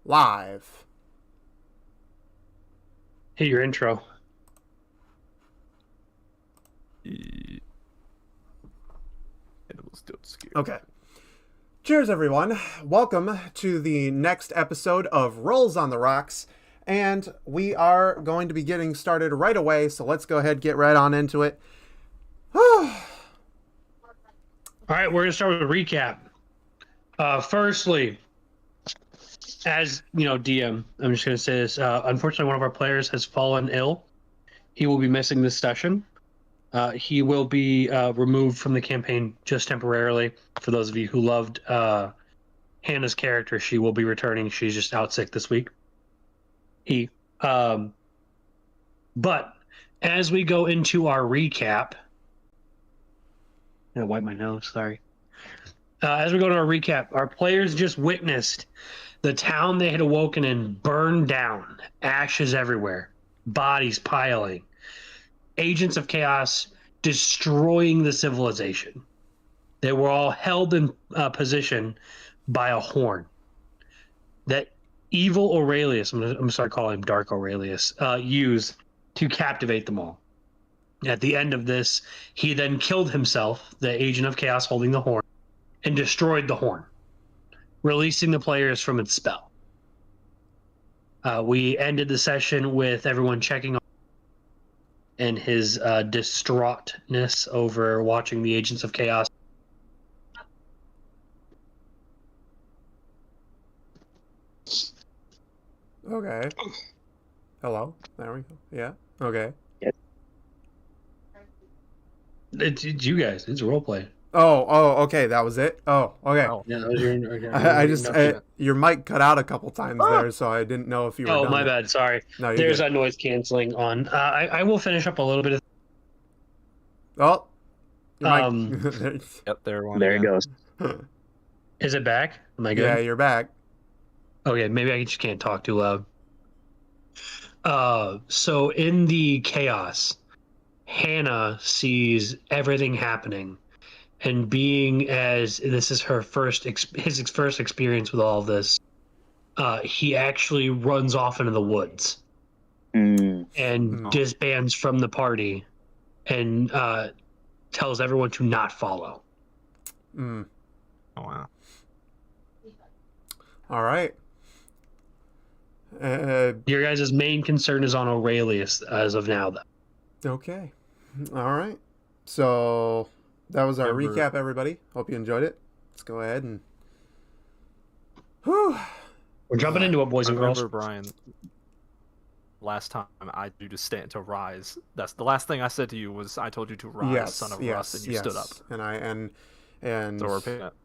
live. Hit your intro. Okay. Cheers, everyone. Welcome to the next episode of Rolls on the Rocks. And we are going to be getting started right away, so let's go ahead and get right on into it. All right, we're going to start with a recap. Firstly, as you know, DM, I'm just going to say this. Unfortunately, one of our players has fallen ill. He will be missing this session. He will be removed from the campaign just temporarily. For those of you who loved Hannah's character, she will be returning. She's just out sick this week. But as we go into our recap, I'm gonna wipe my nose. Sorry. As we go to our recap, our players just witnessed the town they had awoken in burn down, ashes everywhere, bodies piling, agents of chaos destroying the civilization. They were all held in position by a horn that evil Aurelius, I'm sorry, call him Dark Aurelius, used to captivate them all. At the end of this, he then killed himself, the agent of chaos holding the horn, and destroyed the horn, releasing the players from its spell. We ended the session with everyone checking on and his distraughtness over watching the agents of chaos. Okay. Hello? There we go. Yeah. Okay. It's you guys. It's roleplay. Oh, okay. That was it? Oh, okay. Oh. Yeah, that was your I just, your mic cut out a couple times there, so I didn't know if you were done. Oh, my bad. Sorry. No, you're There's good. a noise canceling on. I will finish up a little bit of. Oh. Your Yep, there it goes. Is it back? Am I good? Yeah, you're back. Okay, maybe I just can't talk too loud. So in the chaos, Hannah sees everything happening, and being as this is her his first experience with all of this, he actually runs off into the woods and disbands from the party, and tells everyone to not follow. Mm. Oh, wow. All right. Your guys' main concern is on Aurelius as of now, though. Okay. All right. So that was our Remember- recap, everybody. Hope you enjoyed it. Let's go ahead and. Whew. We're jumping into it, boys and girls. Remember, Brian, last time I told you to stand to rise. That's the last thing I said to you was I told you to rise, Yes, son of yes, Rust, and you yes. stood up. And So we're picking up.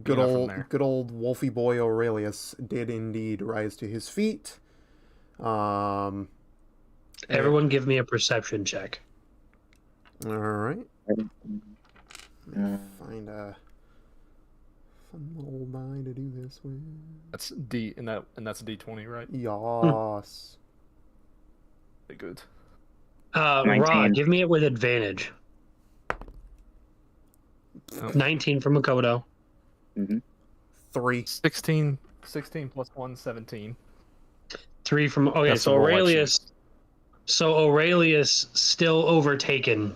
good up from old there. good old Wolfie boy Aurelius did indeed rise to his feet. Everyone give me a perception check. All right. Find a fun little die to do this with. That's D, and that's D20, right? Yas. Very good. Ra, 19. give me it with advantage. Oh. 19 from Makoto. 3. 16 plus 1, 17. 3 from... Okay, That's so the roll I Aurelius... So Aurelius, still overtaken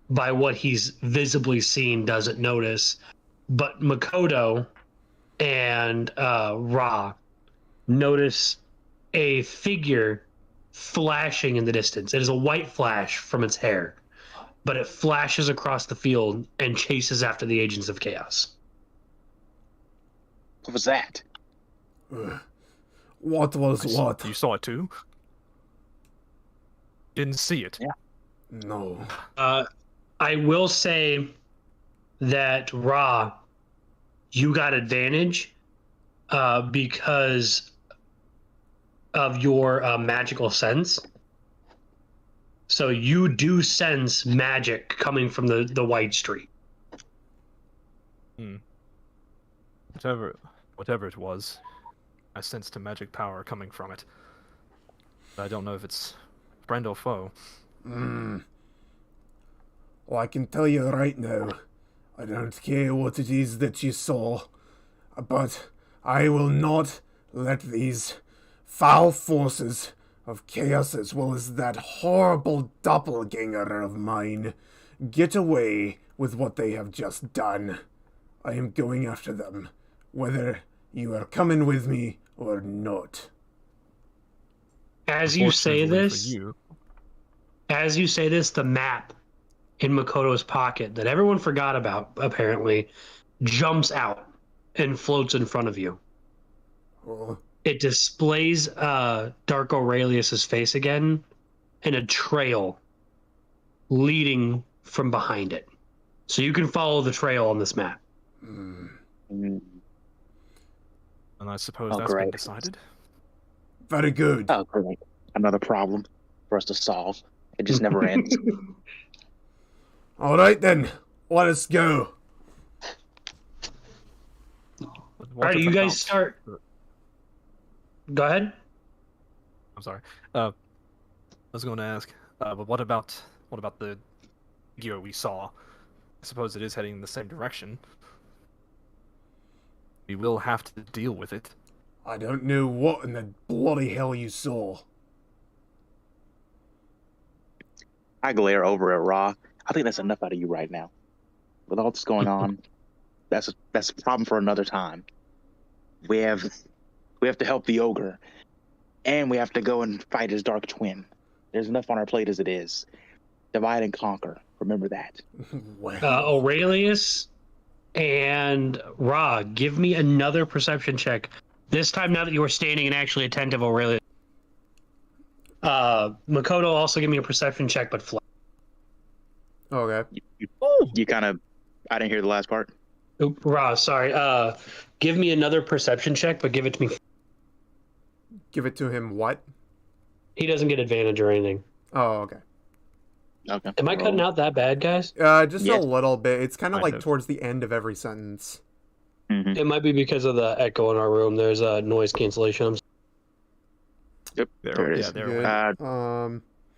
by what he's visibly seen, doesn't notice. But Makoto and Ra notice a figure flashing in the distance. It is a white flash from its hair, but it flashes across the field and chases after the agents of chaos. What was that? What was what? You saw it too? Didn't see it. Yeah. No. I will say that Ra, you got advantage because of your magical sense. So you do sense magic coming from the White Street. Whatever it was, I sensed a magic power coming from it. But I don't know if it's friend or foe. Well, I can tell you right now, I don't care what it is that you saw, but I will not let these foul forces of chaos as well as that horrible doppelganger of mine get away with what they have just done. I am going after them, whether you are coming with me or not. As you say Unfortunately this, the map in Makoto's pocket that everyone forgot about, apparently, jumps out and floats in front of you. Oh, It displays Dark Aurelius's face again and a trail leading from behind it. So you can follow the trail on this map. mm, Mm. And I suppose Oh, that's been great. decided. very good. Oh, great. Another problem for us to solve. It just never ends. All right then, let us go. What All right, you about- guys start. Go ahead. I'm sorry. I was going to ask, but what about the gear we saw? I suppose it is heading in the same direction. We will have to deal with it. I don't know what in the bloody hell you saw. I glare over at Ra. I think that's enough out of you right now. With all this going on, that's a problem for another time. We have to help the ogre, and we have to go and fight his dark twin. There's enough on our plate as it is. Divide and conquer. Remember that. Well, Aurelius and Ra, give me another perception check. This time, now that you are standing and actually attentive, Aurelius. Makoto, also give me a perception check, but flat. okay. You kind of. I didn't hear the last part. Oop, Ra, sorry. Give me another perception check, but give it to me. Give it to him what? He doesn't get advantage or anything. Oh, okay. Okay. Am I cutting out that bad, guys? Just Yes. a little bit. It's kind of Kind like of. towards the end of every sentence. Mhm. It might be because of the echo in our room. There's a noise cancellation. Yep. There it is. there Good. it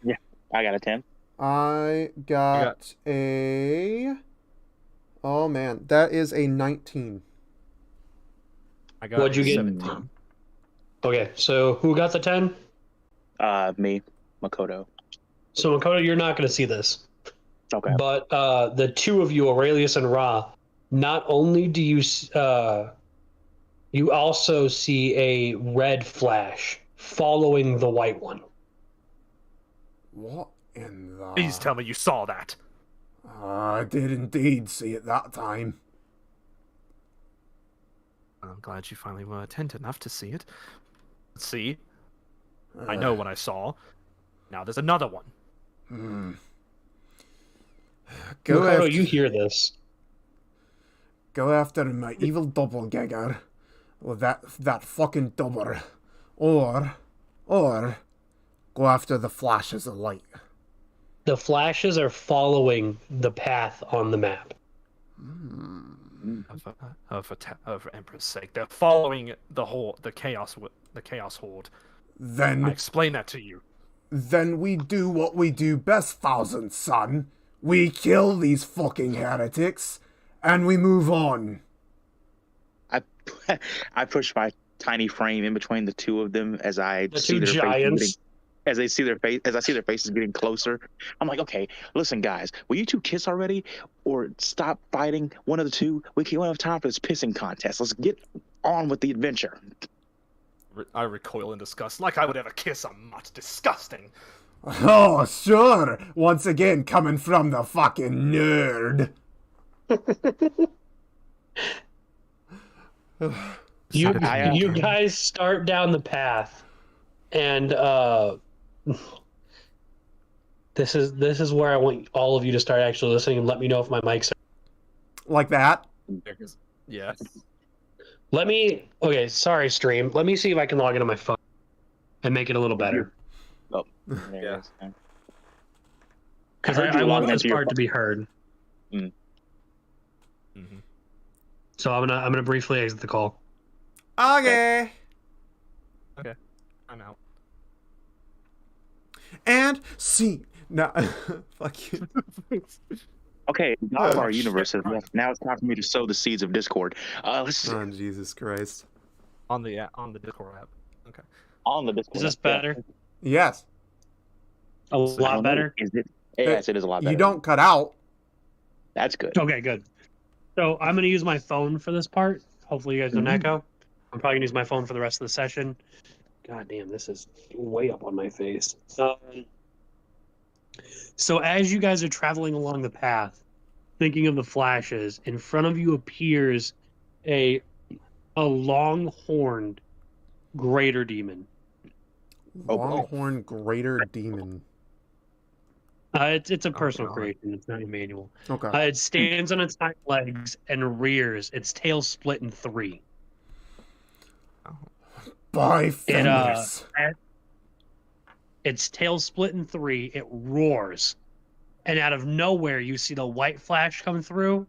went. I got a 10. I got a. Oh man, that is a 19. I got What'd you get? 17. Okay, so who got the 10? Me, Makoto. So, Makoto, you're not going to see this. Okay. But the two of you, Aurelius and Ra, not only do you you also see a red flash following the white one. What in the? Please tell me you saw that. I did indeed see it that time. I'm glad you finally were attentive enough to see it. See, I know what I saw. Now there's another one. Hmm. Go Makoto, after, you hear this. go after my evil doppelganger, or that fucking double, or go after the flashes of light. The flashes are following the path on the map. Of Emperor's sake, they're following the chaos horde. I Then explained that to you. we do what we do best, Thousand Son. We kill these fucking heretics, and we move on. I push my tiny frame in between the two of them as I The see two their giants. faces as I see their faces getting closer. I'm like, okay, listen, guys, will you two kiss already, or stop fighting? One of the two. We don't have time for this pissing contest. Let's get on with the adventure. I recoil in disgust, like I would ever kiss a mutt. Disgusting. Oh, sure. Once again, coming from the fucking nerd. You I- you guys start down the path, and this is where I want all of you to start actually listening and let me know if my mic's. Like that. Yeah. Okay, sorry, stream. Let me see if I can log into my phone and make it a little better. There it Yeah. is. Because heard you I want logging this into your part to be heard. hmm So I'm gonna briefly exit the call. Okay. I'm out. And see. No. Fuck you. Okay, now of our shit, universe is right. left. Now it's time for me to sow the seeds of discord. Let's Oh, Jesus Christ. On the Discord app. Okay. On the Discord. Is this Yeah. better? Yes. A So I lot don't know. better? Is it? Yes, it is a lot better. You don't cut out. That's good. Okay, good. So I'm going to use my phone for this part. Hopefully you guys don't Mhm. echo. I'm probably going to use my phone for the rest of the session. God damn, this is way up on my face. So as you guys are traveling along the path, thinking of the flashes, in front of you appears a long-horned greater demon. Oh, Longhorn Greater Demon. It's a personal God. creation. It's not a manual. Okay. It stands on its hind legs and rears. Its tail split in three. By Fenris. Its tail split in three. It roars, and out of nowhere, you see the white flash come through.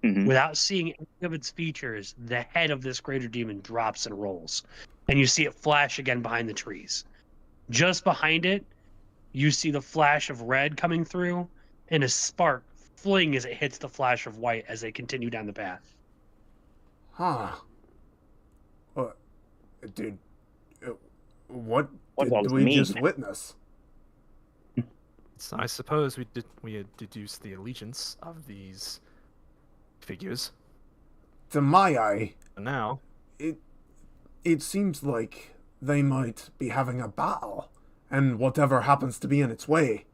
Mhm. Without seeing any of its features, the head of this greater demon drops and rolls, and you see it flash again behind the trees. Just behind it, you see the flash of red coming through, and a spark fling as it hits the flash of white as they continue down the path. Huh. Dude, what What does all did this we mean? just witness? So I suppose we had deduced the allegiance of these figures. To my eye, And now, it seems like they might be having a battle, and whatever happens to be in its way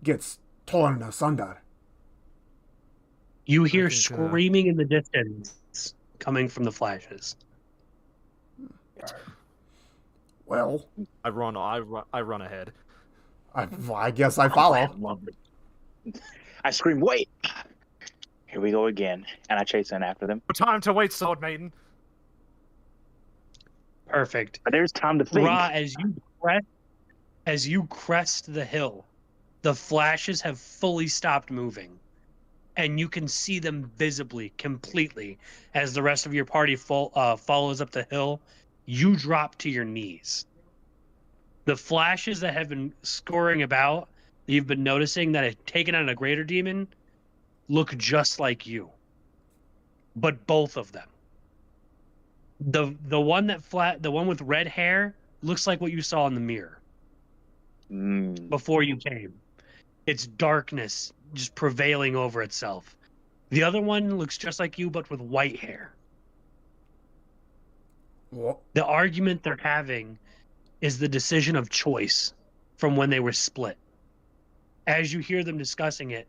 gets torn asunder. You hear think, screaming in the distance coming from the flashes. Well, I run ahead. I guess I follow. Love it. I scream, "Wait!" Here we go again, and I chase in after them. No time to wait, Sword Maiden. Perfect. But there's time to think. Ra, as you crest the hill, the flashes have fully stopped moving, and you can see them visibly, completely, as the rest of your party follows up the hill. You drop to your knees. The flashes that have been scoring about, that you've been noticing that have taken out a greater demon, look just like you. But both of them. The one with red hair looks like what you saw in the mirror before you came. It's darkness just prevailing over itself. The other one looks just like you, but with white hair. What? The argument they're having is the decision of choice from when they were split. As you hear them discussing it,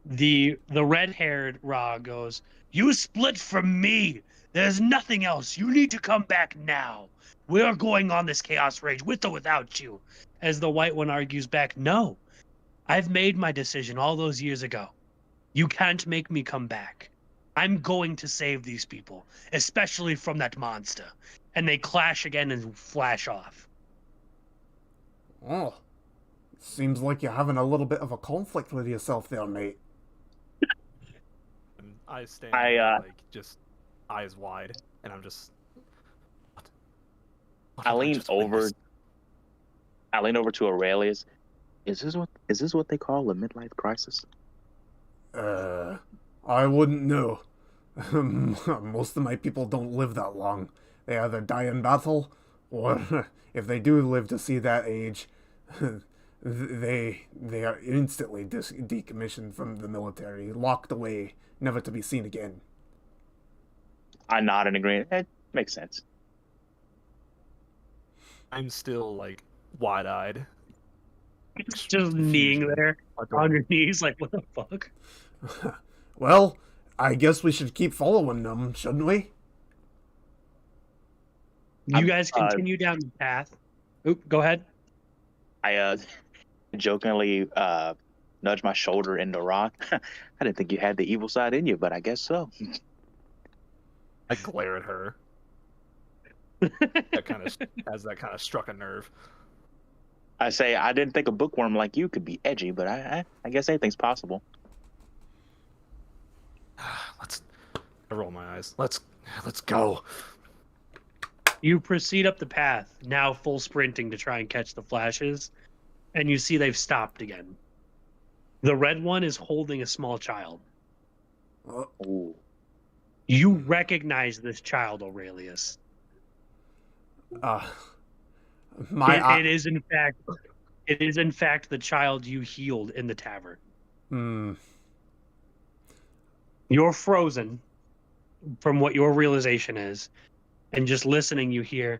the red-haired Ra goes, "You split from me. There's nothing else. You need to come back now. We're going on this chaos rage with or without you." As the white one argues back, "No, I've made my decision all those years ago. You can't make me come back. I'm going to save these people, especially from that monster." And they clash again and flash off. Oh, seems like you're having a little bit of a conflict with yourself there, mate. And I stand like just eyes wide, and I'm just. What I have lean just over. witnessed? I lean over to Aurelius. Is this what they call a midlife crisis? I wouldn't know. Most of my people don't live that long. They either die in battle, or if they do live to see that age, they are instantly decommissioned from the military, locked away, never to be seen again. I nod in agreement. It makes sense. I'm still like wide-eyed. Just kneeing there on your knees, like, what the fuck? Well, I guess we should keep following them, shouldn't we? You guys continue down the path. Oop, go ahead. I jokingly nudge my shoulder into Rock. I didn't think you had the evil side in you, but I guess so. I glare at her. That kind of struck a nerve. I say I didn't think a bookworm like you could be edgy, but I guess anything's possible. I roll my eyes. Let's go. You proceed up the path, now full sprinting to try and catch the flashes, and you see they've stopped again. The red one is holding a small child. Ooh. You recognize this child, Aurelius. Uh, my It is in fact. It is in fact the child you healed in the tavern. Hmm. You're frozen from what your realization is, and just listening, you hear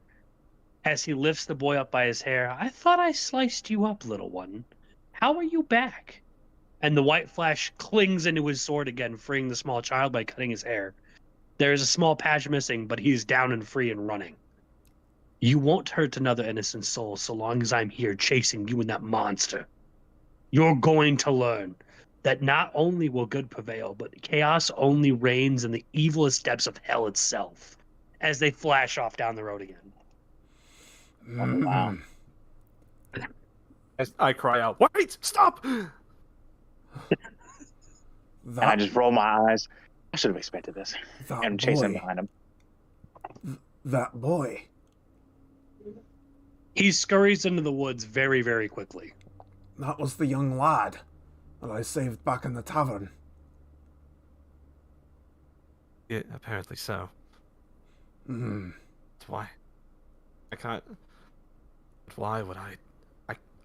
as he lifts the boy up by his hair. I thought I sliced you up, little one. How are you back? And the white flash clings into his sword again, freeing the small child by cutting his hair. There is a small patch missing, but he's down and free and running. You won't hurt another innocent soul so long as I'm here chasing you and that monster. You're going to learn that not only will good prevail, but chaos only reigns in the evilest depths of hell itself, as they flash off down the road again. Wow. As I cry out, "Wait! Stop!" And I just roll my eyes. I should have expected this. And chase him behind him. That boy. He scurries into the woods very, very quickly. That was the young lad that I saved back in the tavern. Yeah, apparently so. Hmm. That's why. I can't. Why would I?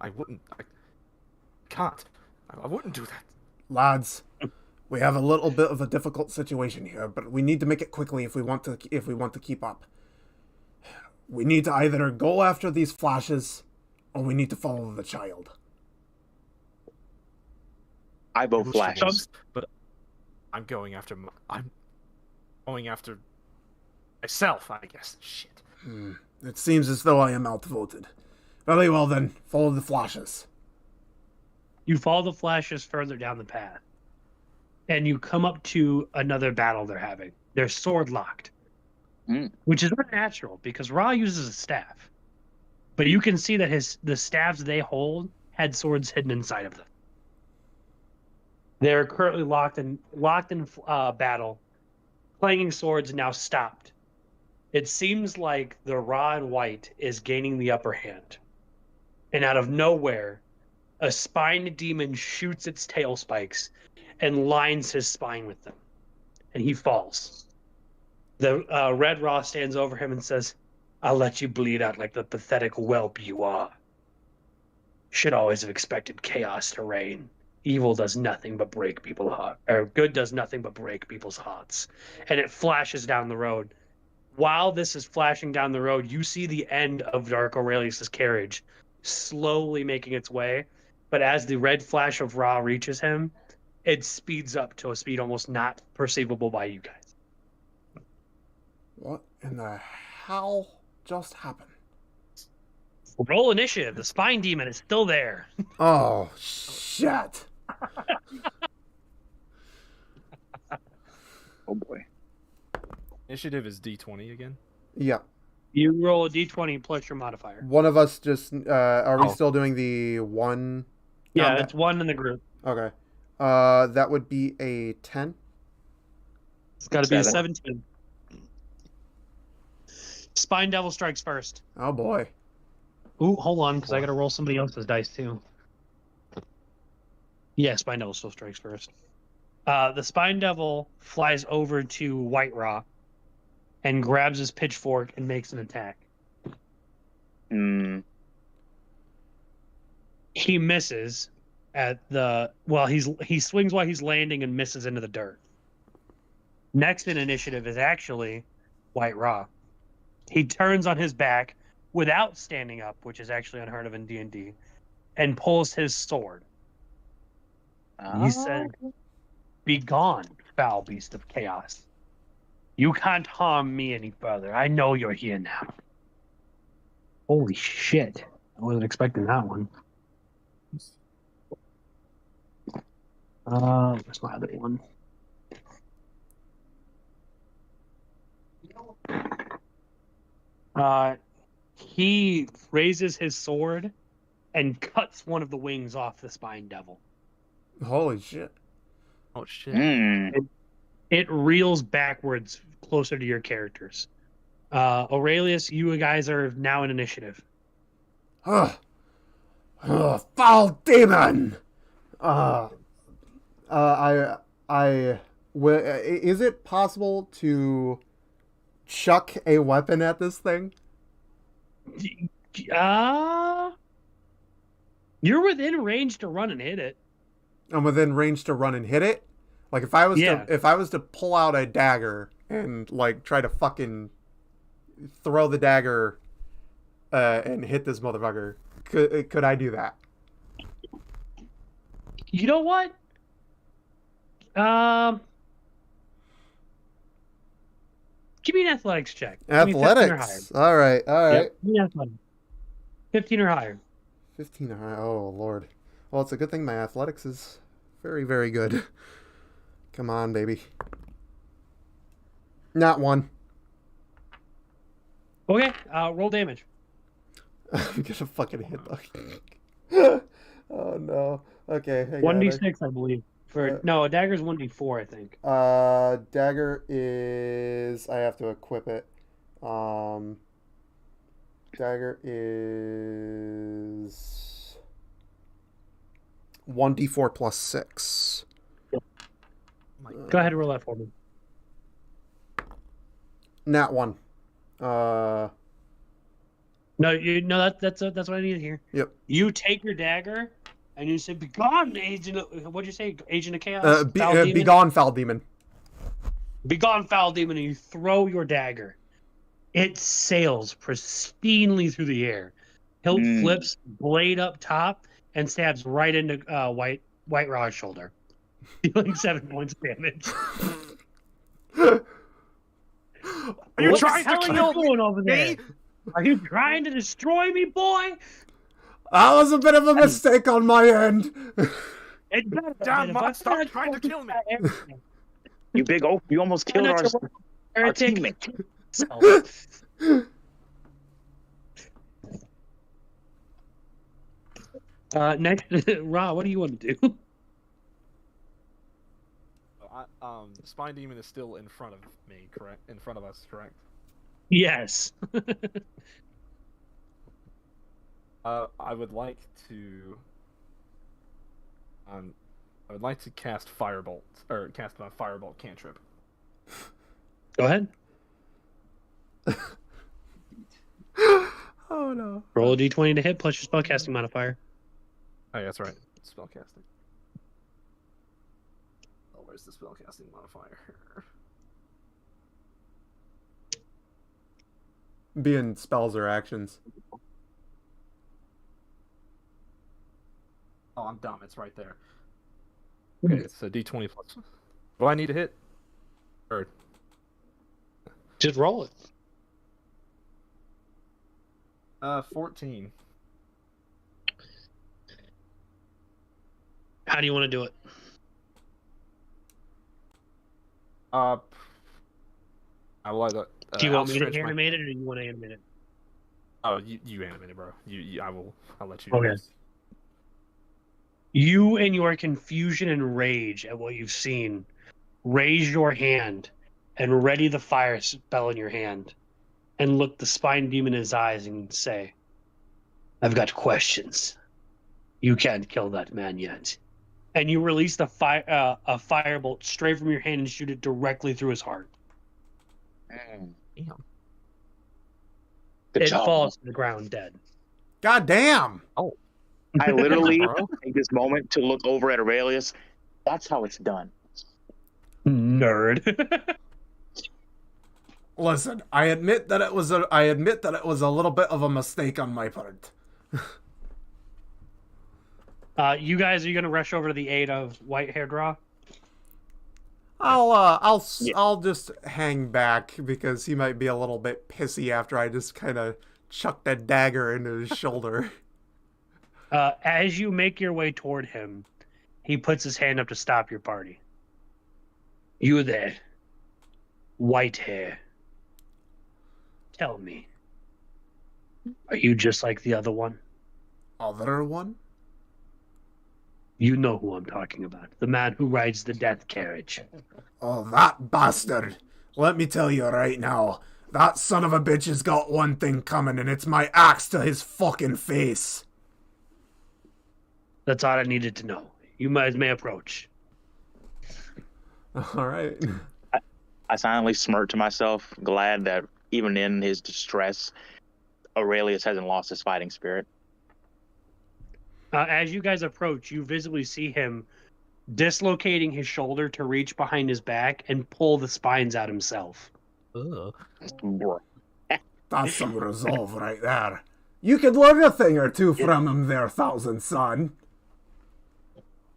I wouldn't. I can't. I wouldn't do that. Lads, we have a little bit of a difficult situation here, but we need to make it quickly if we want to keep up. We need to either go after these flashes, or we need to follow the child. I vote flashes. But I'm going after. I'm going after myself, I guess. Shit. It seems as though I am outvoted. Very well then, follow the flashes. You follow the flashes further down the path, and you come up to another battle they're having. They're sword locked, which is unnatural because Ra uses a staff, but you can see that the staves they hold had swords hidden inside of them. They're currently locked in battle. Clanging swords now stopped. It seems like the Ra and White is gaining the upper hand, and out of nowhere, a spined demon shoots its tail spikes and lines his spine with them, and he falls. The Red Ra stands over him and says, I'll let you bleed out like the pathetic whelp you are. Should always have expected chaos to reign. Evil does nothing but break people's hearts, or good does nothing but break people's hearts. And it flashes down the road. While this is flashing down the road, you see the end of Dark Aurelius's carriage slowly making its way. But as the red flash of Ra reaches him, it speeds up to a speed almost not perceivable by you guys. What in the hell just happened? Roll initiative. The spine demon is still there. Oh, shit. Oh boy. Initiative is D20 again. Yeah. You roll a d20 plus your modifier. One of us just, are we Oh. still doing the one? Yeah, combat? it's one in the group. Okay. That would be a 10. It's got to be a 7. 17. Spine Devil strikes first. Oh boy. Ooh, hold on, because I got to roll somebody else's dice too. Yeah, Spine Devil still strikes first. The Spine Devil flies over to White Ra and grabs his pitchfork and makes an attack. He misses at the he swings while he's landing and misses into the dirt. Next in initiative is actually White Ra. He turns on his back without standing up, which is actually unheard of in D&D, and pulls his sword. He said, "Be gone, foul beast of chaos. You can't harm me any further. I know you're here now." Holy shit. I wasn't expecting that one. Where's my other one? He raises his sword and cuts one of the wings off the Spine Devil. Holy shit. Oh shit. It reels backwards closer to your characters. Aurelius, you guys are now in initiative. Foul demon! Is it possible to chuck a weapon at this thing? You're within range to run and hit it. I'm within range to run and hit it. Like if I was to pull out a dagger and like try to fucking throw the dagger and hit this motherfucker, could I do that? You know what? Give me an athletics check. Give me 15 or higher. Athletics. All right. Yep, give me athletics. 15 or higher. 15 or higher. Oh Lord. Well, it's a good thing my athletics is very, very good. Come on, baby. Not one. Okay. Roll damage. I'm gonna fucking hit the. Oh no. Okay. 1d6, I believe. No, a dagger's 1d4, I think. Dagger is. I have to equip it. Dagger is 1d4 plus 6. Go ahead and roll that for me. Nat 1. No, that's what I need to hear. Yep. You take your dagger and you say, "Begone, agent." What'd you say, agent of chaos? Begone, foul demon. Begone, foul demon, and you throw your dagger. It sails pristinely through the air. Hilt flips, blade up top, and stabs right into White Raw's shoulder, dealing 7 points of damage. Are you trying to kill me? Over there? Are you trying to destroy me, boy? That was a bit of a mistake on my end. It's better. Damn monster trying to kill me. You big oaf, you almost killed our teammate. Next, Ra, what do you want to do? The spine demon is still in front of me, correct? In front of us, correct? Yes. I would like to. I would like to cast Firebolt, or cast my Firebolt cantrip. Go ahead. Oh no. Roll a d20 to hit plus your spellcasting modifier. Oh, yeah, that's right. Spellcasting. Oh, where's the spellcasting modifier? Being spells or actions. Oh, I'm dumb. It's right there. Okay, it's a d20 plus. Do I need to hit? Or just roll it. 14. How do you want to do it? I will either. Do you want me to animate it, or do you want to animate it? Oh, you animate it, bro. I'll let you. Okay. You, in your confusion and rage at what you've seen, raise your hand and ready the fire spell in your hand, and look the spine demon in his eyes and say, "I've got questions. You can't kill that man yet." And you release a firebolt straight from your hand and shoot it directly through his heart. Damn. Good It job. falls to the ground dead. God damn. Oh. I literally take this moment to look over at Aurelius. That's how it's done. Nerd. Listen, I admit that it was a little bit of a mistake on my part. You guys, are you going to rush over to the aid of white-haired Raw? I'll just hang back because he might be a little bit pissy after I just kind of chucked that dagger into his shoulder. As you make your way toward him, he puts his hand up to stop your party. You there, white hair. Tell me, are you just like the other one? Other one? You know who I'm talking about. The man who rides the death carriage. Oh, that bastard. Let me tell you right now, that son of a bitch has got one thing coming, and it's my axe to his fucking face. That's all I needed to know. You guys may approach. All right. I silently smirk to myself, glad that even in his distress, Aurelius hasn't lost his fighting spirit. As you guys approach, you visibly see him dislocating his shoulder to reach behind his back and pull the spines out himself. Ugh. That's some resolve right there. You could learn a thing or two from him there, Thousand Son.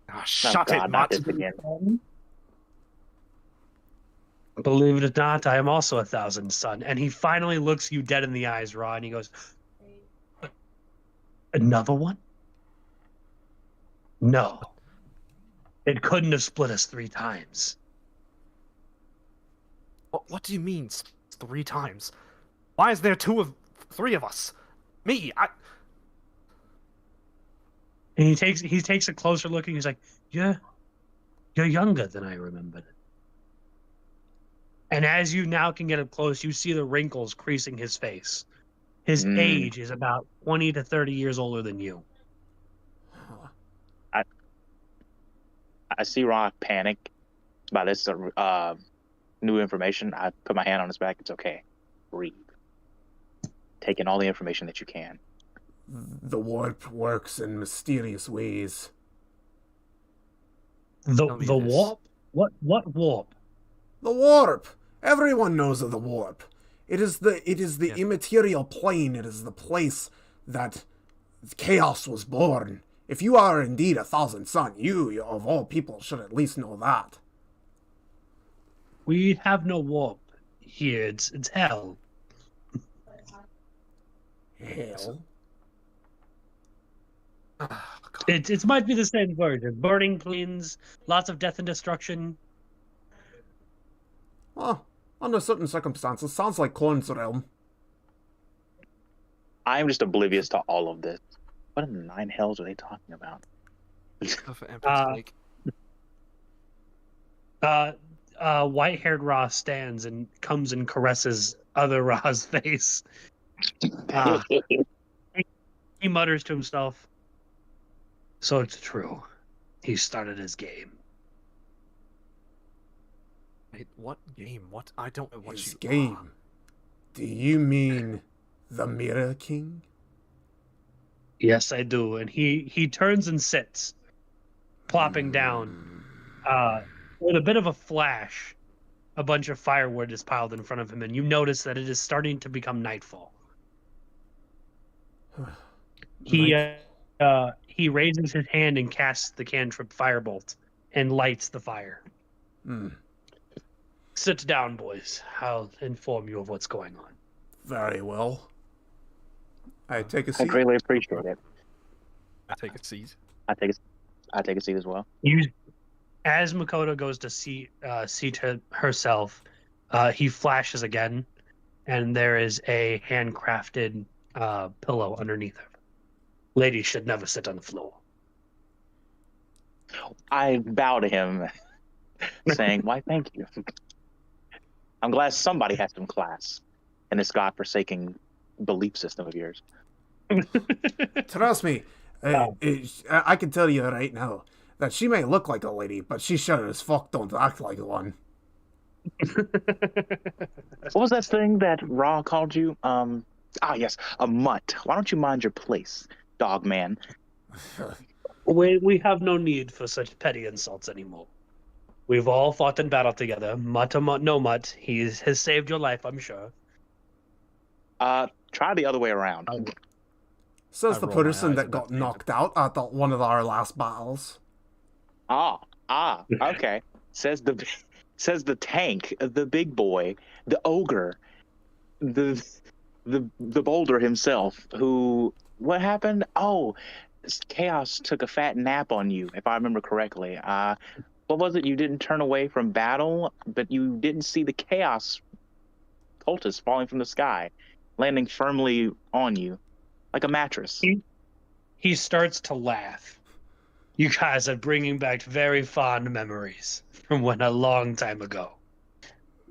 Ah, shut God, it, not Mutt. this again. Believe it or not, I am also a Thousand Son. And he finally looks you dead in the eyes, Ra, and he goes, another one? No. It couldn't have split us 3 times. What do you mean 3 times? Why is there 3 of us? Me, And he takes a closer look and he's like, you're younger than I remembered. And as you now can get up close, you see the wrinkles creasing his face. His age is about 20 to 30 years older than you. I see Ron panic by this new information. I put my hand on his back. It's okay. Breathe. Take in all the information that you can. The warp works in mysterious ways. The warp? What warp? The warp! Everyone knows of the warp. It is the immaterial plane. It is the place that chaos was born. If you are indeed a Thousand Son, you, of all people, should at least know that. We have no warp here. It's hell. Hell? It might be the same version. Burning plains, lots of death and destruction. Well, under certain circumstances, sounds like Korn's realm. I am just oblivious to all of this. What in the 9 hells are they talking about? For Emperor's sake. White-haired Ra stands and comes and caresses other Ra's face. He mutters to himself, so it's true. He started his game. Wait, what game? What? I don't know what His you... game? Do you mean the Mirror King? Yes, I do. And he turns and sits, plopping down. With a bit of a flash, a bunch of firewood is piled in front of him, and you notice that it is starting to become nightfall. He raises his hand and casts the cantrip Firebolt and lights the fire. Sit down, boys. I'll inform you of what's going on. Very well. I take a seat. I greatly appreciate it. I take a seat. I take a seat as well. As Makoto goes to seat herself, he flashes again, and there is a handcrafted pillow underneath her. Ladies should never sit on the floor. I bow to him, saying, "Why, thank you. I'm glad somebody has some class in this godforsaken belief system of yours." Trust me, I can tell you right now that she may look like a lady, but she sure as fuck don't act like one. What was that thing that Ra called you? Yes, a mutt. Why don't you mind your place, dog man? We have no need for such petty insults anymore. We've all fought in battle together. Mutt or no mutt, he has saved your life, I'm sure. Try the other way around. Says I the roll my person eyes that at got that knocked out at one of our last battles. Okay. Says the tank, the big boy, the ogre, the boulder himself. Who? What happened? Oh, Chaos took a fat nap on you, if I remember correctly. What was it? You didn't turn away from battle, but you didn't see the Chaos cultists falling from the sky, landing firmly on you, like a mattress. He starts to laugh. You guys are bringing back very fond memories from when a long time ago.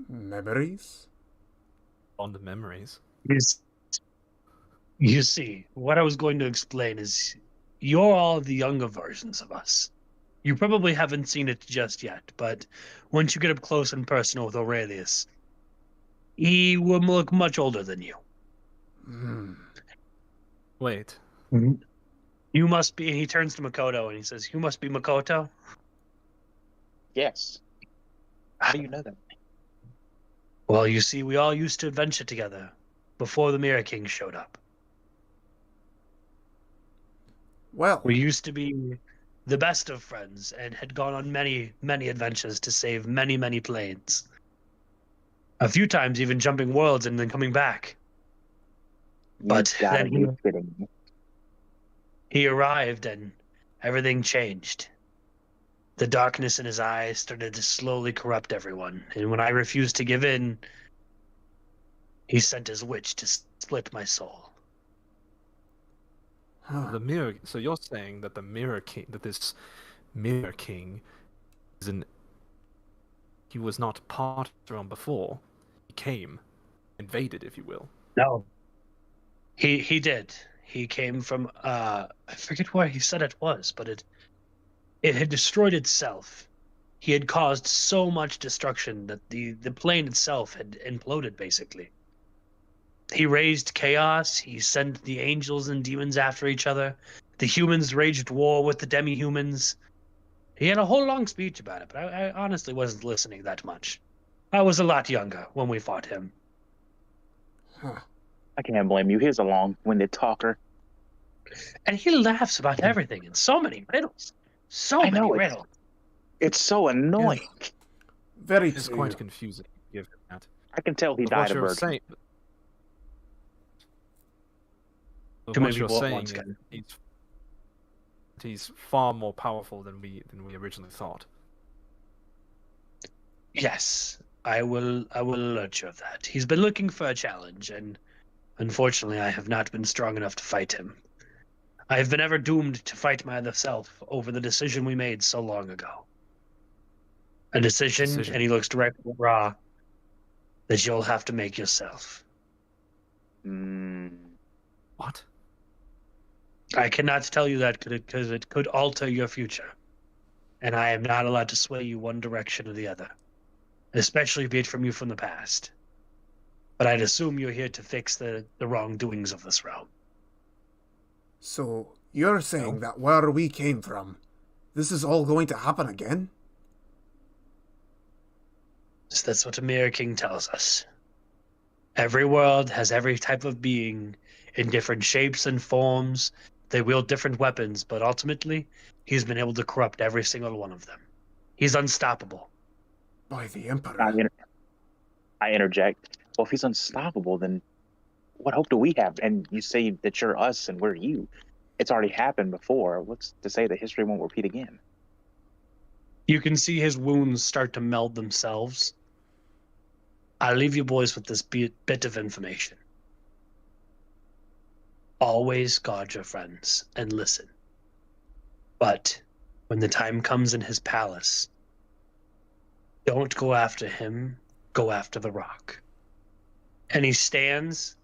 Memories? Fond memories. You see, what I was going to explain is you're all the younger versions of us. You probably haven't seen it just yet, but once you get up close and personal with Aurelius, he will look much older than you. Wait. You must be. He turns to Makoto and he says, "You must be Makoto." Yes. How do you know that? Well, you see, we all used to adventure together before the Mirror King showed up. Well, We used to be the best of friends and had gone on many, many adventures to save many, many planes. A few times even jumping worlds and then coming back. You But gotta then be kidding me. he arrived and everything changed. The darkness in his eyes started to slowly corrupt everyone, and when I refused to give in, he sent his witch to split my soul. The Mirror. So you're saying that the Mirror King, that this Mirror King, is an. He was not part of the realm before. He came, invaded, if you will. No. He did. He came from I forget where he said it was, but it had destroyed itself. He had caused so much destruction that the plane itself had imploded, basically. He raised chaos. He sent the angels and demons after each other. The humans waged war with the demi-humans. He had a whole long speech about it, but I honestly wasn't listening that much. I was a lot younger when we fought him. I can't blame you. He's a long-winded talker. And he laughs about everything in so many riddles. So I many know, riddles. It's so annoying. very It's true. quite confusing. Give him that. I can tell he But died what a you're virgin. saying. But Too what many you're people at saying once, is Ken. he's far more powerful than we originally thought. Yes, I will alert you of that. He's been looking for a challenge, and unfortunately I have not been strong enough to fight him. I have been ever doomed to fight my other self over the decision we made so long ago. A decision, and he looks directly at Ra, that you'll have to make yourself. What? I cannot tell you that because it could alter your future. And I am not allowed to sway you one direction or the other. Especially be it from you from the past. But I'd assume you're here to fix the wrongdoings of this realm. So you're saying that where we came from, this is all going to happen again? So that's what the Mirror King tells us. Every world has every type of being in different shapes and forms. They wield different weapons, but ultimately, he's been able to corrupt every single one of them. He's unstoppable. By the Emperor. I interject. Well, if he's unstoppable, then what hope do we have? And you say that you're us and we're you. It's already happened before. What's to say that history won't repeat again? You can see his wounds start to meld themselves. I'll leave you boys with this bit of information. Always guard your friends and listen. But when the time comes in his palace, don't go after him, go after the rock. And he stands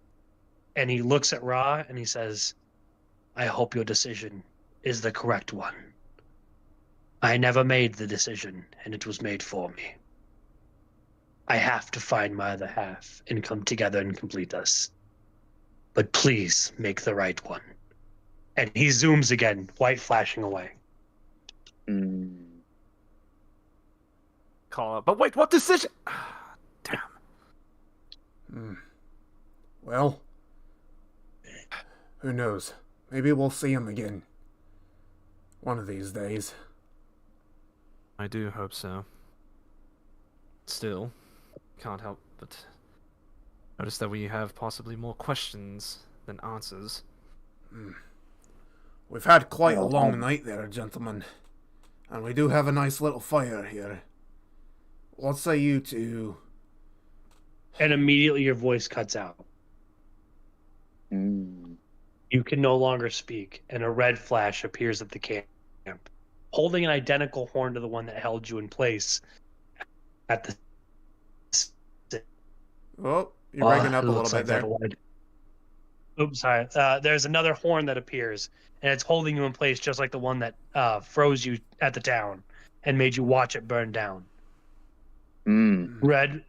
and he looks at Ra and he says, I hope your decision is the correct one. I never made the decision, and it was made for me. I have to find my other half and come together and complete us. But please make the right one. And he zooms again, white flashing away. Call up. But wait, what decision? Damn. Well, who knows? Maybe we'll see him again. One of these days. I do hope so. Still, can't help but notice that we have possibly more questions than answers. We've had quite a long night there, gentlemen. And we do have a nice little fire here. What say you two? And immediately your voice cuts out. You can no longer speak, and a red flash appears at the camp, holding an identical horn to the one that held you in place at the... Oh, you're breaking up a little bit there. Oops, sorry. There's another horn that appears, and it's holding you in place just like the one that froze you at the town and made you watch it burn down. Red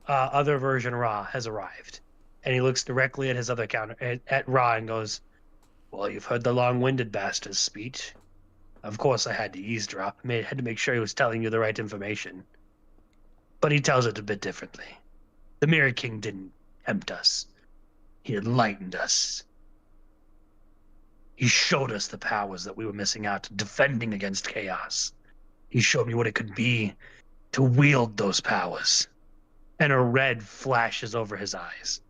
other version Ra has arrived, And he looks directly at his other counter, at Ra, and goes, "Well, you've heard the long-winded bastard's speech. Of course I had to eavesdrop. Had to make sure he was telling you the right information. But he tells it a bit differently. The Mirror King didn't tempt us. He enlightened us. He showed us the powers that we were missing out, defending against chaos. He showed me what it could be to wield those powers." And a red flashes over his eyes.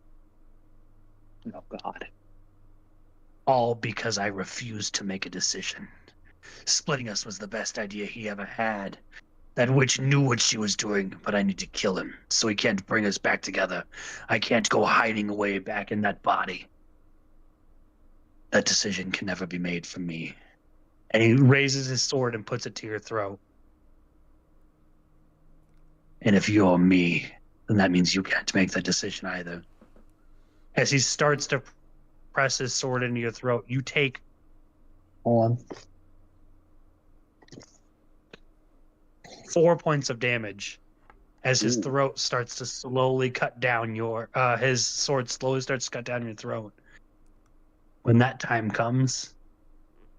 Oh, God. All because I refused to make a decision. Splitting us was the best idea he ever had. That witch knew what she was doing, but I need to kill him, so he can't bring us back together. I can't go hiding away back in that body. That decision can never be made for me. And he raises his sword and puts it to your throat. And if you're me, then that means you can't make that decision either. As he starts to press his sword into your throat, you take... Hold on. 4 points of damage as his throat starts to slowly cut down your... his sword slowly starts to cut down your throat. When that time comes,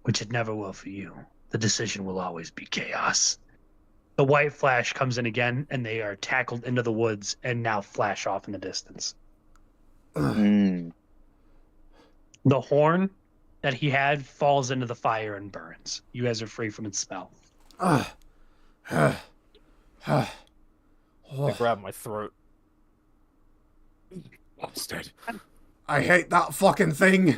which it never will for you, the decision will always be chaos. The white flash comes in again, and they are tackled into the woods and now flash off in the distance. Mm. The horn that he had falls into the fire and burns. You guys are free from its smell. I grab my throat. Bastard. I hate that fucking thing.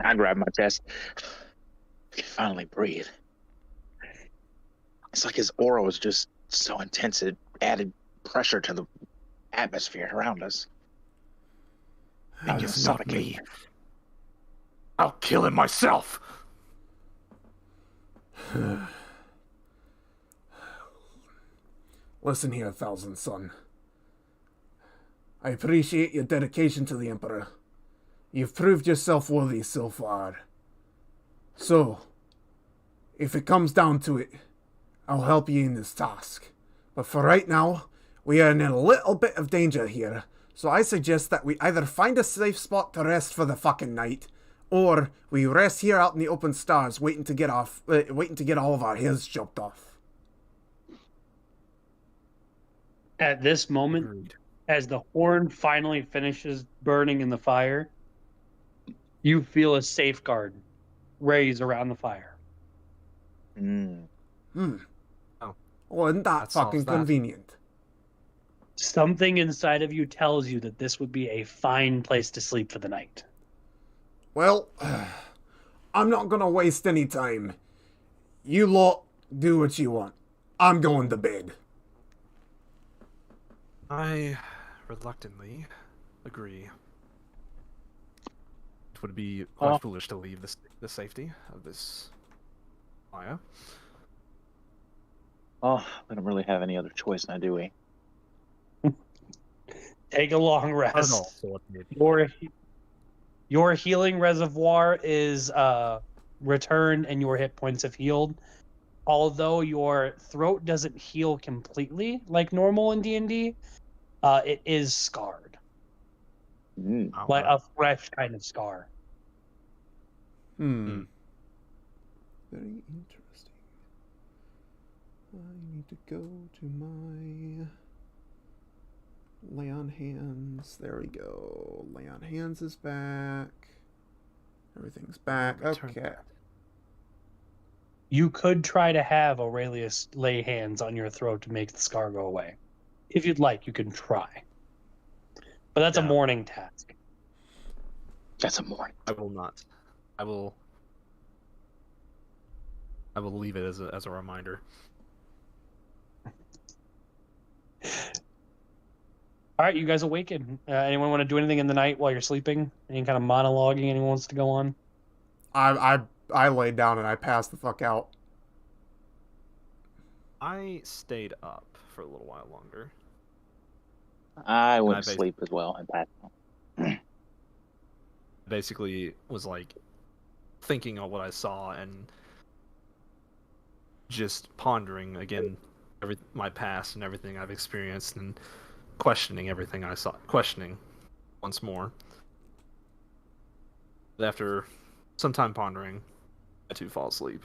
I grab my chest. I can finally breathe. It's like his aura was just so intense, it added pressure to the atmosphere around us. I was It's not me. suffocating. I'll kill him myself. Listen here, Thousand Son. I appreciate your dedication to the Emperor. You've proved yourself worthy so far. So, if it comes down to it, I'll help you in this task. But for right now, we are in a little bit of danger here, so I suggest that we either find a safe spot to rest for the fucking night, or we rest here out in the open stars, waiting to get all of our heads chopped off. At this moment, Agreed. as the horn finally finishes burning in the fire, you feel a safeguard raise around the fire. Mm. Oh, isn't that That solves fucking that. convenient? Something inside of you tells you that this would be a fine place to sleep for the night. Well, I'm not gonna waste any time. You lot do what you want. I'm going to bed. I reluctantly agree. It would be quite foolish to leave the safety of this fire. Oh, we don't really have any other choice now, do we? Take a long And rest. also, Your healing reservoir is returned and your hit points have healed. Although your throat doesn't heal completely like normal in D&D, it is scarred. Mm. Like a fresh kind of scar. Very interesting. I need to go to my Lay on Hands. There we go. Lay on Hands is back. Everything's back. Return Okay. You could try to have Aurelius lay hands on your throat to make the scar go away. If you'd like, you can try. But that's a Yeah. morning task. That's a morning. I will not. I will leave it as a reminder. All right, you guys awaken. Anyone want to do anything in the night while you're sleeping? Any kind of monologuing anyone wants to go on? I laid down and I passed the fuck out. I stayed up for a little while longer. I went to I sleep as well and passed out. Basically was like thinking on what I saw and just pondering again my past and everything I've experienced and questioning everything I saw, questioning once more. But after some time pondering, I too fall asleep.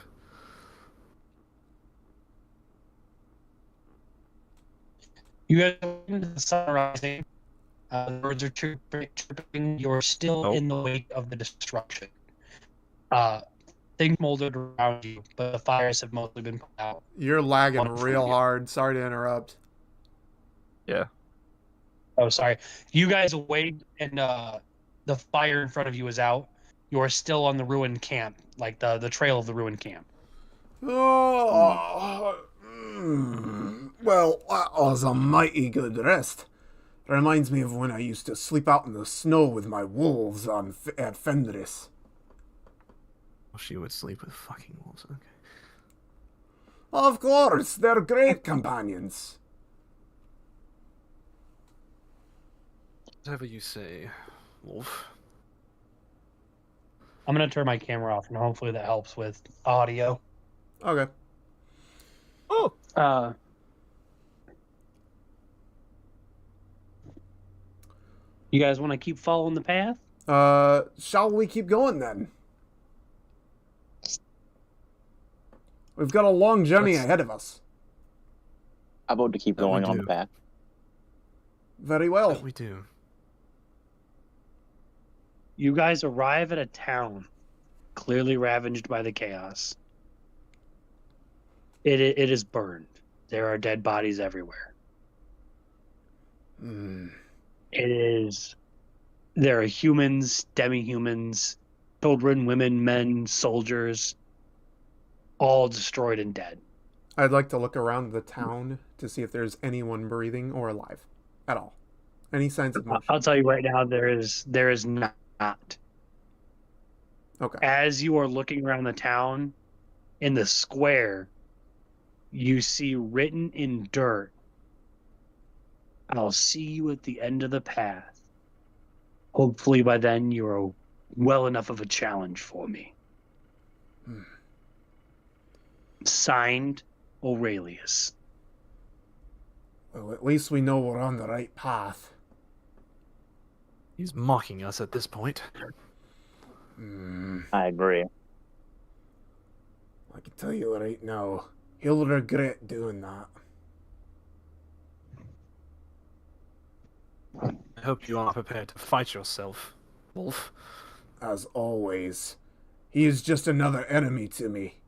You guys are into the sun rising. The birds are chirping. You're still in the wake of the destruction. Things molded around you, but the fires have mostly been put out. You're lagging One for real you. hard. Sorry to interrupt. Yeah. Oh, sorry. You guys awake, and the fire in front of you is out. You're still on the ruined camp, like the trail of the ruined camp. Oh, well, that was a mighty good rest. Reminds me of when I used to sleep out in the snow with my wolves at Fenris. Well, she would sleep with fucking wolves. Okay. Of course, they're great companions. Whatever you say, wolf. I'm gonna turn my camera off, and hopefully that helps with audio. Okay. Oh! You guys want to keep following the path? Shall we keep going then? We've got a long journey ahead of us. How about to keep That we going on do. the path? Very well. What we do. You guys arrive at a town clearly ravaged by the chaos. It is burned. There are dead bodies everywhere. There are humans, demi-humans, children, women, men, soldiers, all destroyed and dead. I'd like to look around the town to see if there's anyone breathing or alive at all. Any signs of motion? I'll tell you right now, there is not. Okay. As you are looking around the town, in the square, you see written in dirt, "I'll see you at the end of the path. Hopefully by then you're well enough of a challenge for me." Signed, Aurelius. Well, at least we know we're on the right path. He's mocking us at this point. I agree. I can tell you right now, he'll regret doing that. I hope you are prepared to fight yourself, wolf. As always, he is just another enemy to me.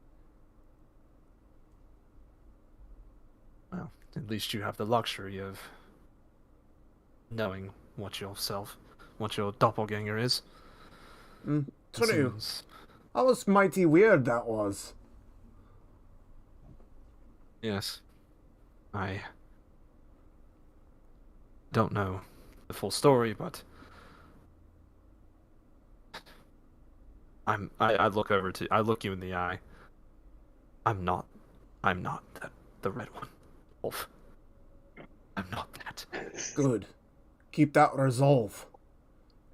Well, at least you have the luxury of knowing what your doppelganger is. True. Seems- That was mighty weird, that was. Yes. I don't know the full story, but I look you in the eye. I'm not the red one, wolf. I'm not that. Good. Keep that resolve.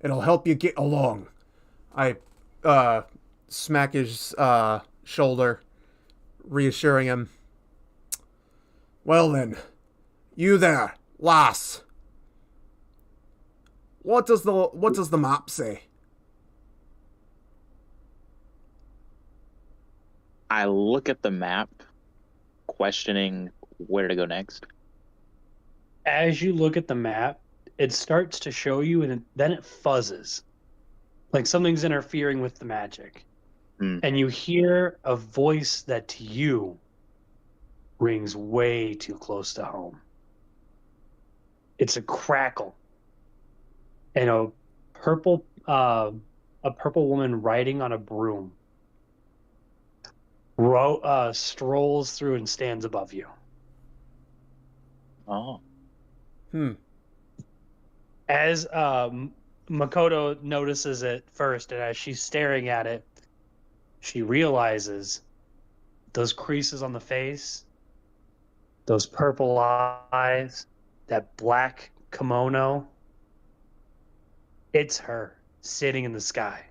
It'll help you get along. I smack his shoulder, reassuring him. Well then, you there, lass. What does the map say? I look at the map, questioning where to go next. As you look at the map, it starts to show you, and then it fuzzes. Like something's interfering with the magic. And you hear a voice that to you rings way too close to home. It's a crackle. And a purple woman riding on a broom strolls through and stands above you. Oh. As Makoto notices it first, and as she's staring at it, she realizes those creases on the face, those purple eyes, that black kimono. It's her sitting in the sky,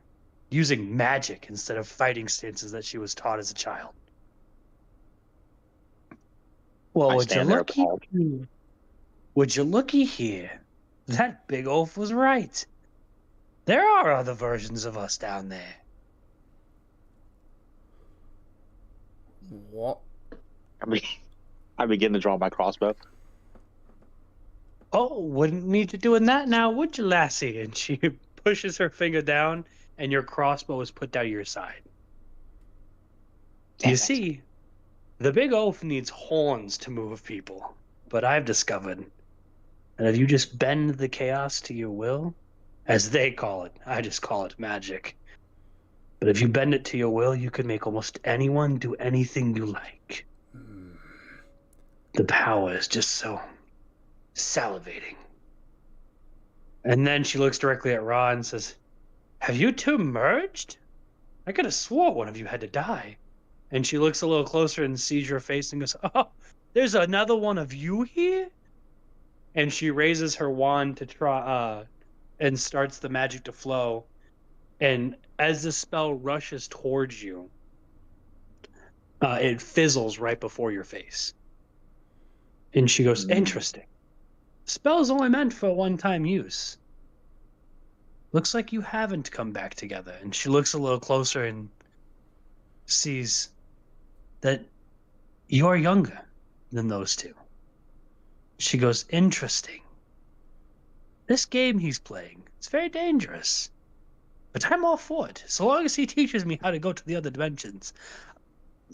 using magic instead of fighting stances that she was taught as a child. Well, I stand there appalled. would you looky here? That big oaf was right. There are other versions of us down there. What? I begin to draw my crossbow. Oh, wouldn't need to doing that now, would you, lassie? And she pushes her finger down, and your crossbow is put down to your side. Damn You it. see, the big oaf needs horns to move people, but I've discovered that if you just bend the chaos to your will, as they call it, I just call it magic. But if you bend it to your will, you can make almost anyone do anything you like. The power is just so salivating. And then she looks directly at Ra and says, "Have you two merged? I could have swore one of you had to die." And she looks a little closer and sees your face and goes, "Oh, there's another one of you here?" And she raises her wand to try, and starts the magic to flow. And as the spell rushes towards you, it fizzles right before your face. And she goes, "Interesting. Spell is only meant for one-time use. Looks like you haven't come back together." And she looks a little closer and sees that you're younger than those two. She goes, "Interesting. This game he's playing, it's very dangerous. But I'm all for it. So long as he teaches me how to go to the other dimensions,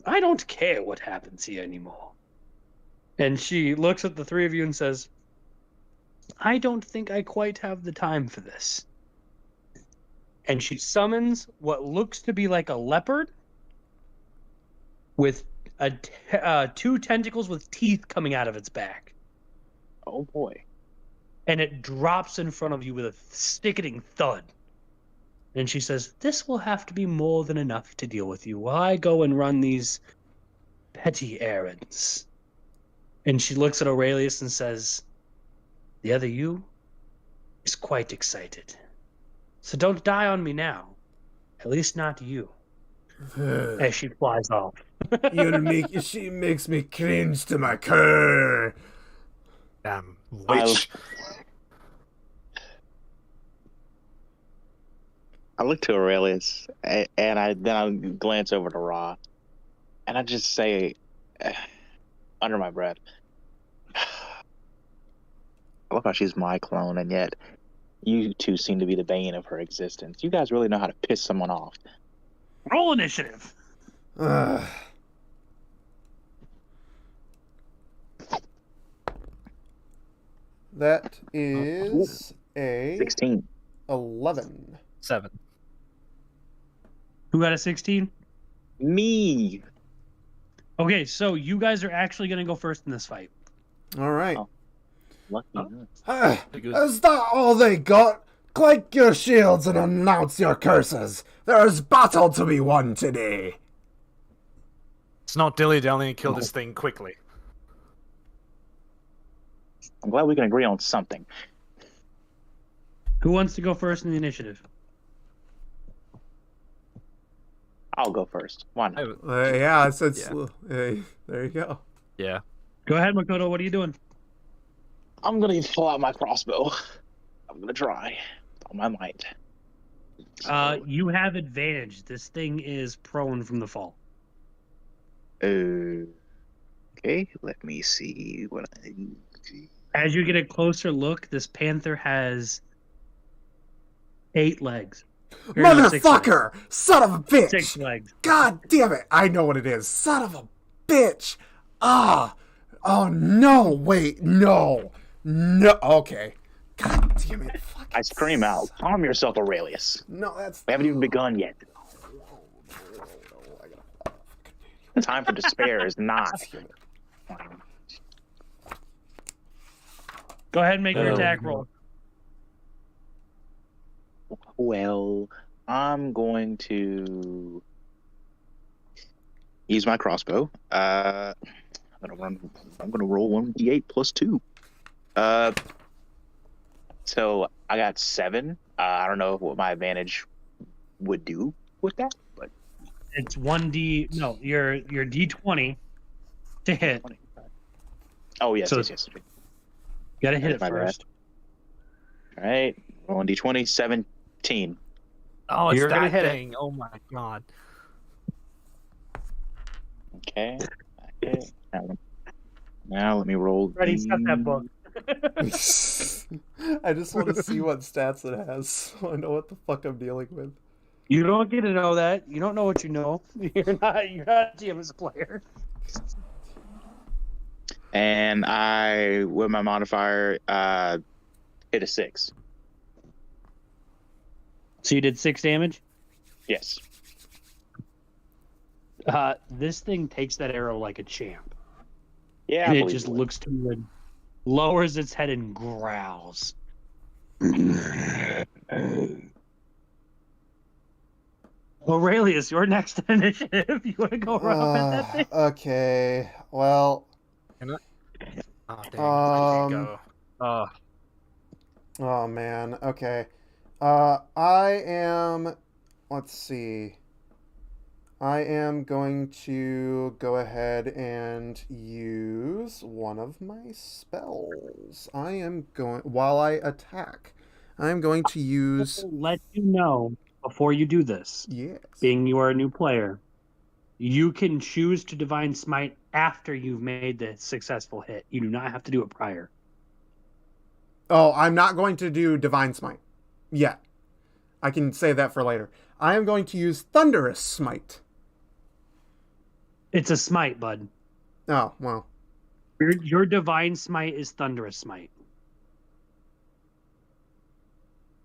I don't care what happens here anymore." And she looks at the three of you and says, "I don't think I quite have the time for this." And she summons what looks to be like a leopard with two tentacles with teeth coming out of its back. Oh boy. And it drops in front of you with a sickening thud. And she says, "This will have to be more than enough to deal with you while I go and run these petty errands." And she looks at Aurelius and says, "The other you is quite excited. So don't die on me now. At least not you." As she flies off. She makes me cringe to my core. Damn witch. I look to Aurelius, and I glance over to Ra, and I just say, under my breath, I love how she's my clone, and yet you two seem to be the bane of her existence. You guys really know how to piss someone off. Roll initiative. That is a 16. 11. 7. Who got a 16? Me. Okay, so you guys are actually going to go first in this fight. All right. Oh. Lucky. Is that all they got? Clank your shields and announce your curses. There is battle to be won today. Let's not dilly-dally and kill this thing quickly. I'm glad we can agree on something. Who wants to go first in the initiative? I'll go first. Why not? Yeah, it's Yeah. there you go. Yeah. Go ahead, Makoto. What are you doing? I'm gonna pull out my crossbow. I'm gonna try on my might. You have advantage. This thing is prone from the fall. Okay, let me see what I. As you get a closer look, this panther has 8 legs. Or no, 6 legs. Motherfucker! Son of a bitch! 6 legs. God damn it! I know what it is. Son of a bitch! Ah! Oh no! Wait, no! No! Okay. God damn it! I scream out, "Calm yourself, Aurelius. No, that's. We haven't even begun yet. Time for despair is not." Go ahead and make your attack roll. Well, I'm going to use my crossbow. I'm gonna roll 1d8 plus 2. So I got 7. I don't know what my advantage would do with that, but It's 1d. No, your d20 to hit. oh yes, So- yes. You gotta hit it My bad. first. All right, rolling d20, 7, 15. Oh, it's You're gonna that hit it. thing. Oh my god. Okay. Okay. Now let me roll. Ready, set that book. I just want to see what stats it has, so I know what the fuck I'm dealing with. You don't get to know that. You don't know what you know. You're not a GM as a player. And I, with my modifier, hit a 6. So you did 6 damage? Yes. This thing takes that arrow like a champ. Yeah. And I it believe just you. looks to you and lowers its head and growls. Aurelius, you're next initiative. You want to go around at that thing? Okay. Well, Can I? Oh, dang. I can't Um, go. Oh, oh man. Okay. I am. Let's see. I am going to go ahead and use one of my spells. I am going, while I attack, I am going to use, I'll let you know before you do this, yes. being you are a new player, you can choose to Divine Smite after you've made the successful hit. You do not have to do it prior. Oh, I'm not going to do Divine Smite yet. I can save that for later. I am going to use Thunderous Smite. It's a smite, bud. Oh, well. Your Divine Smite is Thunderous Smite.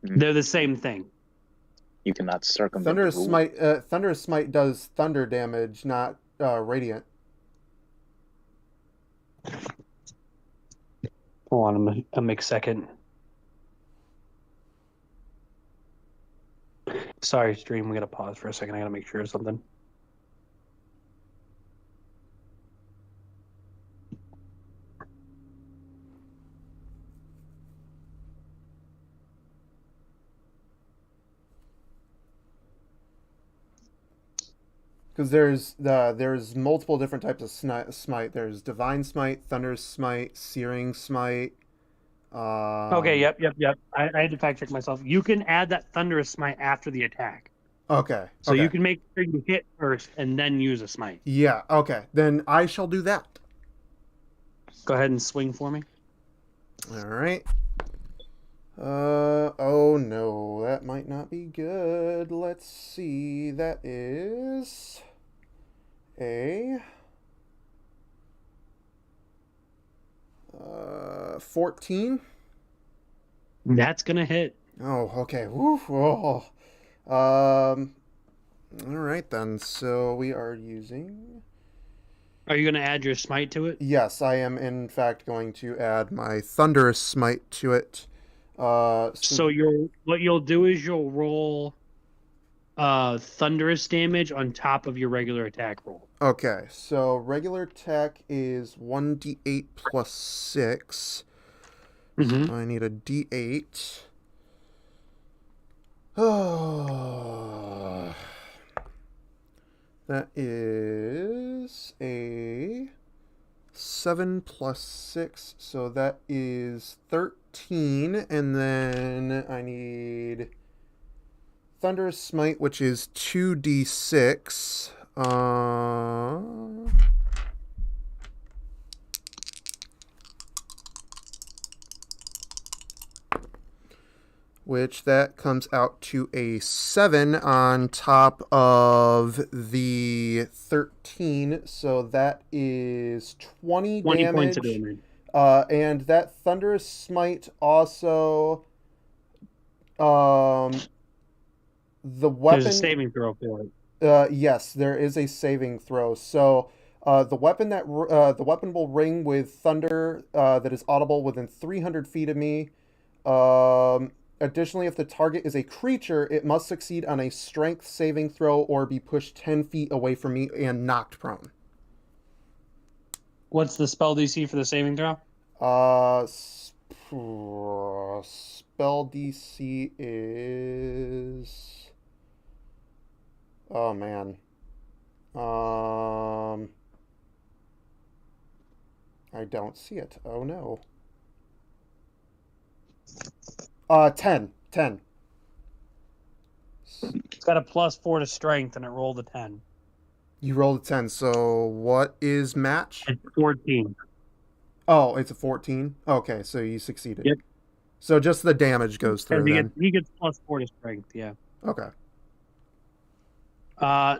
They're the same thing. You cannot circumvent the rule. Thunderous Smite does thunder damage, not radiant. Hold on a mix second. Sorry, stream. We gotta pause for a second. I gotta make sure of something. Because there's multiple different types of smite. There's Divine Smite, Thunderous Smite, Searing Smite. Okay, yep. I had to fact check myself. You can add that Thunderous Smite after the attack. Okay. So okay. you can make sure you hit first and then use a smite. Yeah, okay. Then I shall do that. Go ahead and swing for me. Alright. Oh no, that might not be good. Let's see. That is a 14. That's gonna hit. Oh, okay. Woo. Oh. All right then. So we are using. Are you gonna add your smite to it? Yes, I am in fact going to add my Thunderous Smite to it. So what you'll do is you'll roll thunderous damage on top of your regular attack roll. Okay, so regular attack is 1d8 plus 6. Mm-hmm. So I need a d8. Oh. That is a 7 plus 6, so that is 13, and then I need Thunderous Smite, which is 2d6. Which that comes out to a 7 on top of the 13, so that is 20 damage. Points of damage. And that Thunderous Smite also, the weapon. There's a saving throw for it. Yes, there is a saving throw. So the weapon will ring with thunder that is audible within 300 feet of me. Additionally, if the target is a creature, it must succeed on a strength saving throw or be pushed 10 feet away from me and knocked prone. What's the spell DC for the saving throw? Spell DC is... Oh, man. I don't see it. Oh, no. 10. It's got a +4 to strength, and it rolled a 10. You rolled a 10. So what is match? It's 14. Oh, it's a 14. Okay, so you succeeded. Yep. So just the damage goes through then. He gets +4 to strength, yeah. Okay.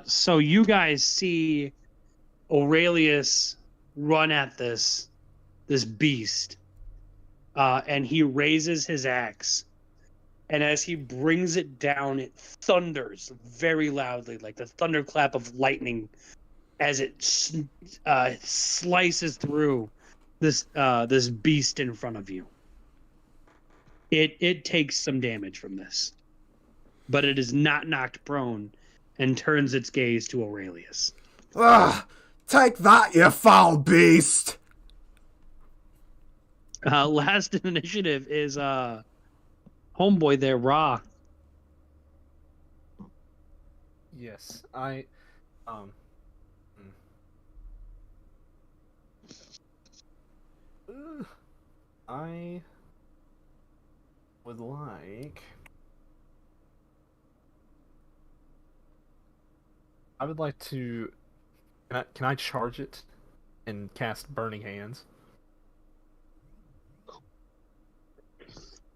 So you guys see Aurelius run at this beast, and he raises his axe, and as he brings it down, it thunders very loudly, like the thunderclap of lightning, as it slices through this beast in front of you. It takes some damage from this, but it is not knocked prone, and turns its gaze to Aurelius. Ah, take that, you foul beast! Last in initiative is homeboy there, Ra. Yes, I would like. I would like to. Can I charge it and cast Burning Hands?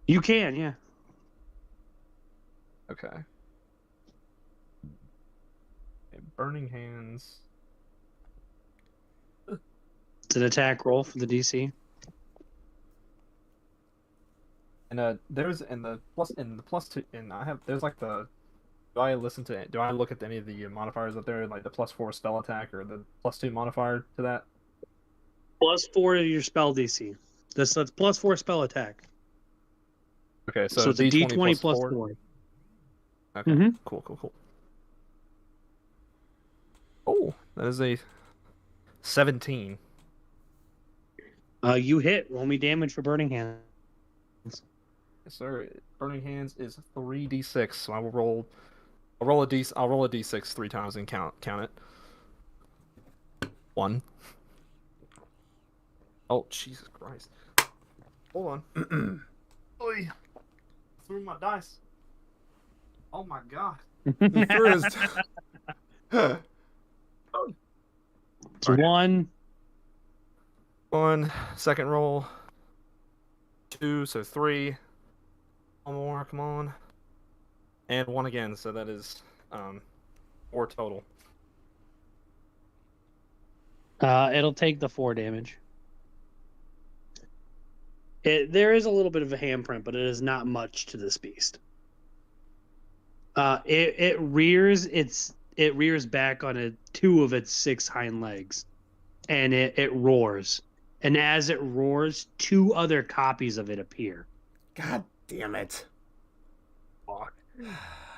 You can, yeah. Okay. Burning Hands. It's an attack roll for the DC. And there's in the plus 2, and I have there's like the. Do I look at any of the modifiers up there, like the +4 spell attack or the +2 modifier to that? +4 to your spell DC. That's +4 spell attack. Okay, so it's a D20 plus 4. 4. Okay, Mhm. Cool. Oh, that is a 17. You hit. Roll me damage for Burning Hands. Yes, sir. Burning Hands is 3d6, so I'll roll a d6 3 times and count it. 1. Oh, Jesus Christ. Hold on. Oy. Threw my dice. Oh my god. He threw his... It's 1. 1, second roll. 2, so 3. One more, come on. And 1 again, so that is 4 total. It'll take the 4 damage. There is a little bit of a handprint, but it is not much to this beast. It rears back on 2 of its 6 hind legs, and it roars. And as it roars, 2 other copies of it appear. God damn it. Fuck.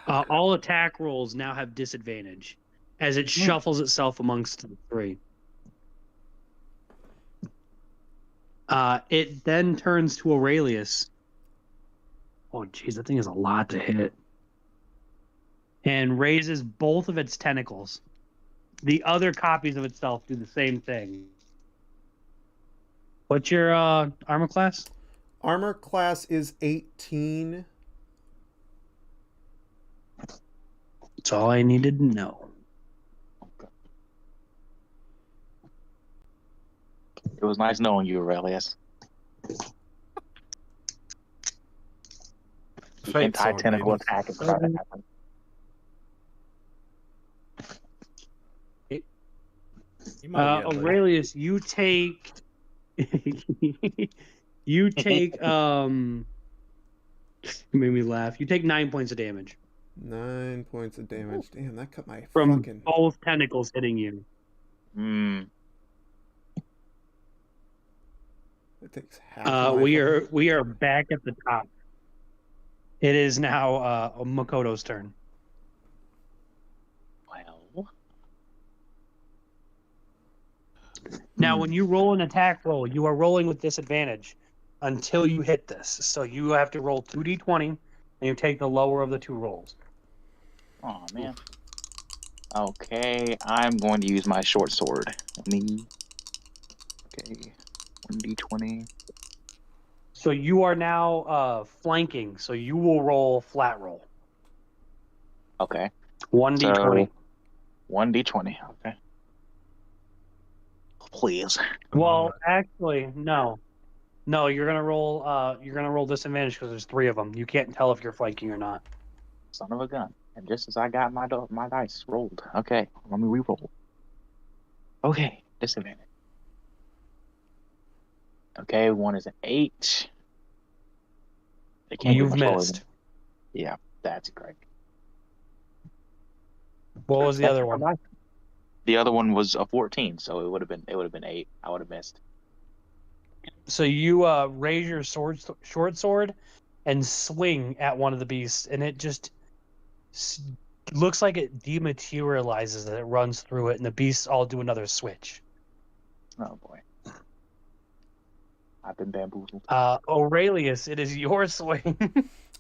All attack rolls now have disadvantage as it shuffles itself amongst the 3. It then turns to Aurelius. Oh, jeez, that thing is a lot to hit. And raises both of its tentacles. The other copies of itself do the same thing. What's your armor class? Armor class is 18. That's all I needed to know. It was nice knowing you, Aurelius. Anti-tentacle attack is about to happen. Aurelius, you take you take you made me laugh. You take 9 points of damage 9 points of damage. Damn, that cut my from fucking... both tentacles hitting you. It takes half. We are back at the top. It is now Makoto's turn. Well, Now, when you roll an attack roll, you are rolling with disadvantage until you hit this. So you have to roll 2d20, and you take the lower of the 2 rolls. oh man. Okay, I'm going to use my short sword. Okay, 1d20. So you are now flanking, so you will roll flat roll. Okay. 1d20. 1d20. Okay. Please. Well, actually, no. No, you're gonna roll. You're gonna roll disadvantage because there's 3 of them. You can't tell if you're flanking or not. Son of a gun. And just as I got my dice rolled. Okay. Let me re-roll. Okay. Disadvantage. Okay. 1 is an 8. It can't get You've much lower missed. than- Yeah, that's great. What was the other one? The other one was a 14, so it would have been 8. I would have missed. So you raise your short sword, and swing at one of the beasts, and it just looks like it dematerializes as it runs through it, and the beasts all do another switch. Oh boy. I've been bamboozled. Aurelius, it is your swing.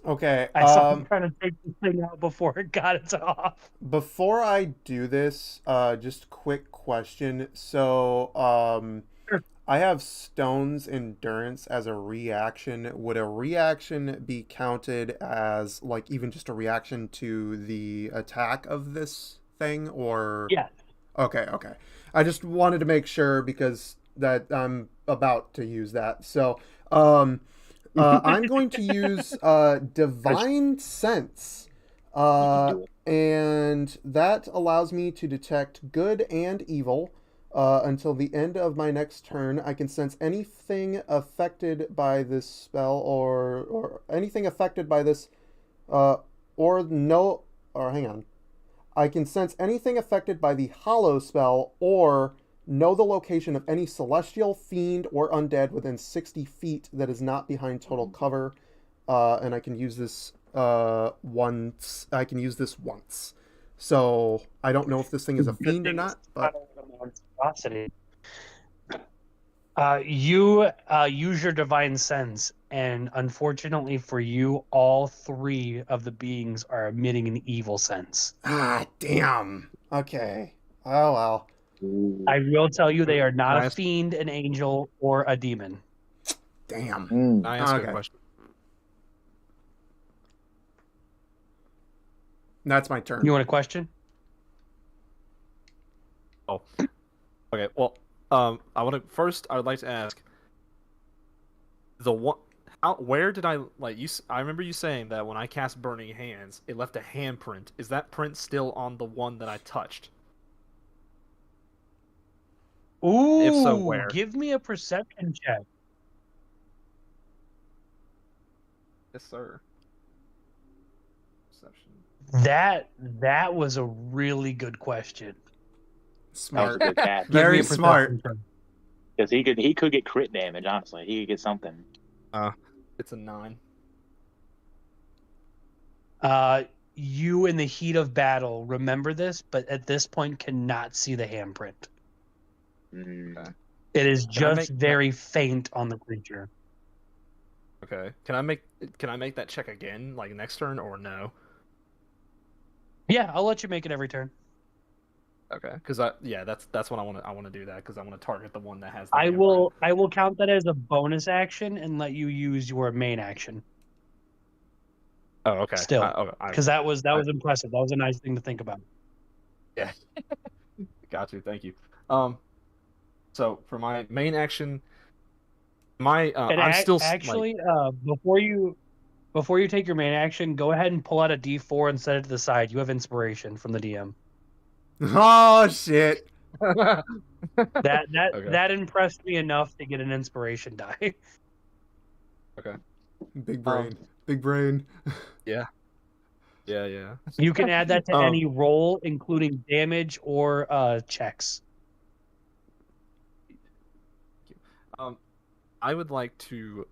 Okay. I saw him trying to take the thing out before it got its off. Before I do this, just quick question. So, Sure. I have Stone's Endurance as a reaction. Would a reaction be counted as, like, even just a reaction to the attack of this thing, or? Yeah. Okay. I just wanted to make sure because that I'm about to use that. So, I'm going to use Divine Sense. And that allows me to detect good and evil until the end of my next turn. I can sense anything affected by this spell or anything affected by this hang on. I can sense anything affected by the Hollow spell or know the location of any celestial, fiend, or undead within 60 feet that is not behind total cover. And I can use this once. So I don't know if this thing is a fiend or not, but you use your divine sense, and unfortunately for you, all 3 of the beings are emitting an evil sense. damn. Okay. Oh well. I will tell you, they are not Can I a ask- fiend, an angel, or a demon. Damn. Mm. Can I ask Okay. a question? That's my turn. You want a question? Oh. Okay. Well, I would like to ask the one. Where did I like you? I remember you saying that when I cast Burning Hands, it left a handprint. Is that print still on the one that I touched? Ooh, If so, where? give me a perception check. Yes, sir. Perception. That was a really good question. That was a Smart. good catch. Give me Very a perception smart. check. Because he could get crit damage, honestly. He could get something. It's a 9. You in the heat of battle remember this, but at this point cannot see the handprint. Mm. It is Can I just make- very faint on the creature. Okay. Can I make that check again, like next turn, or no? Yeah, I'll let you make it every turn. Okay. Because that's what I want to do that because I want to target the one that has. The I handprint. will count that as a bonus action and let you use your main action. Oh, okay. Still, Okay. because that was impressive. That was a nice thing to think about. Yeah. Got you. Thank you. So for my main action, I'm still actually before you take your main action, go ahead and pull out a D4 and set it to the side. You have inspiration from the DM. Oh shit. Like... That Okay. that impressed me enough to get an inspiration die. Okay. Big brain. Big brain. Yeah. You can add that to Um, any roll, including damage or checks. I would like to,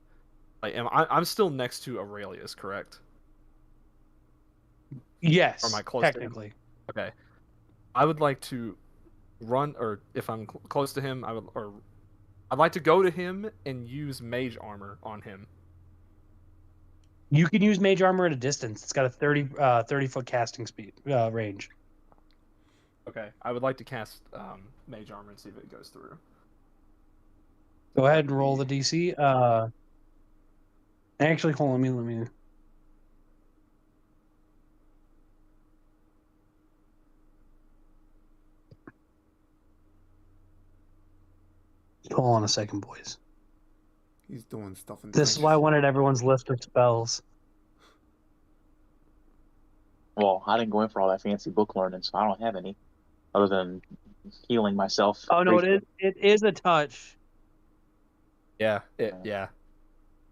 I'm still next to Aurelius, correct? Yes, Or am I close to him? technically. Okay. I would like to run, or if I'm close to him, I'd like to go to him and use Mage Armor on him. You can use Mage Armor at a distance. It's got a 30 foot casting speed range. Okay. I would like to cast Mage Armor and see if it goes through. Go ahead and roll the DC. Actually, hold on. Let me. Hold on a second, boys. He's doing stuff in This is why I wanted everyone's list of spells. Well, I didn't go in for all that fancy book learning, so I don't have any other than healing myself. Oh no, briefly. it is a touch. Yeah, yeah.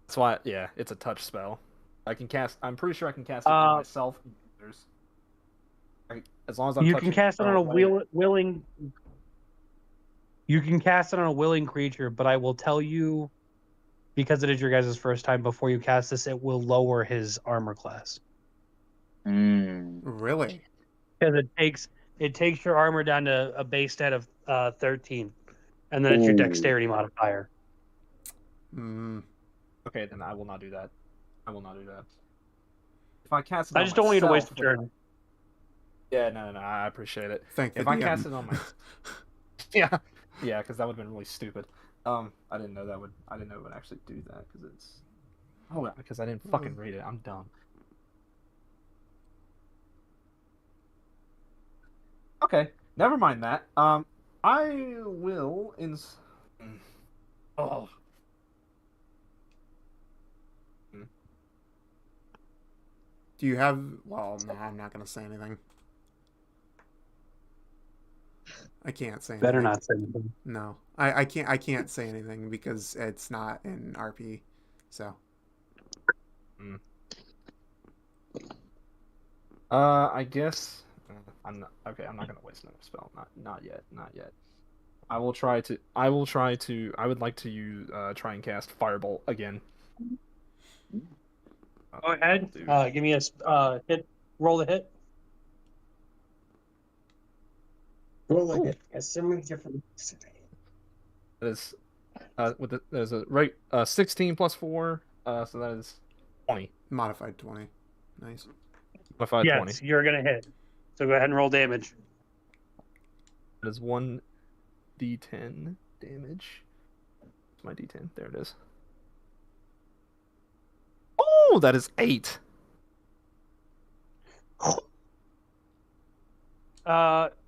That's why. Yeah, it's a touch spell. I can cast. I'm pretty sure I can cast it on myself. As long as I'm You touching can cast it on a player. willing. You can cast it on a willing creature, but I will tell you, because it is your guys' first time, before you cast this, it will lower his armor class. Really? Because it takes your armor down to a base stat of 13, and then it's your dexterity modifier. Okay, then I will not do that. I will not do that. If I cast it I on just don't want you to waste a myself, turn. Yeah, no, I appreciate it. Thank you. If I cast it on my, yeah, because that would have been really stupid. I didn't know that would. I didn't know it would actually do that because it's. Oh, because I didn't fucking read it. I'm dumb. Okay, never mind that. I will Oh. Do you have? Well, no, I'm not gonna say anything. I can't say anything. Better not say anything. No, I can't. I can't say anything because it's not in RP. So. I guess I'm not okay. I'm not gonna waste another spell. Not yet. Not yet. I will try to. I would like to use try and cast Firebolt again. Go ahead. Give me a hit. Roll the hit. Roll the hit. Has so many different. That is there's a 16 plus 4. So that is 20. Modified 20. Nice. Modified Yes, 20. you're gonna hit. So go ahead and roll damage. That is 1d10 damage. It's my d10. There it is. Oh, that is 8.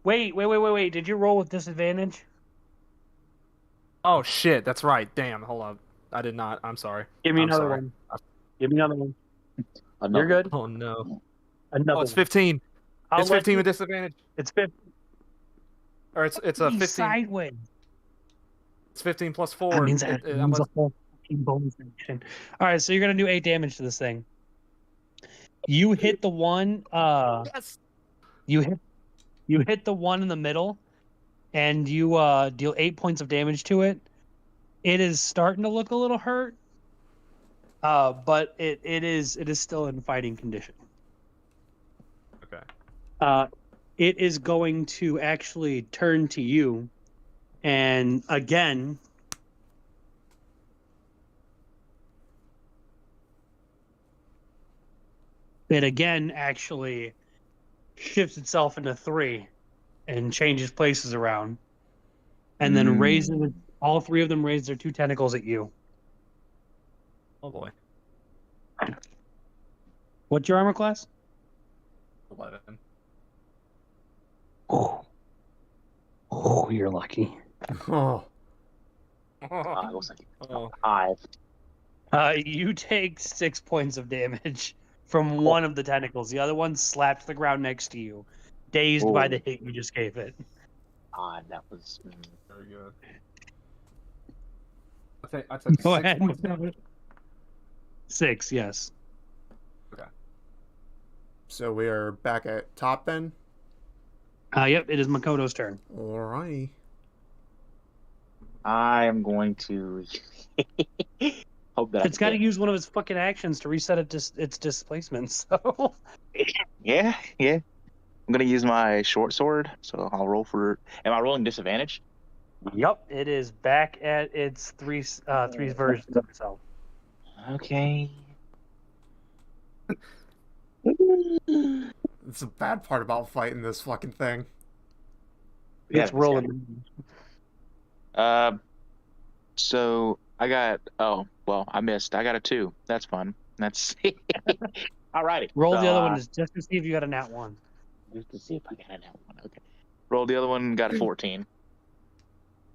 Wait. Did you roll with disadvantage? Oh shit, that's right. Damn, hold on. I did not. I'm sorry. Give me I'm another sorry. one. Give me another one. Another. You're good. Oh no. Another Oh, it's one. 15. I'll It's let 15 you- with disadvantage. It's 15. Or it's a 15. Sideways. It's 15 plus 4. That means that means a whole fucking bonus action. All right, so you're gonna do 8 damage to this thing. You hit the one. Yes. You hit the one in the middle, and you deal 8 points of damage to it. It is starting to look a little hurt, but it is still in fighting condition. Okay. It is going to actually turn to you, and again, it again actually shifts itself into 3 and changes places around, and then raises all 3 of them raise their 2 tentacles at you. Oh boy. What's your armor class? 11. Oh, you're lucky. Oh. Looks like Oh. 5. You take 6 points of damage from one of the tentacles. The other one slapped the ground next to you, dazed by the hit you just gave it. That was. Very good. I took Go 6 ahead. points damage. 6, yes. Okay. So we are back at top then. Yep, it is Makoto's turn. Alrighty. I am going to hope that It's got to use one of its fucking actions to reset its displacement. So Yeah. I'm gonna use my short sword, so I'll roll for. Am I rolling disadvantage? yep, it is back at its three versions of itself. Okay. It's the bad part about fighting this fucking thing. It's rolling. So I got. Oh well, I missed. I got a 2. That's fun. That's. Alrighty. Roll So, the other one just to see if you got a nat 1. Just to see if I got a nat 1. Okay. Roll the other one. Got a 14.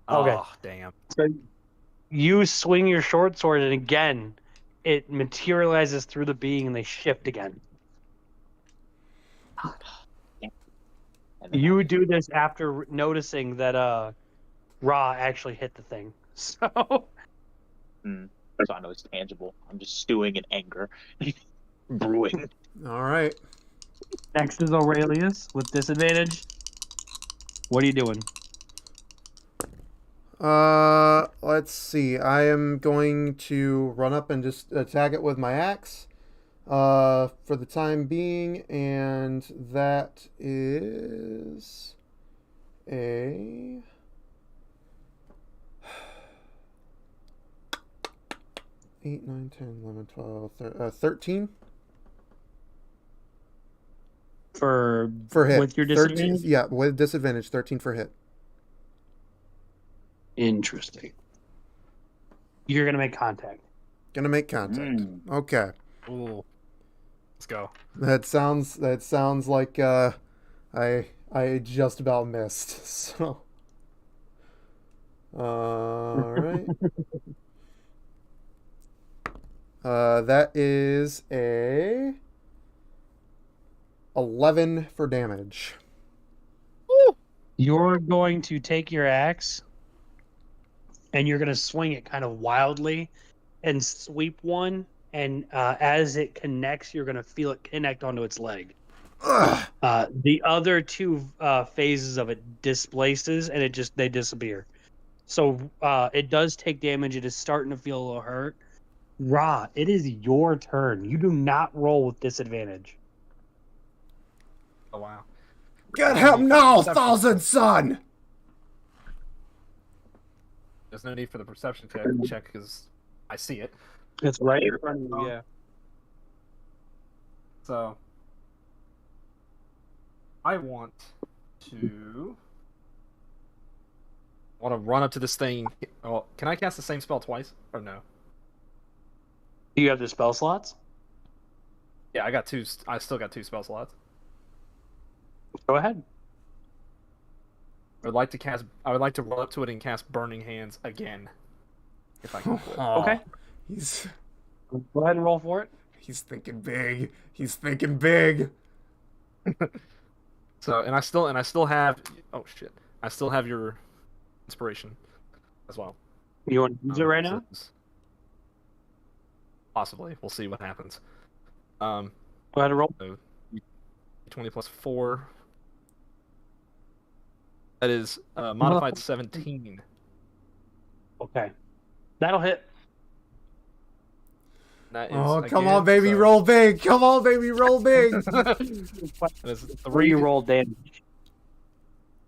Okay. Oh, damn. So you swing your short sword, and again, it materializes through the being, and they shift again. And then You do this after noticing that Ra actually hit the thing. So so I know it's tangible. I'm just stewing in anger, brewing. All right. next is Aurelius with disadvantage. What are you doing? Let's see. I am going to run up and just attack it with my axe, for the time being, and that is a 8, 9, 10, 11, 12, 13 For for hit. with your 13, disadvantage? yeah, with disadvantage, 13 for hit. Interesting. You're gonna make contact. Gonna make contact. Okay. Ooh. Let's go. That sounds like I just about missed. So all right. That is a 11 for damage. You're going to take your axe and you're going to swing it kind of wildly and sweep one. And as it connects, you're going to feel it connect onto its leg. Ugh. The other two phases of it displaces and they disappear. So it does take damage. It is starting to feel a little hurt. Ra, it is your turn. You do not roll with disadvantage. Oh, wow. Get him now, Thousand Son! There's no need for the perception check because I see it. It's right in front of you, yeah. So I want to run up to this thing. Oh, can I cast the same spell twice or no? Do you have the spell slots? Yeah, I got two. I still got 2 spell slots. Go ahead. I would like to run up to it and cast Burning Hands again, if I can. Okay. He's Go ahead and roll for it. he's thinking big. He's thinking big. So, and I still have. Oh shit! I still have your inspiration as well. You want to use it right now? Possibly. We'll see what happens. Go ahead and roll. So, 20 plus 4. That is modified 17. Okay. That'll hit. That is, Oh, come again, on, baby, so- roll big. Come on, baby, roll big. that is Before you 3d. roll damage.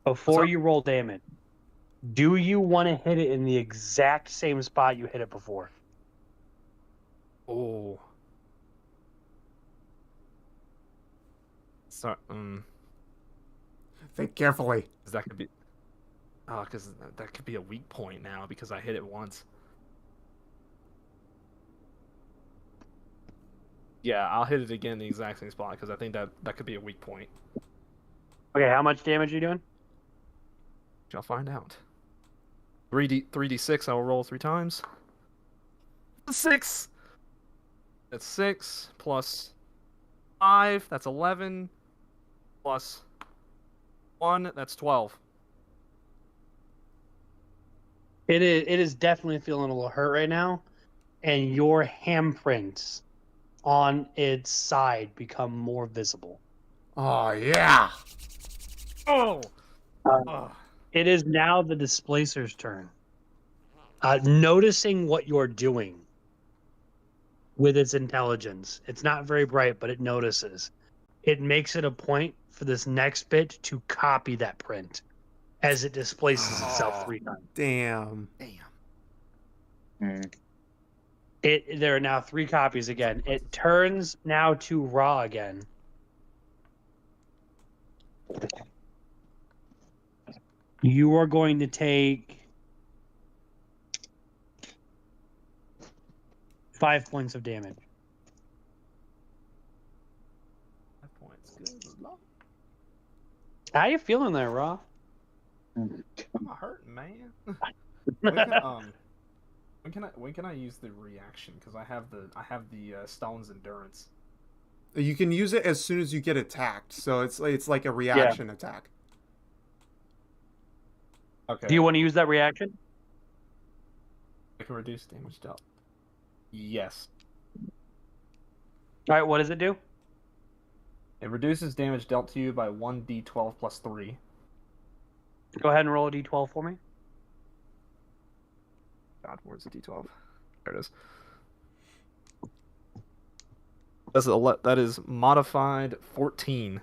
Before you roll damage, do you want to hit it in the exact same spot you hit it before? Oh. So, Think carefully. 'cause that could be. Oh, because that could be a weak point now because I hit it once. Yeah, I'll hit it again in the exact same spot because I think that could be a weak point. Okay, how much damage are you doing? I'll find out. 3d6. I will roll 3 times. 6. That's 6 plus 5. That's 11 plus 1. That's 12. It is definitely feeling a little hurt right now, and your handprints on its side become more visible. Oh yeah. Oh. It is now the displacer's turn. Noticing what you're doing with its intelligence. It's not very bright, but it notices. It makes it a point for this next bit to copy that print as it displaces itself 3 times. Damn. There are now 3 copies again. It turns now to Ra again. You are going to take 5 points of damage. 5 points. Good luck. How you feeling there, Ra? I'm hurting, man. When can I use the reaction? Because I have the Stalin's endurance. You can use it as soon as you get attacked, so it's like a reaction attack. Okay. Do you want to use that reaction? I can reduce damage dealt. Yes. All right, what does it do? It reduces damage dealt to you by 1d12 plus 3. Go ahead and roll a d12 for me. God, where's the d12? There it is. That is modified 14.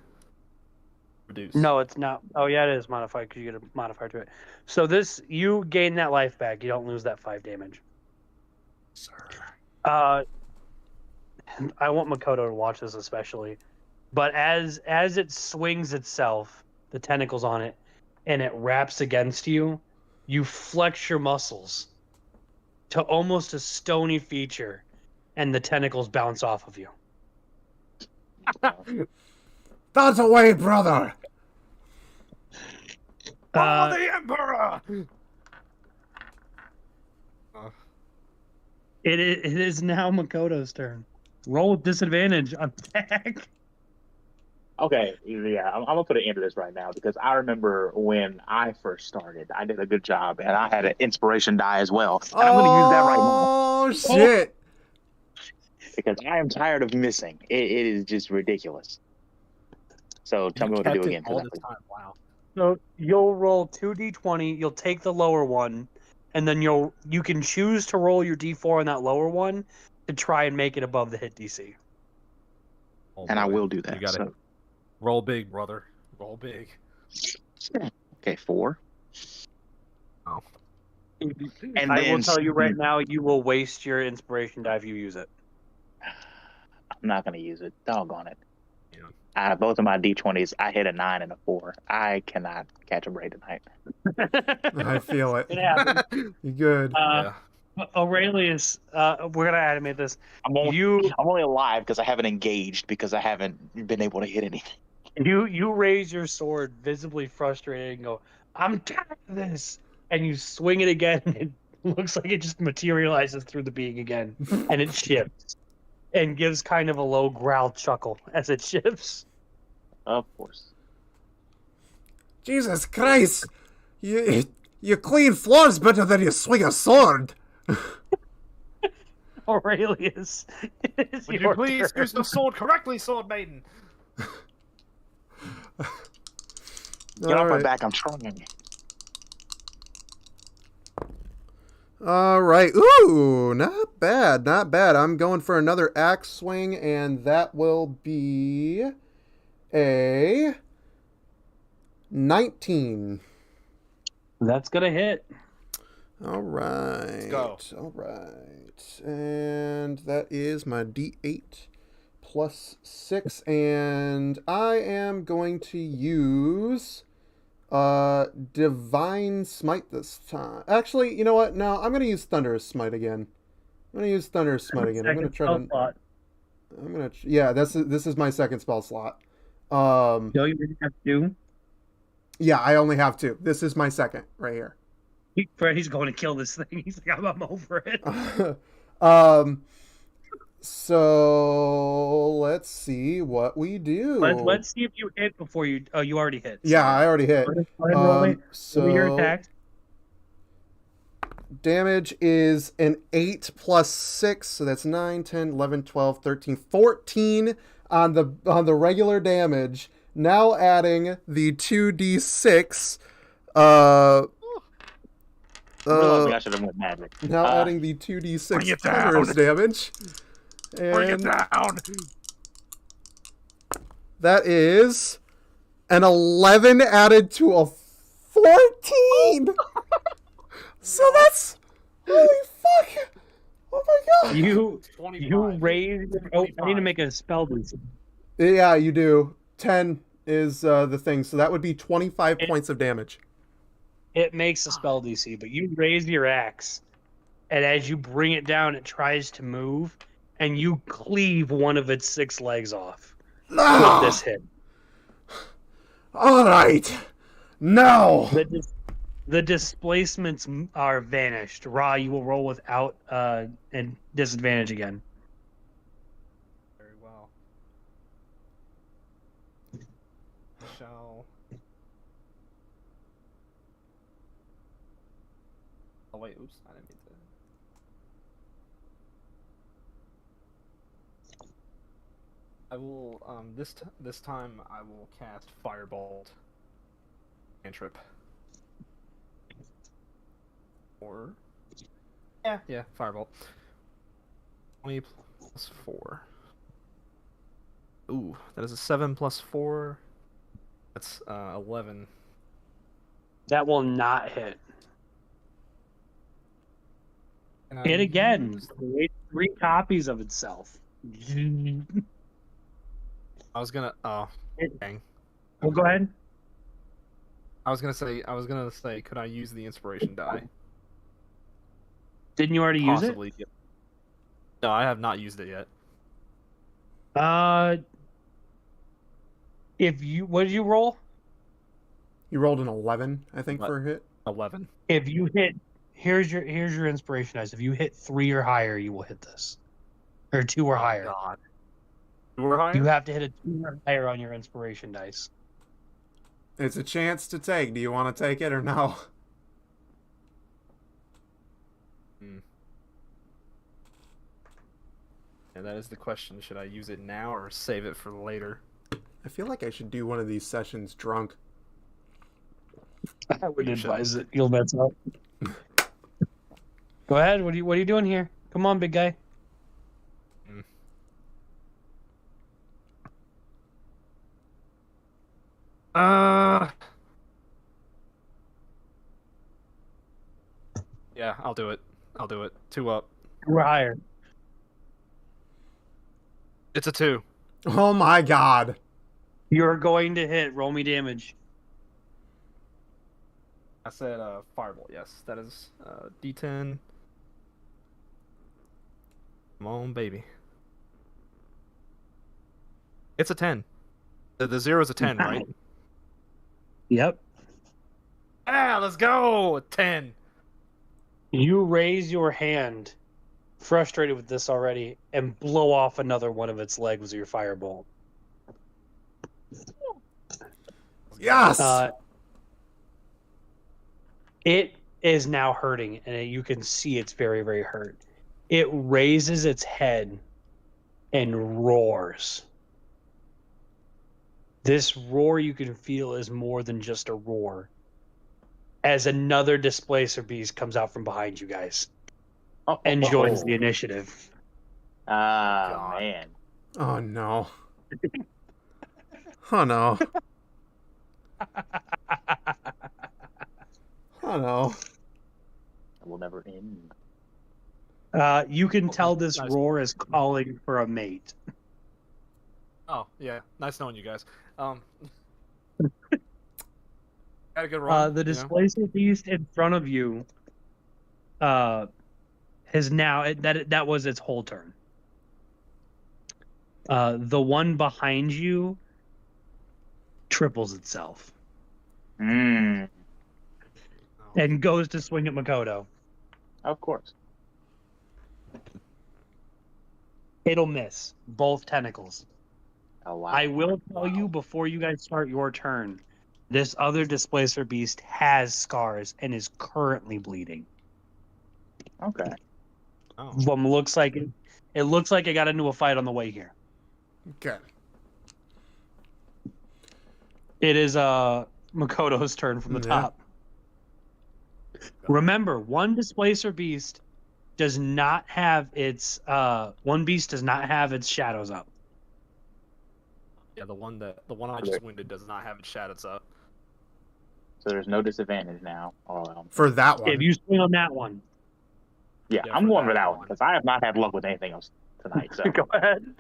Reduced. No, it's not. Oh, yeah, it is modified because you get a modifier to it. So you gain that life back. You don't lose that 5 damage. Sir. I want Makoto to watch this especially. But as it swings itself, the tentacles on it, and it wraps against you, you flex your muscles to almost a stony feature, and the tentacles bounce off of you. That's away, brother! The Emperor! It is now Makoto's turn. Roll with disadvantage on attack. Okay, yeah, I'm gonna put an end to this right now because I remember when I first started, I did a good job and I had an inspiration die as well. And I'm gonna use that right now Oh shit! because I am tired of missing. It is just ridiculous. So tell me what to do again. All this time. Wow. So you'll roll 2d20. You'll take the lower one, and then you can choose to roll your d4 on that lower one to try and make it above the hit DC. Oh, And I boy. will do that. You gotta roll big, brother. Roll big. Okay, 4. Oh. And I will then tell you right now, you will waste your inspiration die if you use it. I'm not gonna use it. Doggone it. Yeah. Out of both of my d20s, I hit a 9 and a 4. I cannot catch a break tonight. I feel it. It happens. You good? Yeah. Aurelius, we're gonna animate this. I'm only alive because I haven't engaged because I haven't been able to hit anything. You raise your sword, visibly frustrated, and go, "I'm tired of this," and you swing it again. And it looks like it just materializes through the being again, and it shifts, and gives kind of a low growl chuckle as it shifts. Of course. Jesus Christ! You clean floors better than you swing a sword. Aurelius, it is Would your you please turn. use the sword correctly, sword maiden? Get off my back, I'm trying. All right. Ooh, not bad, not bad. I'm going for another axe swing, and that will be a 19. That's gonna hit. All right. go. All right. And that is my D8 plus 6, and I am going to use Divine Smite this time. Actually, you know what? No, I'm going to use Thunderous Smite again. I'm going to use Thunderous Smite again. I'm going to try to... I'm going to... Yeah, this is my second spell slot. No, you didn't have to. Yeah, I only have 2. This is my second right here. Freddy's going to kill this thing. He's like, I'm over it. So let's see what we do. Let's see if you hit before you. Oh, you already hit. Yeah, I already hit. So your attack. Damage is an 8 plus 6, so that's 9, 10, 11, 12, 13, 14 on the regular damage. Now adding the 2d6. I should have went magic. Now adding the 2d6 Bring it down. thunderous damage. Bring it And down! that is an 11 added to a 14. So that's holy fuck! Oh my god! You 25. raise. Oh, I need to make a spell DC. Yeah, you do. 10 is the thing, so that would be 25 points of damage. It makes a spell DC, but you raise your axe, and as you bring it down, it tries to move, and you cleave one of its 6 legs off with this hit. All right. Now, That just The displacements are vanished. Ra, you will roll without and disadvantage again. Very well. Shall. Oh wait, oops, I didn't mean to. I will this time I will cast Firebolt cantrip. Or yeah, Firebolt. 20 plus 4. Ooh, that is a 7 plus 4. That's 11. That will not hit. And I Hit again. use- Create 3 copies of itself. I was gonna. Oh, dang. Well, go ahead. I was gonna say, could I use the inspiration die? Didn't you already use it? Possibly. No, I have not used it yet. If you, what did you roll? You rolled an 11, I think, What? for a hit. 11. If you hit, here's your inspiration dice. If you hit 3 or higher, you will hit this, or 2 or higher. God. 2 or higher? You have to hit a 2 or higher on your inspiration dice. It's a chance to take. Do you want to take it or no? Yeah, that is the question. Should I use it now or save it for later? I feel like I should do one of these sessions drunk. I would You should. advise it. You'll mess up. Go ahead. What are you doing here? Come on, big guy. Yeah, I'll do it. 2 up. 2 or higher. It's a 2. Oh my god. You're going to hit. Roll me damage. I said Firebolt, yes. That is D10. Come on, baby. It's a 10. The 0 is a 10, right? Yep. Ah, let's go! 10. You raise your hand, frustrated with this already, and blow off another one of its legs with your firebolt. Yes! It is now hurting, and you can see it's very, very hurt. It raises its head and roars. This roar you can feel is more than just a roar. As another displacer beast comes out from behind you guys and joins the initiative. Ah, God. man. Oh no. Oh no. Oh no. It will never end. You can tell this Nice. roar is calling for a mate. Oh, yeah. Nice knowing you guys. Had a good run. The you know? displacer beast in front of you has now that was its whole turn. The one behind you triples itself Mm, and goes to swing at Makoto. of course. It'll miss both tentacles. Oh, wow. I will tell you Wow. before you guys start your turn, this other displacer beast has scars and is currently bleeding. Okay. Oh. Looks like it looks like it got into a fight on the way here. Okay. It is Makoto's turn from the Yeah. top. Remember, one displacer beast does not have its one beast does not have its shadows up. Yeah, the one I just winded does not have its shadows up. So there's no disadvantage now. For that one. If you swing on that one, Yeah, Yeah, I'm for going for that that one. one because I have not had luck with anything else tonight. So, go ahead.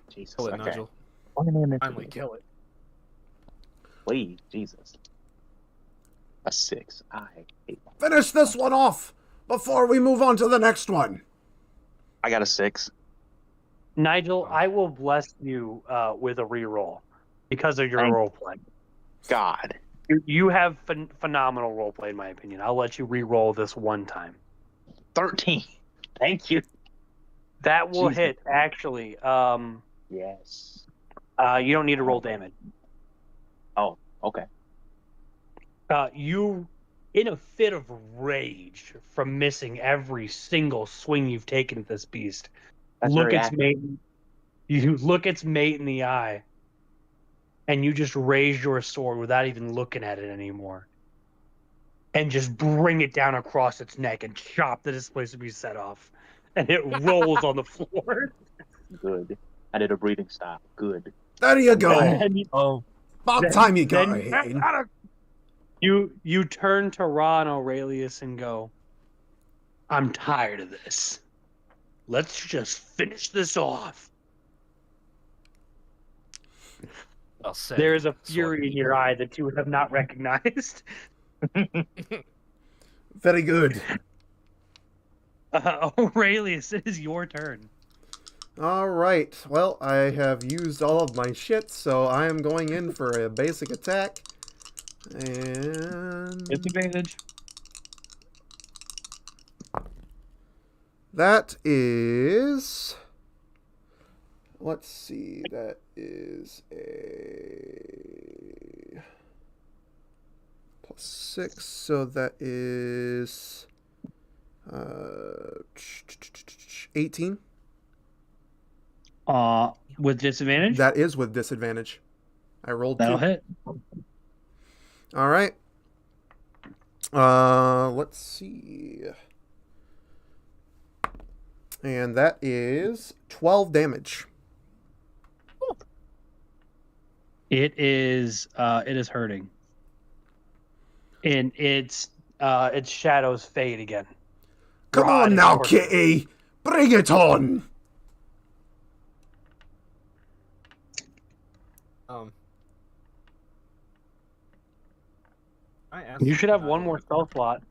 Jesus. Kill it, Okay. Nigel. Finally kill it. Please, Jesus. A 6. I hate one. Finish this one off before we move on to the next one. I got a 6. Nigel, I will bless you with a reroll because of your Thank- role play. God. You have phenomenal roleplay, in my opinion. I'll let you re-roll this one time. 13. Thank you. That will Jesus. hit, actually. Yes. You don't need to roll damage. Oh, okay. You, in a fit of rage from missing every single swing you've taken at this beast, That's look very its accurate. mate. You look its mate in the eye, and you just raise your sword without even looking at it anymore, and just bring it down across its neck and chop the display to be set off, and it rolls on the floor. Good. I did a breathing stop. Good. There you go. And you, Oh, About then- time you got then- here. you turn to Ron Aurelius and go, "I'm tired of this. Let's just finish this off." well said. There is a Sword fury in your eye that you would have not recognized. Very good. Aurelius, it is your turn. All right. Well, I have used all of my shit, so I am going in for a basic attack. And Disadvantage. that is... Let's see. That is a... +6, so that is... 18. With disadvantage? That is with disadvantage. I rolled 2. That'll hit. All right. Let's see. And that is 12 damage. It is hurting. And its shadows fade again. Come Rod on is now, working. Kitty. Bring it on. I asked You should have one Nigel- more spell slot.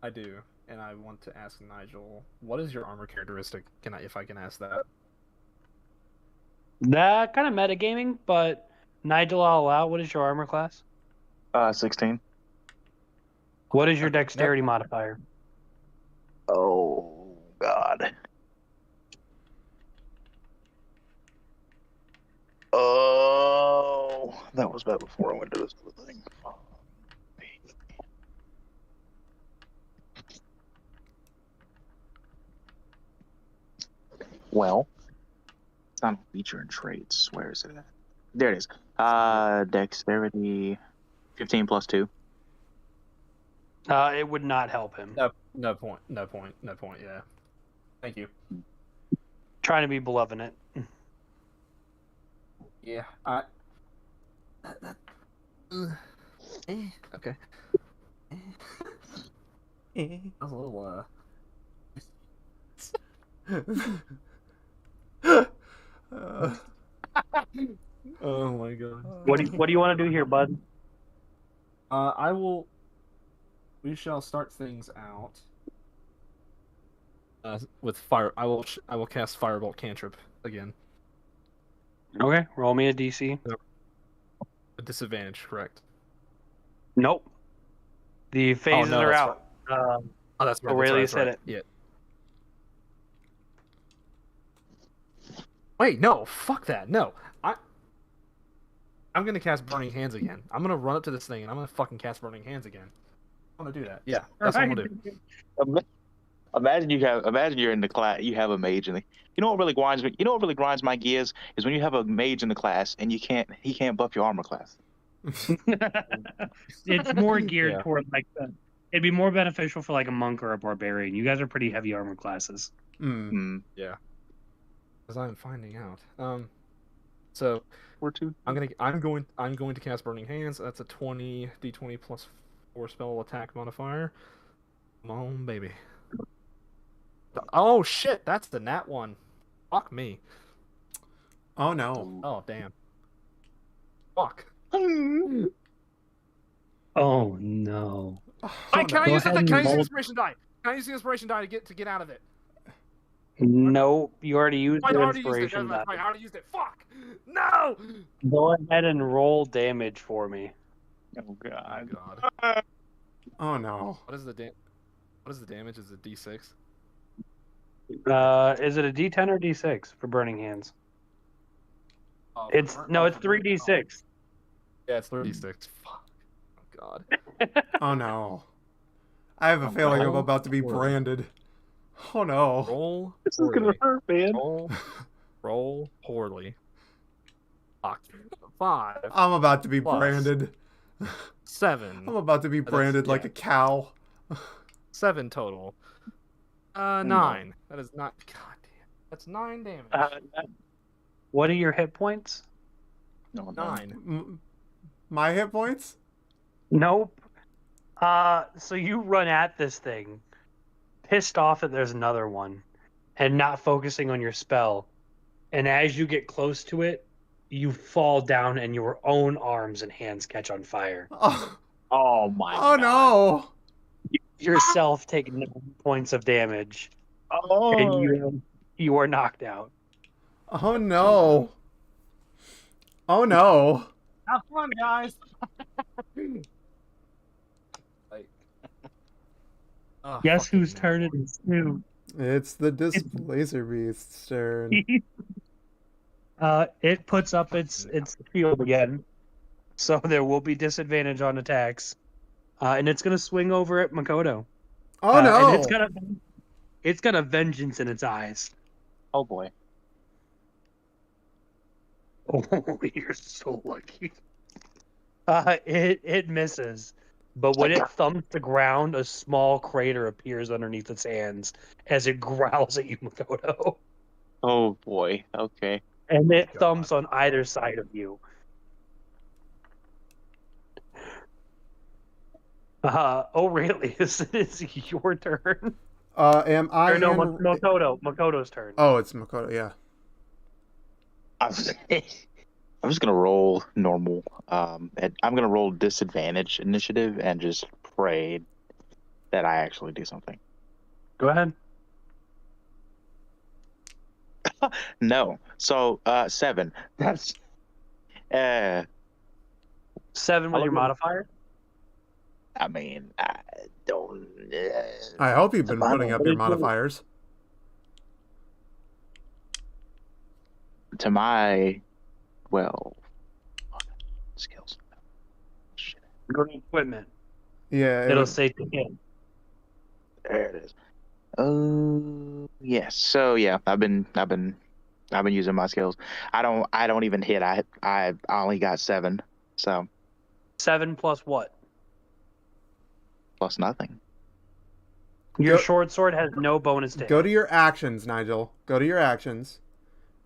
I do, and I want to ask Nigel, what is your armor characteristic? If I can ask that? That kind of metagaming, but Nigel, I'll allow. What is your armor class? 16. What is your Okay, dexterity modifier? Oh, God. Oh, that was bad before I went to this other thing. Well, it's not a feature in traits. Where is it at? There it is. Dexterity 15 plus 2. It would not help him. No point. Yeah. Thank you. Trying to be benevolent. Yeah. Okay. That was a little Oh my god. What do you want to do here, bud? I will. We shall start things out. With fire, I will cast Firebolt cantrip again. Okay, roll me a DC. A disadvantage, correct? Nope. The phases no, are that's out. Oh, that's right. Aurelius that's right, said Yeah. Wait, no, fuck that. No, I'm gonna cast Burning Hands again. I'm gonna run up to this thing and I'm gonna fucking cast Burning Hands again. I'm gonna do that. Yeah, that's what I'm gonna do. Imagine you're in the class. You have a mage in the. You know what really grinds my gears is when you have a mage in the class and he can't buff your armor class. It's more geared Yeah. toward like the. It'd be more beneficial for like a monk or a barbarian. You guys are pretty heavy armor classes. Hmm. Yeah. As I'm finding out. So Or 2. I'm going to cast Burning Hands. That's a 20 d20 plus 4 spell attack modifier. Come on, baby. Oh shit, that's the nat one. Fuck me. Oh, no. Oh damn. Fuck. Oh no! Can I Go use ahead and the roll. inspiration die? Can I use the inspiration die to get out of it? Nope, you already used I your already used it. inspiration. I already used it. Fuck. No. Go ahead and roll damage for me. Oh Oh god. god. Oh no. What is the damage? Is it D6? Is it a D10 or D6 for burning hands? Oh, It's no, it's 3d6. Yeah, it's 36. Fuck. Oh god. Oh no. I have a Oh, feeling I'm God. about to be branded. Oh no. Roll This is gonna poorly. hurt, man. Roll poorly. Fuck. 5. I'm about to be Plus. branded. 7. I'm about to be That's- branded like yeah. a cow. 7 total. 9. That is not. God damn. That's 9 damage. What are your hit points? No, 9. My hit points? Nope. So you run at this thing, pissed off that there's another one, and not focusing on your spell. And as you get close to it, you fall down and your own arms and hands catch on fire. Oh, Oh my oh god. no. Yourself take 9 points of damage, Oh. and you are knocked out. Oh no. Oh no. Have fun, guys. Guess whose turn it is too? It's the Displacer Beast's turn. It puts up its shield again, so there will be disadvantage on attacks, and it's gonna swing over at Makoto. Oh no. And it's got a vengeance in its eyes. Oh boy. Oh, you're so lucky. It misses, but when it thumps the ground, a small crater appears underneath its hands as it growls at you, Makoto. Oh boy. Okay. And it God. thumps on either side of you. Aurelius, it's your turn. Am I Or no, in... Makoto's turn. Oh, it's Makoto, yeah. I'm just gonna roll normal. And I'm gonna roll disadvantage initiative and just pray that I actually do something. Go ahead. No. So 7. That's 7 with your modifier? I mean, I don't. I hope you've been Survival. putting up What your did you- modifiers. To my, well, skills. Shit. Go to equipment. Yeah. It'll would- say to hit. There it is. Oh yes. So yeah, I've been using my skills. I don't even hit. I only got 7. So 7 plus what? plus nothing. Your Go- short sword has no bonus to Go hit. to your actions, Nigel. Go to your actions.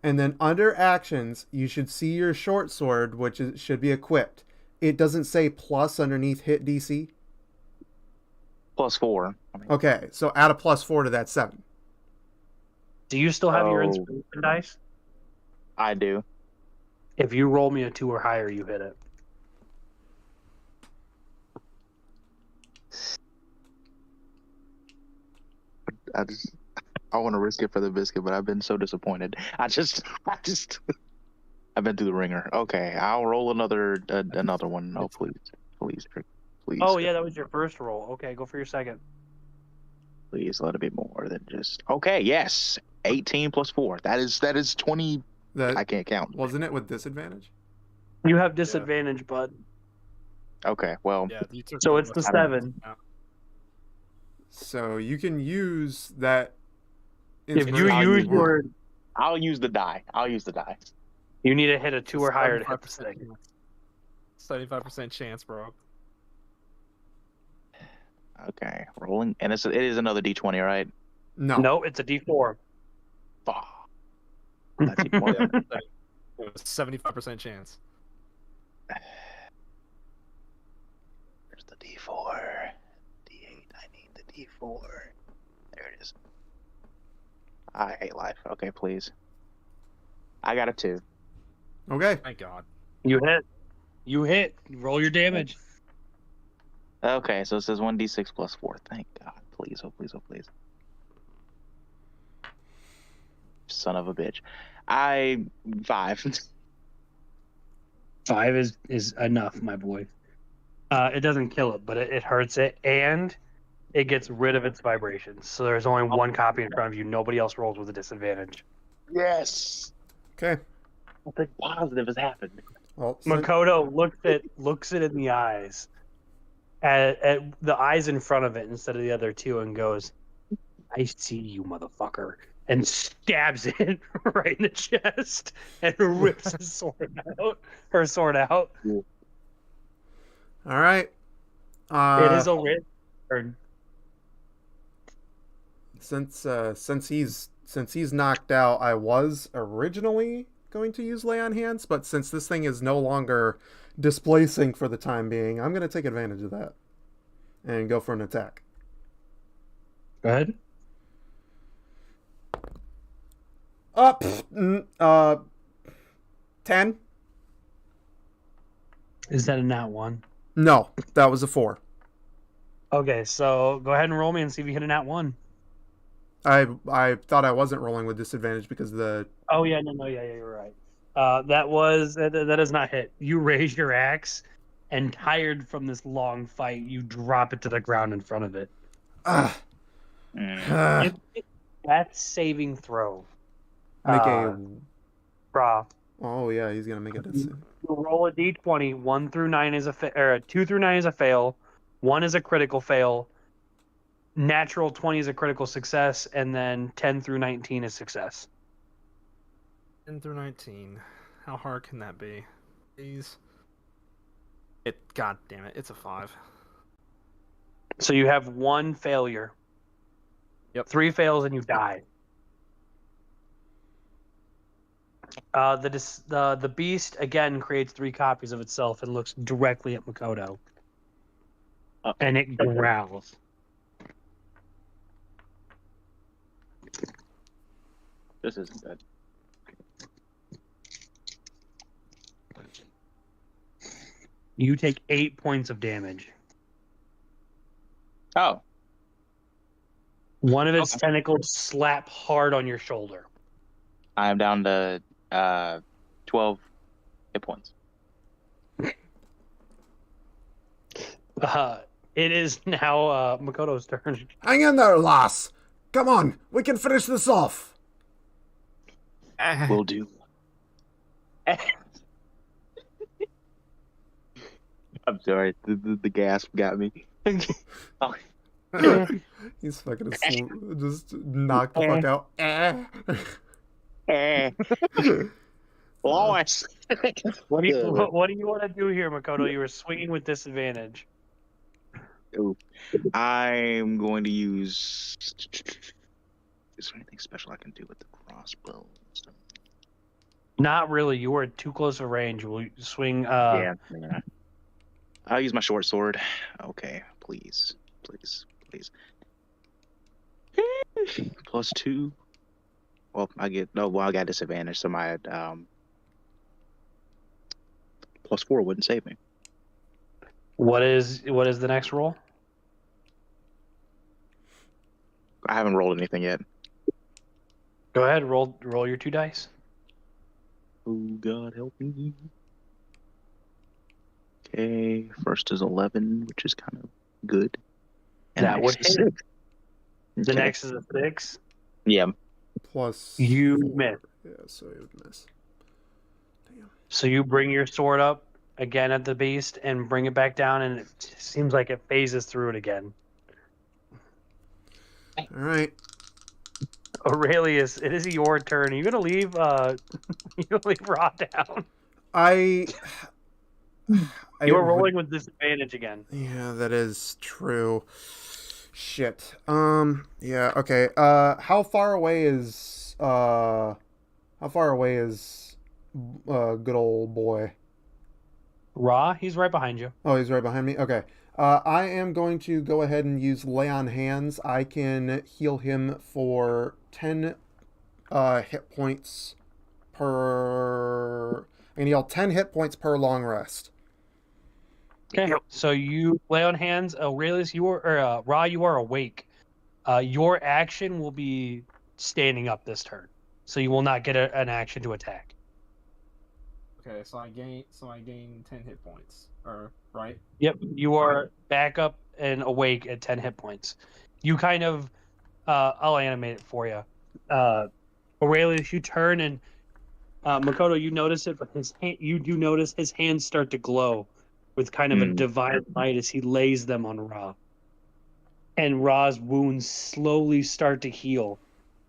And then under actions, you should see your short sword, which should be equipped. It doesn't say plus underneath hit DC. Plus 4. I mean, Okay, so add a +4 to that 7. Do you still have your Oh. inspiration dice? I do. If you roll me a 2 or higher, you hit it. I want to risk it for the biscuit, but I've been so disappointed. I've been through the ringer. Okay, I'll roll another one. Oh please. Oh yeah, that was your first roll. Okay, go for your second. Please let it be more than just. Okay, yes, 18 plus 4. That is 20. I That can't count. wasn't it with disadvantage? You have disadvantage, bud. Okay, well, Yeah, you took So the it's the most 7. out. So you can use that. If you inspiration use you want. your, I'll use the die. you need to hit a 2 or higher to hit the thing. 75% chance, bro. Okay, rolling, and it is another D20, right? No. No, it's a D4. Fuck. That's even more. Yeah, it was 75% chance. There's the D4. D8. I need the D4. There it is. I hate life. Okay, please. I got a 2. Okay. Thank God. You hit. You hit. Roll your damage. Okay, so it says 1d6 plus 4. Thank God. Please, oh please, oh please. Son of a bitch. 5. 5 is enough, my boy. It doesn't kill it, but it hurts it, and it gets rid of its vibrations. So there's only one copy in front of you. Nobody else rolls with a disadvantage. Yes. Okay. Something positive has happened. Well, Makoto looks it in the eyes, at the eyes in front of it instead of the other two, and goes, "I see you, motherfucker," and stabs it right in the chest and rips his sword out. Her sword out. all right. It is a red turn. Since he's knocked out, I was originally going to use lay on hands, but since this thing is no longer displacing for the time being, I'm going to take advantage of that and go for an attack. Go ahead. Up 10. Is that a nat one? No, that was a 4. Okay, so go ahead and roll me and see if you hit a nat one. I thought I wasn't rolling with disadvantage because the Oh yeah, no, yeah, you're right. That does not hit. You raise your axe, and tired from this long fight, you drop it to the ground in front of it. That saving throw. Make a Bra. Oh yeah, he's gonna make a decision. You roll a d20. 1 through 9 is a 2 through 9 is a fail. 1 is a critical fail. Natural 20 is a critical success, and then 10 through 19 is success. 10 through 19. How hard can that be? Please. God damn it, it's a 5. So you have 1 failure. Yep. 3 fails and you die. The beast again creates 3 copies of itself and looks directly at Makoto. And it growls. This isn't good. You take 8 points of damage. Oh. One of its tentacles slap hard on your shoulder. I am down to 12 hit points. It is now Makoto's turn. Hang in there, lass. Come on, we can finish this off. Will do. I'm sorry, the gasp got me. Oh. He's fucking just knocked the fuck out. Lois. What do you want to do here, Makoto? You were swinging with disadvantage. Ooh. I'm going to use. Is there anything special I can do with the crossbow? Not really. You were too close of range. Will you swing? Yeah. I'll use my short sword. Okay, please. +2. Well, I got disadvantage, so my +4 wouldn't save me. What is the next roll? I haven't rolled anything yet. Go ahead. Roll your 2 dice. Oh God, help me. Okay, first is 11, which is kind of good. And That would next is hit. 6. The Okay. next is a 6. Yeah. Plus You 4. miss. Yeah, so he would miss. Damn. So you bring your sword up again at the beast and bring it back down, and it seems like it phases through it again. All right. Aurelius, it is your turn. Are you gonna leave? You gonna leave Ra down? You were rolling with disadvantage again. Yeah, that is true. Shit. Yeah. Okay. How far away is good old boy? Ra, he's right behind you. Oh, he's right behind me. Okay. I am going to go ahead and use lay on hands. I can heal him for 10 hit points per. I can heal 10 hit points per long rest. Okay. So you lay on hands. Aurelius, Ra, you are awake. Your action will be standing up this turn, so you will not get an action to attack. Okay, so I gain 10 hit points. Or right? Yep, you are back up and awake at 10 hit points. You kind of, I'll animate it for you. Aurelius, you turn and Makoto, you notice it, but you do notice his hands start to glow with kind of a Mm. divine light as he lays them on Ra. And Ra's wounds slowly start to heal,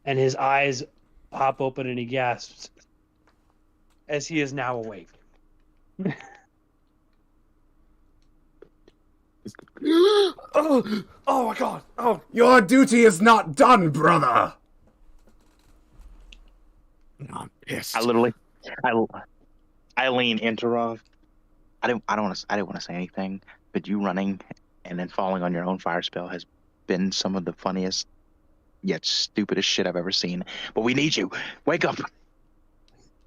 and his eyes pop open and he gasps as he is now awake. Oh my god! Oh, Your duty is not done, brother. I'm pissed. I literally, I lean into Roth. I didn't want to say anything, but you running and then falling on your own fire spell has been some of the funniest yet stupidest shit I've ever seen. But we need you. Wake up.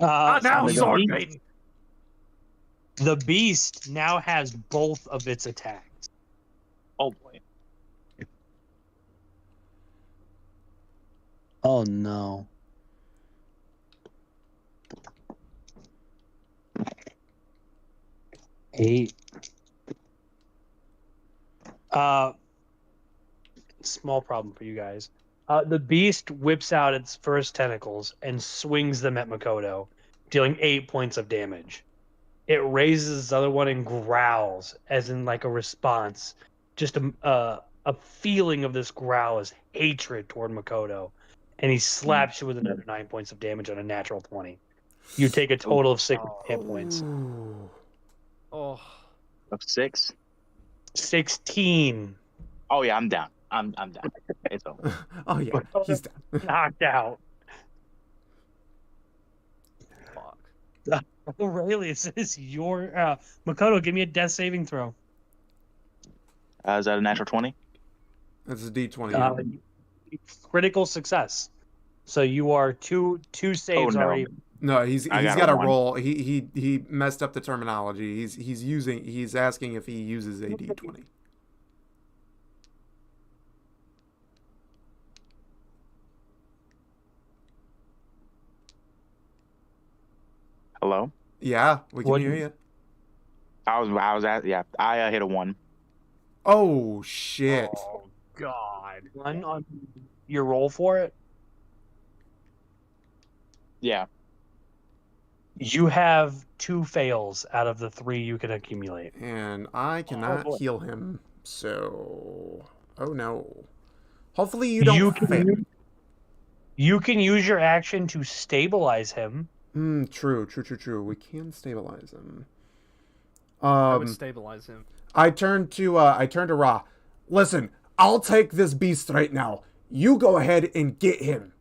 Not now, the Sword beast- Maiden. The beast now has both of its attacks. Oh boy. Oh no. Eight. Small problem for you guys. The beast whips out its first tentacles and swings them at Makoto, dealing 8 points of damage. It raises its other one and growls, as in like a response. Just a feeling of this growl is hatred toward Makoto, and he slaps you with another 9 points of damage on a natural 20. You take a total of 6 hit points. Ooh. Oh, Of 6. 16 Oh yeah, I'm down. I'm down. It's over. Oh yeah, he's down. knocked out. fuck. Aurelius, it is your Makoto. Give me a death saving throw. Is that a natural 20? That's a D20. Critical success. So you are two saves no. already. No, he's I got got a one. roll. He messed up the terminology. He's asking if he uses a D20. Hello? Yeah, we can What- hear you. I hit a 1. Oh shit. Oh god. One on your roll for it. Yeah. You have 2 fails out of the 3 you can accumulate. And I cannot boy. heal him. So, oh no. Hopefully you don't fail. You can use your action to stabilize him. True. We can stabilize him. I would stabilize him. I turn to Ra. Listen, I'll take this beast right now. You go ahead and get him.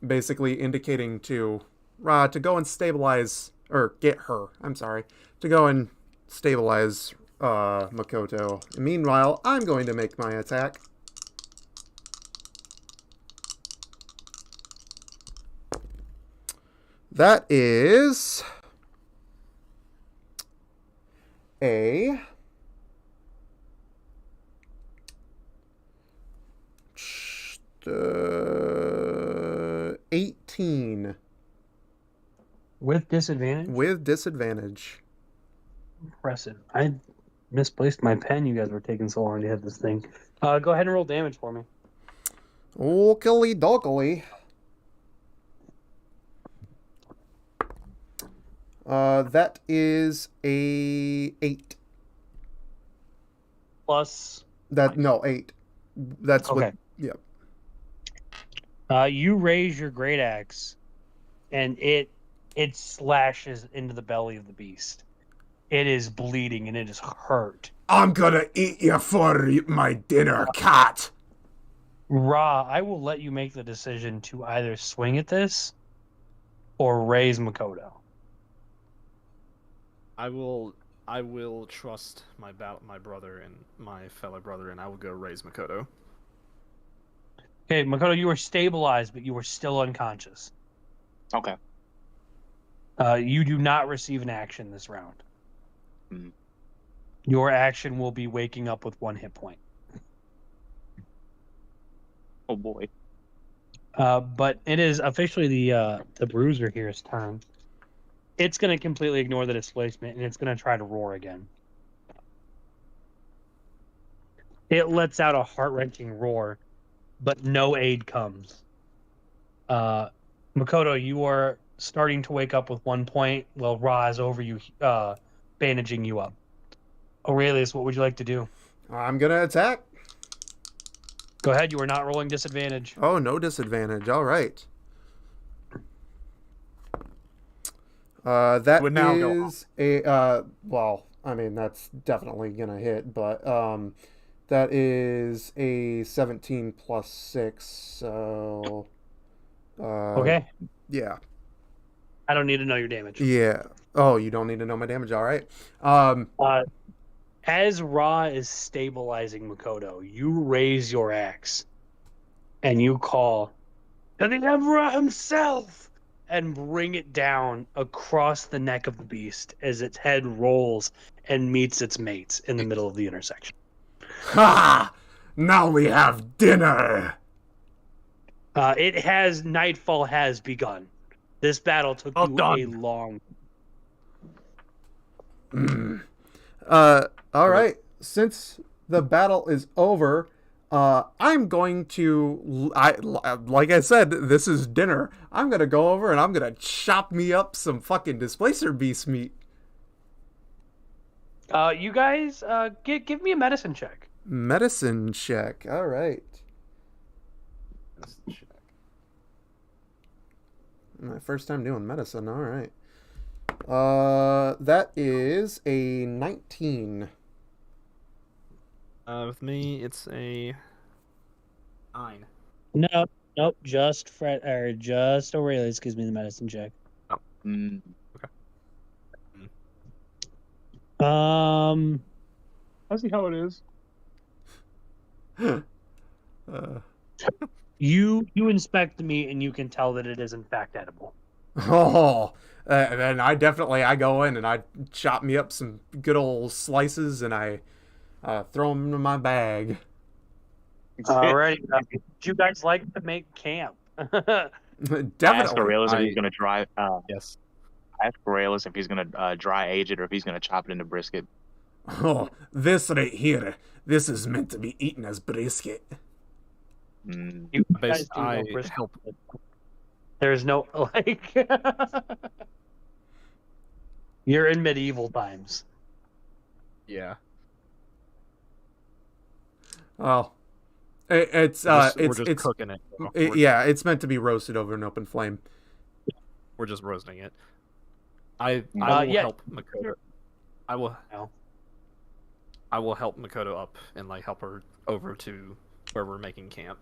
Basically indicating to Ra to go and stabilize, or get her. I'm sorry, to go and stabilize Makoto. And meanwhile, I'm going to make my attack. That is a 18 With disadvantage? with disadvantage. Impressive. I misplaced my pen. You guys were taking so long to hit this thing. Go ahead and roll damage for me. Oakley dokley. That is a 8. Plus, No, 8. That's okay. Yep. You raise your great axe, and it slashes into the belly of the beast. It is bleeding and it is hurt. I'm gonna eat you for my dinner, cat. Ra, I will let you make the decision to either swing at this or raise Makoto. I will trust my brother and my fellow brother, and I will go raise Makoto. Okay, Makoto, you are stabilized, but you are still unconscious. Okay. You do not receive an action this round. Mhm. Your action will be waking up with 1 hit point. Oh boy. But it is officially the bruiser here's turn. It's going to completely ignore the displacement, and it's going to try to roar again. It lets out a heart-wrenching roar, but no aid comes. Makoto, you are starting to wake up with 1 point while Ra is over you, bandaging you up. Aurelius, what would you like to do? I'm gonna attack. Go ahead. You are not rolling disadvantage. Oh, no disadvantage. All right. That Would now go is well, I mean, that's definitely gonna hit, but that is a 17 plus 6, so Okay. yeah. I don't need to know your damage. Yeah. Oh, you don't need to know my damage. All right. As Ra is stabilizing Makoto, you raise your axe and you call to the Emperor himself and bring it down across the neck of the beast as its head rolls and meets its mates in the middle of the intersection. Ha! Now we have dinner. Nightfall has begun. This battle took Well you done. a long. All right. Since the battle is over, I'm going to, like I said, this is dinner. I'm gonna go over and I'm gonna chop me up some fucking displacer beast meat. You guys, give me a medicine check. Medicine check. All right. My first time doing medicine. All right. That is a 19. With me, it's a 9. No, nope. Just Aurelius gives me the medicine check. Mm, I see how it is. You inspect the meat and you can tell that it is in fact edible. Oh, and I go in and I chop me up some good old slices and I throw them in my bag. Alrighty, would you guys like to make camp? Ask Definitely. Aurelius if he's gonna dry. Yes. Ask Aurelius if he's gonna dry age it or if he's gonna chop it into brisket. Oh, this right here. This is meant to be eaten as brisket. Mm. You guys do know I brisket. help. There's no like. You're in medieval times. Yeah. Well, it's We're it's just cooking it. yeah, it's meant to be roasted over an open flame. We're just roasting it. I will yeah. help Makoto. I will. No. I will help Makoto up and like help her over to where we're making camp.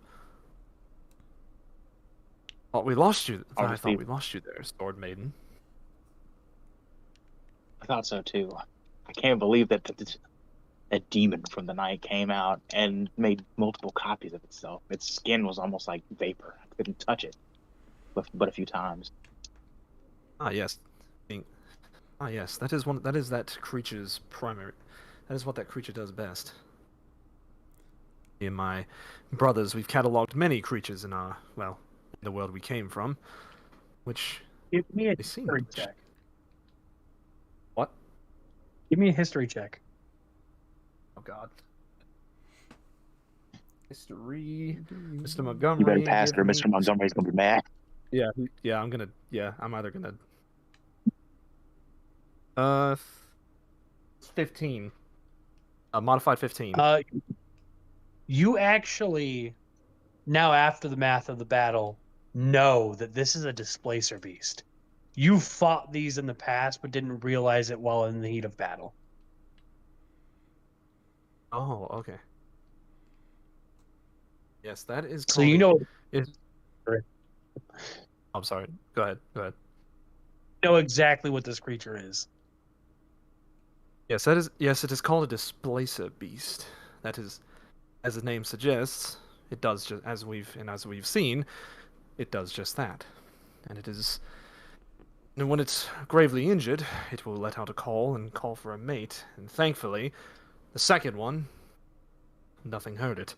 Oh, we lost you. I thought we lost you there, Sword Maiden. I thought so too. I can't believe that that demon from the night came out and made multiple copies of itself. Its skin was almost like vapor. I couldn't touch it, but a few times. Ah yes. Yes. That is one. That is that creature's primary. That is what that creature does best. Me and my brothers, we've cataloged many creatures in the world we came from, which Give me a they seem history much- check. What? Give me a history check. Oh God. History, Mr. Montgomery. You better pass give her, me- Mr. Montgomery's gonna be mad. Yeah, I'm either gonna. 15. Modified 15. You actually, now after the math of the battle, know that this is a displacer beast. You fought these in the past, but didn't realize it while in the heat of battle. Oh, okay. Yes, that is. So you know I'm sorry. Go ahead. exactly what this creature is. Yes, that is. Yes, it is called a displacer beast. That is, as the name suggests, it does just as we've seen, it does just that, and it is. And when it's gravely injured, it will let out a call and call for a mate. And thankfully, the second one, nothing hurt it.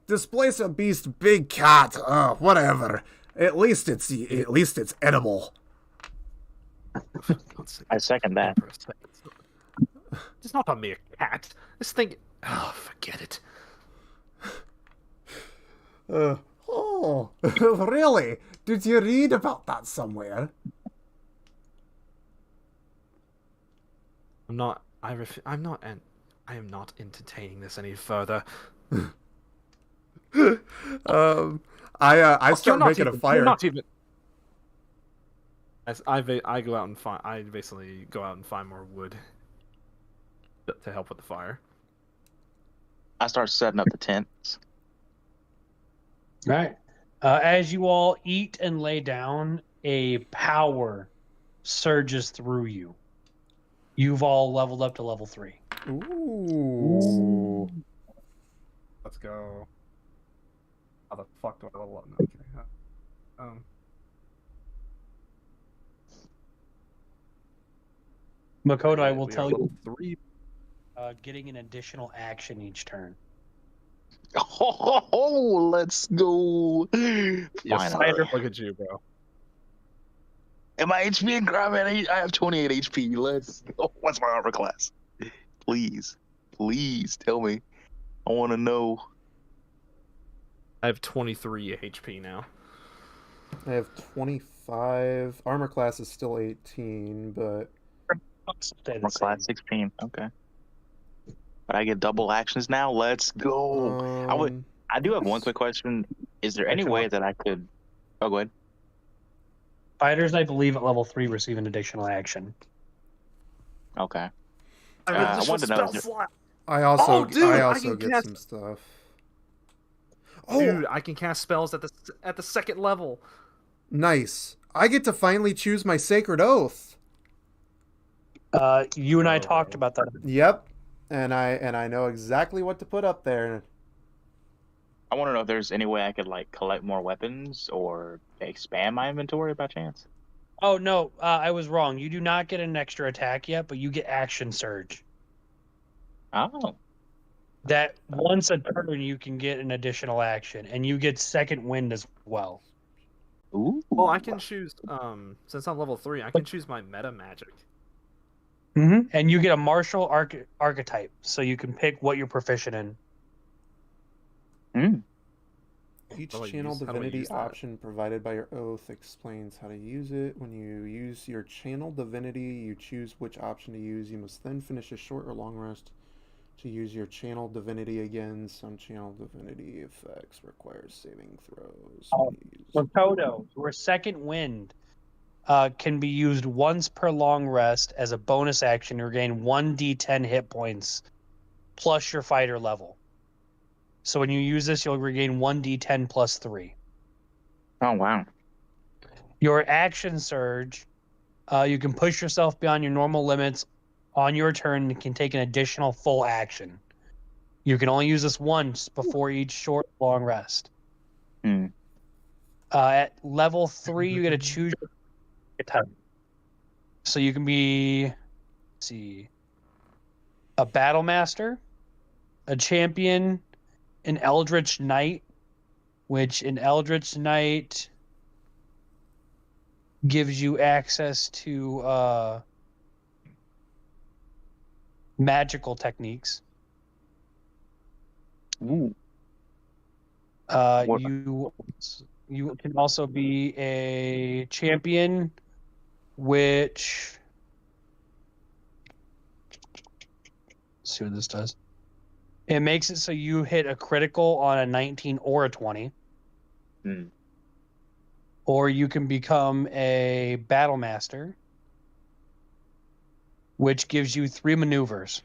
Displacer beast, big cat. Whatever. At least it's edible. I second that. It's not a mere cat. This thing. Oh, forget it. Oh, really? Did you read about that somewhere? I'm not. I am not entertaining this any further. I start making a fire. You're not even. I go out and find. I basically go out and find more wood to help with the fire. I start setting up the tents. All right. As you all eat and lay down, a power surges through you. You've all leveled up to level 3. Ooh. Let's go. How the fuck do I level up? Okay. Makoto, I will we are tell you, level 3. getting an additional action each turn. Oh, let's go. Yes, Finally. look at you, bro. And my HP increment, I have 28 HP. Let's go. What's my armor class? Please tell me. I want to know. I have 23 HP now. I have 25. Armor class is still 18, but Armor class 16. Okay. But I get double actions now. Let's go. I do have one quick question. Is there any way that I could? Oh, go ahead. Fighters, I believe, at level 3 receive an additional action. Okay. I wanted to know. Is there... I also can get cast... some stuff. Dude, I can cast spells at the second level. Nice. I get to finally choose my sacred oath. You and I talked about that. Yep. And I know exactly what to put up there. I want to know if there's any way I could like collect more weapons or expand my inventory by chance. Oh no, I was wrong. You do not get an extra attack yet, but you get action surge. Oh. That once a turn you can get an additional action, and you get second wind as well. Ooh. Well, I can choose. Since I'm level 3, I can choose my meta magic. Mm-hmm. And you get a martial archetype, so you can pick what you're proficient in. Each How do I channel use divinity that? option provided by your oath explains how to use it. When you use your channel divinity, you choose which option to use. You must then finish a short or long rest to use your channel divinity again. Some channel divinity effects require saving throws. Makoto, your second wind can be used once per long rest as a bonus action to regain 1d10 hit points plus your fighter level. So when you use this, you'll regain 1d10 plus 3. Oh, wow. Your action surge, you can push yourself beyond your normal limits on your turn and can take an additional full action. You can only use this once before each short long rest. At level 3, you get to choose your type. So you can be, let's see, a battle master, a champion, an eldritch knight, which an eldritch knight gives you access to magical techniques. Ooh. You can also be a champion, which, let's see what this does. It makes it so you hit a critical on a 19 or a 20. Or you can become a battle master, which gives you 3 maneuvers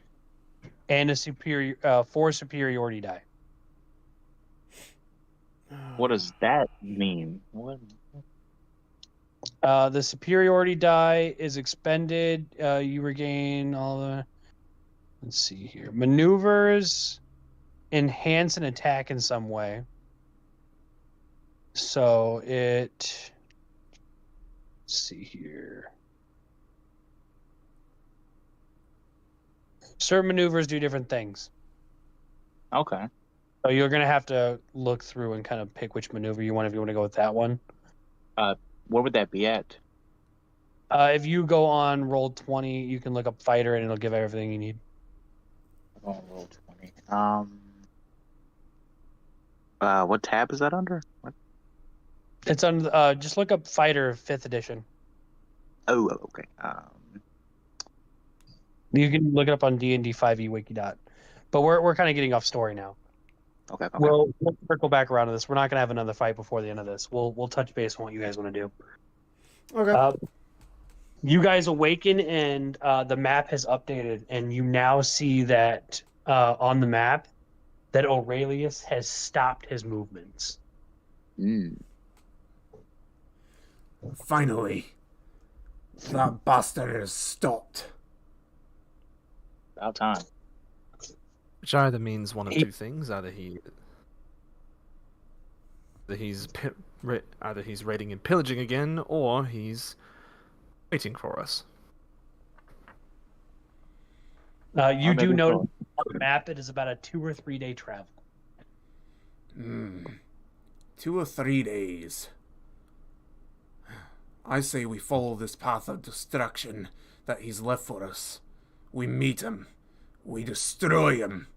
and a 4 superiority die. What does that mean? What? The superiority die is expended. You regain all the. Let's see here. Maneuvers enhance an attack in some way. So it. Let's see here. Certain maneuvers do different things. Okay. So you're going to have to look through and kind of pick which maneuver you want if you want to go with that one. Where would that be at? If you go on Roll20, you can look up fighter, and it'll give everything you need. Oh, roll 20. What tab is that under? What? It's on. Just look up fighter 5th edition. Oh, okay. You can look it up on D&D5e wiki. But we're kind of getting off story now. Okay. We'll circle back around to this. We're not gonna have another fight before the end of this. We'll touch base on what you guys want to do. Okay. You guys awaken, and the map has updated, and you now see that on the map that Aurelius has stopped his movements. Finally, that bastard is stopped. About time. Which either means one of two things: either he's raiding and pillaging again, or he's waiting for us. You do notice on the map it is about a 2 or 3 day travel. 2 or 3 days. I say we follow this path of destruction that he's left for us. We meet him, we destroy him,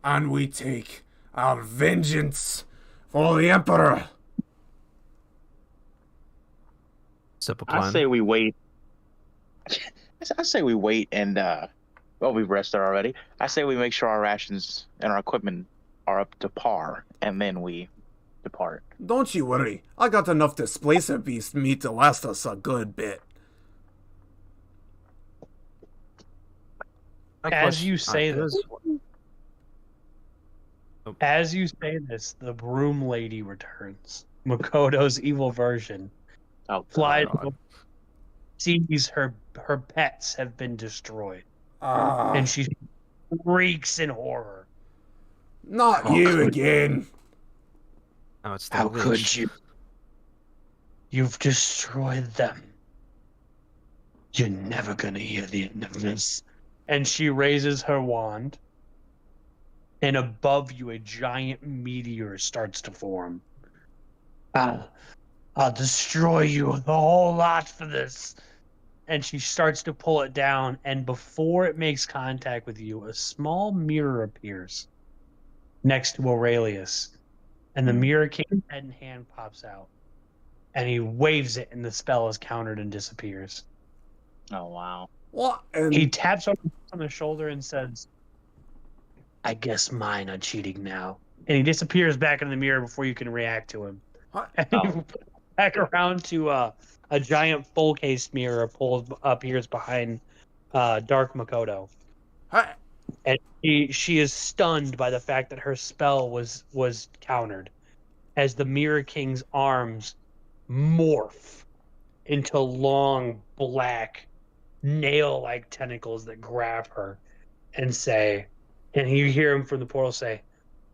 and we take our vengeance for the Emperor. Simple plan. I say we wait. I say we wait and well, we've rested already. I say we make sure our rations and our equipment are up to par, and then we depart. Don't you worry, I got enough Displacer Beast meat to last us a good bit. As you say this, the broom lady returns. Makoto's evil version Oh, flies, God. sees her pets have been destroyed, Ah, and she shrieks in horror. not How you could- again. Now it's the How witch. could you? You've destroyed them. You're never gonna hear the end of this. And she raises her wand, and above you, a giant meteor starts to form. I'll destroy you, the whole lot, for this. And she starts to pull it down, and before it makes contact with you, a small mirror appears next to Aurelius. And the Mirror King's head and hand pops out. And he waves it, and the spell is countered and disappears. Oh wow. What? And He taps on the shoulder and says, I guess mine are cheating now. And he disappears back in the mirror before you can react to him. What? And he back around to a giant full-case mirror appears behind Dark Makoto. Hey, And she is stunned by the fact that her spell was countered as the Mirror King's arms morph into long black nail-like tentacles that grab her and say, and you hear him from the portal say,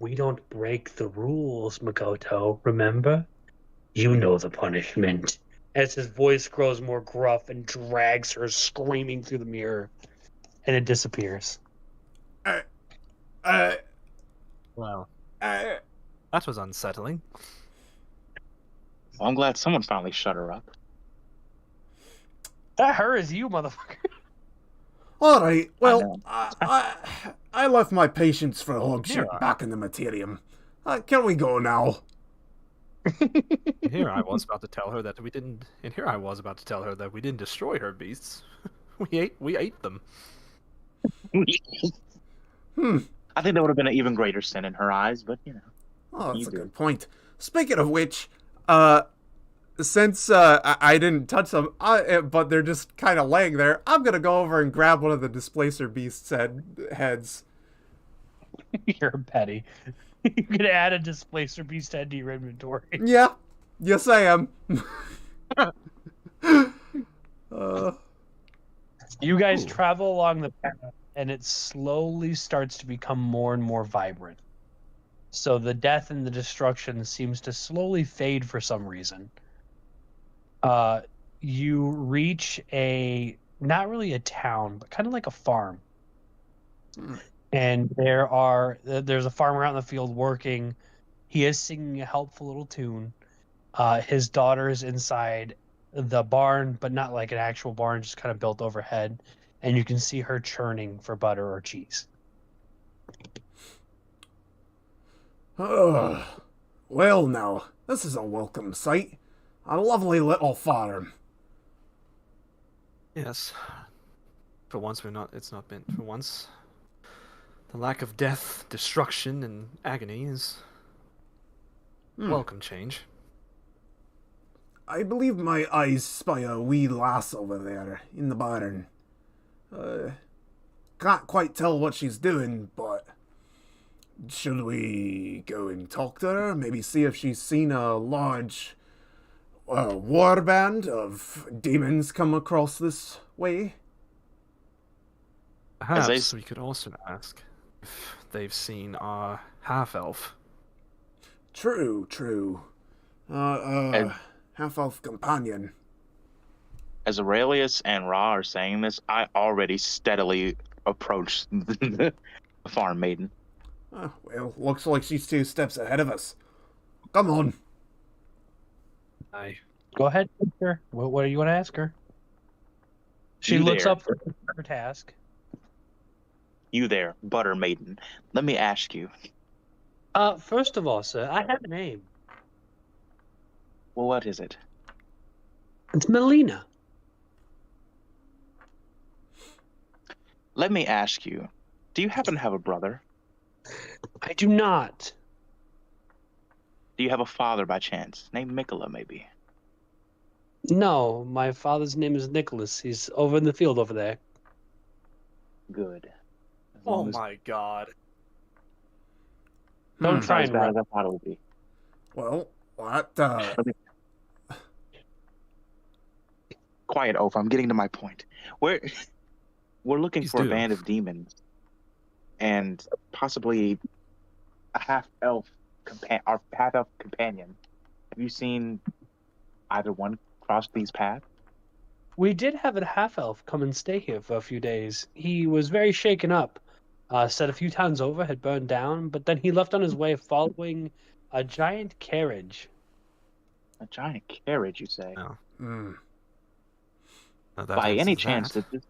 we don't break the rules, Makoto, remember? You know the punishment. As his voice grows more gruff and drags her screaming through the mirror, and it disappears. Well, uh, that was unsettling. Well, I'm glad someone finally shut her up. That her is you, motherfucker. all right. Well, know. I left my patience for hog shit Yeah. back in the Materium. Can we go now? And here I was about to tell her that we didn't. And here I was about to tell her that we didn't destroy her beasts. We ate them. I think that would have been an even greater sin in her eyes, but you know. Oh, that's You a do. good point. Speaking of which, since I didn't touch them, but they're just kind of laying there, I'm gonna go over and grab one of the Displacer Beast's heads. You're petty. You could add a Displacer Beast head to your inventory. Yeah, yes I am. You guys Ooh. travel along the path, and it slowly starts to become more and more vibrant. So the death and the destruction seems to slowly fade for some reason. You reach not really a town, but kind of like a farm. And there's a farmer out in the field working. He is singing a helpful little tune. His daughter's inside the barn, but not like an actual barn, just kind of built overhead. And you can see her churning for butter or cheese. Ugh. Well, now, this is a welcome sight. A lovely little farm. Yes. For once, it's not been. For once, the lack of death, destruction, and agony is welcome change. I believe my eyes spy a wee lass over there in the barn. Can't quite tell what she's doing, but should we go and talk to her? Maybe see if she's seen a large war band of demons come across this way? Perhaps we could also ask if they've seen our half-elf. True. Half-elf companion. As Aurelius and Ra are saying this, I already steadily approach the farm maiden. Well, looks like she's 2 steps ahead of us. Come on. Go ahead, sir. What do you want to ask her? She You looks there. up for her task. You there, butter maiden. Let me ask you. First of all, sir, I have a name. Well, what is it? It's Melina. Let me ask you. Do you happen to have a brother? I do not. Do you have a father by chance? Named Mikola, maybe? No, my father's name is Nicholas. He's over in the field over there. Good. As Oh long as- my god. Don't Not try as and bad run. as I thought it would be. Well, what, Quiet, Oaf. I'm getting to my point. We're looking Please for a do. band of demons, and possibly a half-elf companion. Have you seen either one cross these paths? We did have a half-elf come and stay here for a few days. He was very shaken up. Said a few towns over had burned down, but then he left on his way following a giant carriage. A giant carriage, you say? No. Hmm. Now that By any answers chance, that. did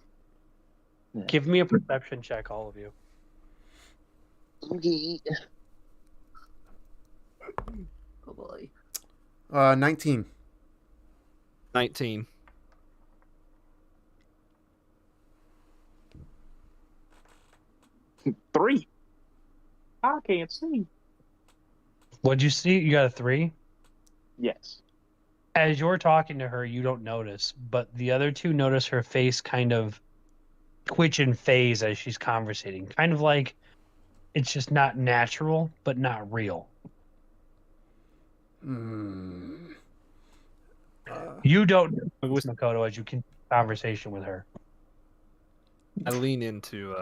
this... Give me a perception check, all of you. Oh boy. 19. 19. Three. I can't see. What'd you see? You got a 3? Yes. As you're talking to her, you don't notice, but the other two notice her face kind of twitch and phase as she's conversating. Kind of like it's just not natural, but not real. Hmm. You don't I notice Makoto as you continue conversation with her. lean into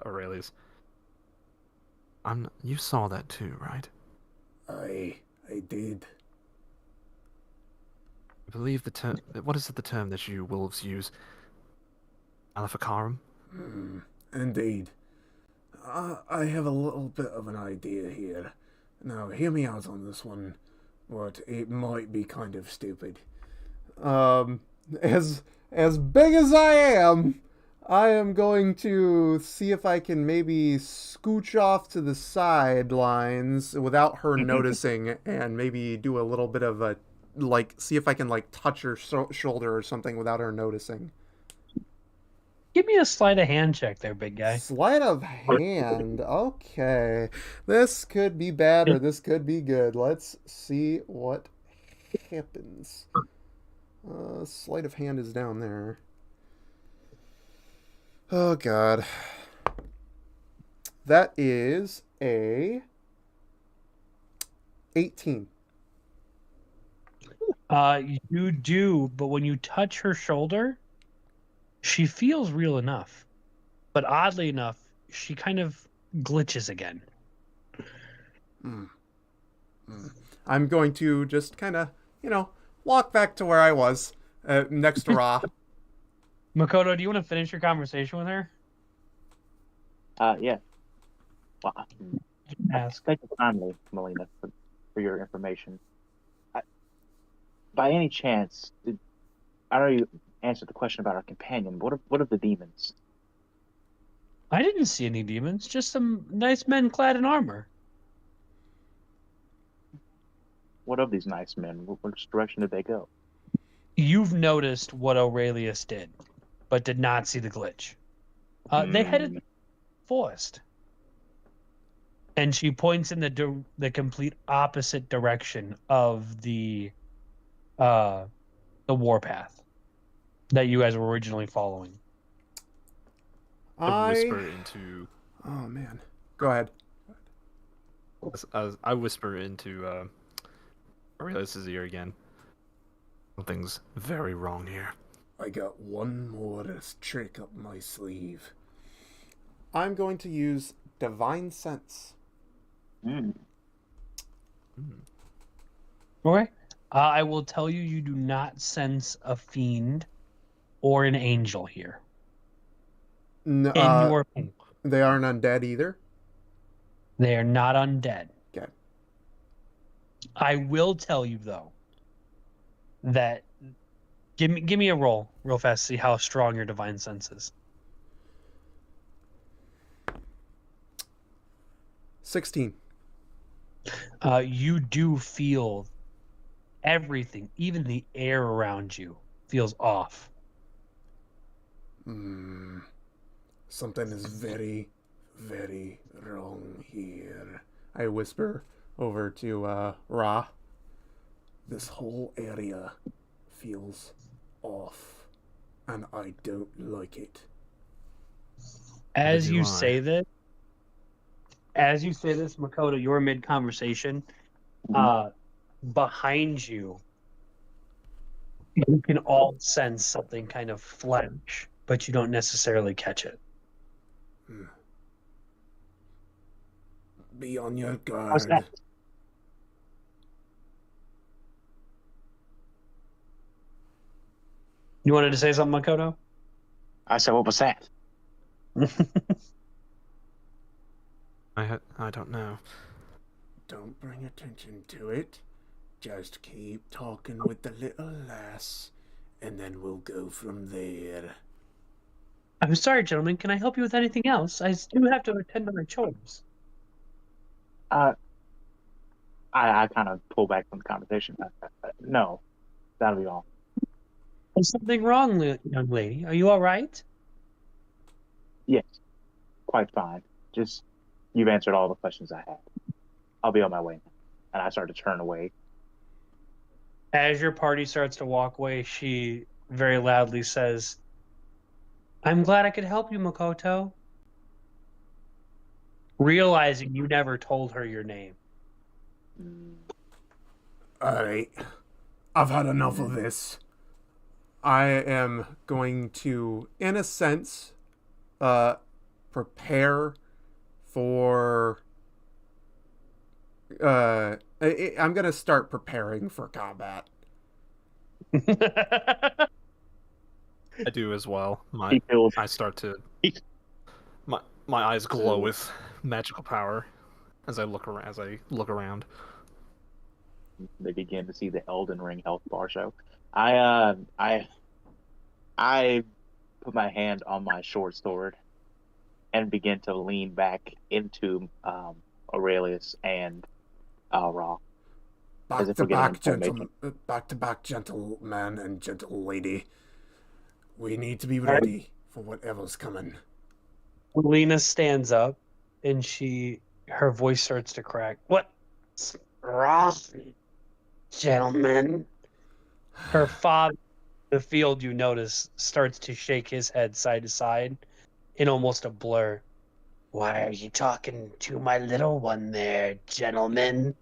Aurelius. You saw that too, right? I did. I believe the term. What is the term that you wolves use? Alphacarum? Indeed. I have a little bit of an idea here. Now, hear me out on this one, but it might be kind of stupid. As big as I am going to see if I can maybe scooch off to the sidelines without her noticing, and maybe do a little bit of a, see if I can, touch her shoulder or something without her noticing. Give me a sleight of hand check there, big guy. Sleight of hand. Okay. This could be bad or this could be good. Let's see what happens. Sleight of hand is down there. Oh, God. That is a 18. You do, but when you touch her shoulder, she feels real enough. But oddly enough, she kind of glitches again. I'm going to just kind of, walk back to where I was, next to Ra. Makoto, do you want to finish your conversation with her? Yeah. Well, Ask. thank you kindly, Melina, for your information. by any chance, I know you answered the question about our companion. What of the demons? I didn't see any demons, just some nice men clad in armor. What of these nice men? Which direction did they go? You've noticed what Aurelius did, but did not see the glitch. They headed Hmm. forest, and she points in the complete opposite direction of the warpath that you guys were originally following. I whisper into. Oh man, go ahead. As I whisper into Aurelius's ear again. Something's very wrong here. I got one more trick up my sleeve. I'm going to use Divine Sense. Hmm. Okay. I will tell you, you do not sense a fiend or an angel here. In your opinion. They aren't undead either. They are not undead. Okay. I will tell you though that give me a roll real fast, see how strong your divine sense is. 16. You do feel everything, even the air around you, feels off. Something is very, very wrong here. I whisper over to Ra. This whole area feels off, and I don't like it. As do you I. say this, Makoto, you're mid conversation. Behind you, you can all sense something kind of flinch, but you don't necessarily catch it. Be on your guard. How's that? You wanted to say something, Makoto? I said, what was that? I don't know. Don't bring attention to it. Just keep talking with the little lass, and then we'll go from there. I'm sorry, gentlemen. Can I help you with anything else? I do have to attend to my chores. I kind of pull back from the conversation. No, that'll be all. Is something wrong, young lady? Are you all right? Yes, quite fine. Just, you've answered all the questions I had. I'll be on my way now. And I start to turn away. As your party starts to walk away, she very loudly says, I'm glad I could help you, Makoto. Realizing you never told her your name. Alright. I've had enough of this. I am going to, in a sense, prepare for... I'm going to start preparing for combat. I do as well. He feels I start to. My eyes glow with magical power as I look around. they begin to see the Elden Ring health bar show. I put my hand on my short sword and begin to lean back into Aurelius and Ra. As if we're getting Back to back, gentleman and gentle lady. We need to be ready for whatever's coming. Lena stands up and her voice starts to crack. What's wrong, gentlemen? Her father, the field, you notice, starts to shake his head side to side in almost a blur. Why are you talking to my little one there, gentlemen?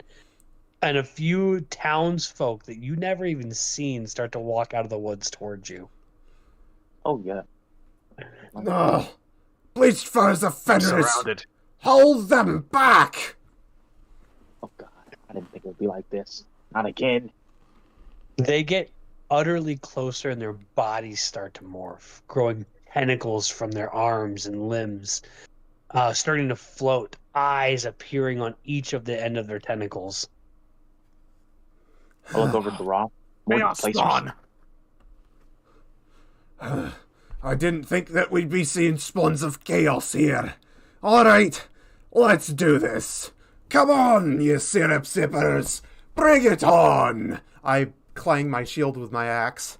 And a few townsfolk that you never even seen start to walk out of the woods towards you. Oh yeah. Ugh. Bleached furs offenders! Surrounded. Hold them back! Oh god. I didn't think it would be like this. Not again. They get utterly closer and their bodies start to morph, growing tentacles from their arms and limbs, starting to float, eyes appearing on each of the end of their tentacles. I look over to Ra. More Chaos displacers. spawn! I didn't think that we'd be seeing spawns of chaos here. Alright, let's do this. Come on, you syrup sippers. Bring it on. I clang my shield with my axe.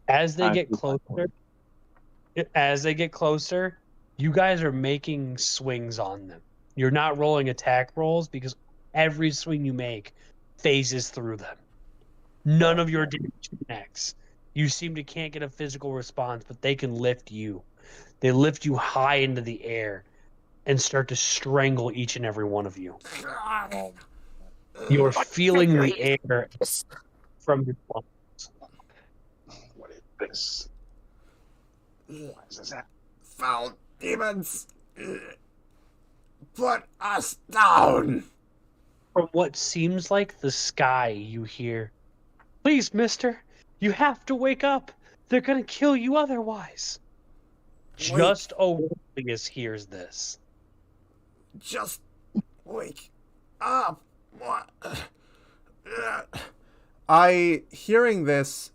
As they I get do like closer, you guys are making swings on them. You're not rolling attack rolls because every swing you make phases through them. None of your damage connects. You seem to can't get a physical response, but they can lift you. They lift you high into the air and start to strangle each and every one of you. You're feeling the air from your lungs. What is this? What is this? Foul demons. Put us down. From what seems like the sky, you hear, "Please, mister, you have to wake up. They're going to kill you otherwise." Just Aurelius hears this. Just wake up. What? Hearing this,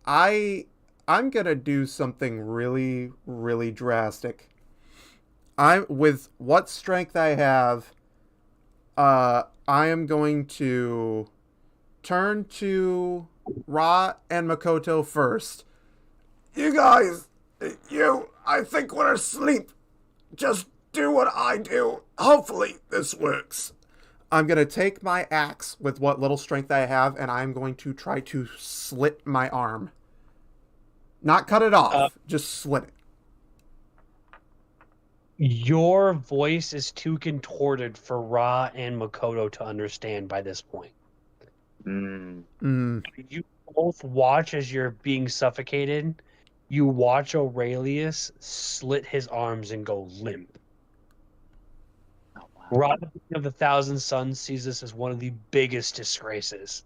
I'm gonna do something really, really drastic. With what strength I have, I am going to turn to Ra and Makoto first. You guys, I think we're asleep. Just do what I do. Hopefully this works. I'm going to take my axe with what little strength I have, and I'm going to try to slit my arm. Not cut it off, just slit it. Your voice is too contorted for Ra and Makoto to understand by this point. You both watch as you're being suffocated. You watch Aurelius slit his arms and go limp. Oh, wow. Ra of the Thousand Suns sees this as one of the biggest disgraces.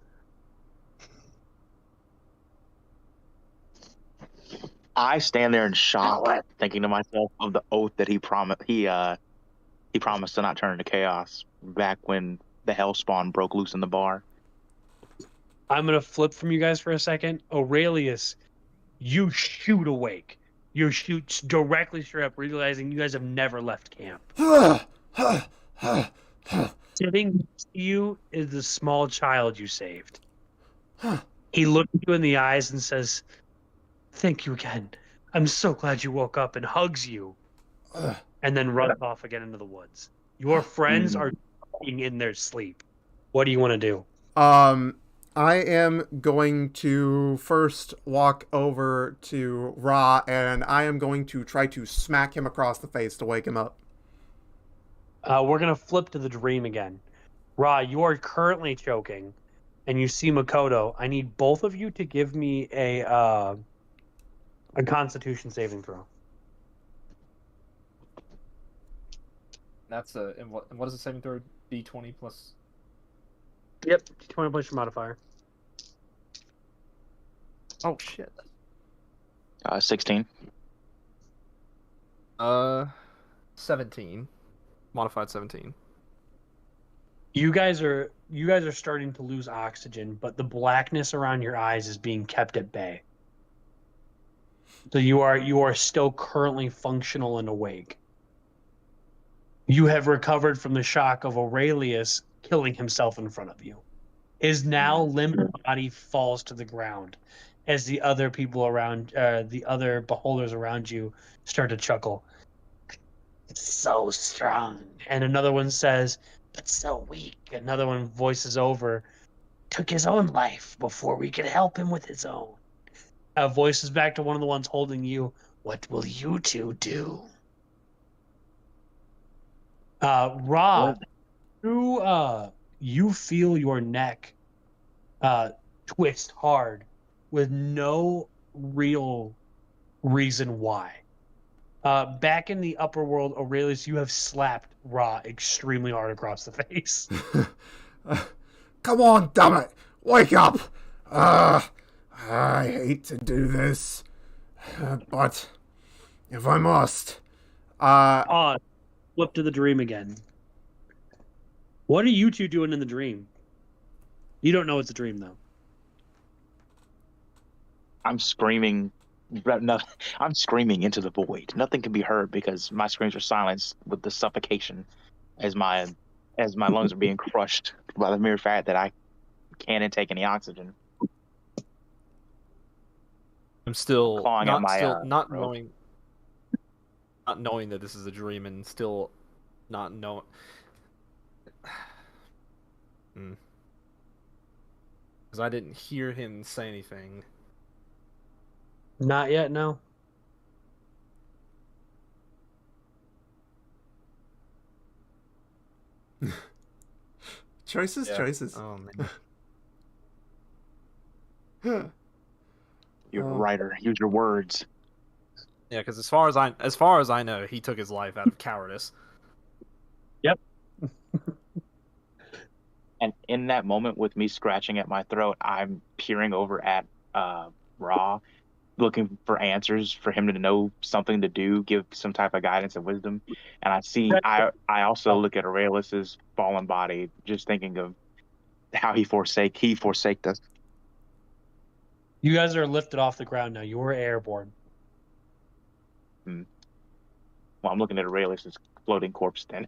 I stand there in shock, thinking to myself of the oath that he promised. He promised to not turn into chaos back when the Hellspawn broke loose in the bar. I'm going to flip from you guys for a second. Aurelius, you shoot awake. You shoot directly straight up, realizing you guys have never left camp. Sitting next to you is the small child you saved. He looks you in the eyes and says, "Thank you again. I'm so glad you woke up," and hugs you, and then runs off again into the woods. Your friends are dying in their sleep. What do you want to do? I am going to first walk over to Ra, and I am going to try to smack him across the face to wake him up. We're going to flip to the dream again. Ra, you are currently choking, and you see Makoto. I need both of you to give me a Constitution saving throw. That's and what is the saving throw? D20 plus. Yep, 20 plus your modifier. Oh shit. 16. 17. Modified 17. You guys are starting to lose oxygen, but the blackness around your eyes is being kept at bay. So you are still currently functional and awake. You have recovered from the shock of Aurelius killing himself in front of you. His now limp body falls to the ground as the other people around, the other beholders around you start to chuckle. "So strong." And another one says, "But so weak." Another one voices over, "Took his own life before we could help him with his own." Voices back to one of the ones holding you, "What will you two do?" Ra, you feel your neck twist hard with no real reason why. Back in the upper world, Aurelius, you have slapped Ra extremely hard across the face. Come on, damn it! Wake up! I hate to do this, but if I must, Flip to the dream again. What are you two doing in the dream? You don't know it's a dream, though. I'm screaming. But no, I'm screaming into the void. Nothing can be heard because my screams are silenced with the suffocation as my lungs are being crushed by the mere fact that I can't intake any oxygen. I'm still Clawing at my not throat. knowing that this is a dream, and still not knowing. Because I didn't hear him say anything. Not yet, no. Choices. Oh man. You're a writer. Use your words. Yeah, because as far as I know, he took his life out of cowardice. And in that moment, with me scratching at my throat, I'm peering over at Ra, looking for answers for him to know something to do, give some type of guidance and wisdom. And I also look at Aurelius's fallen body, just thinking of how he forsaked us. You guys are lifted off the ground now. You were airborne. Well, I'm looking at Aurelius's floating corpse then.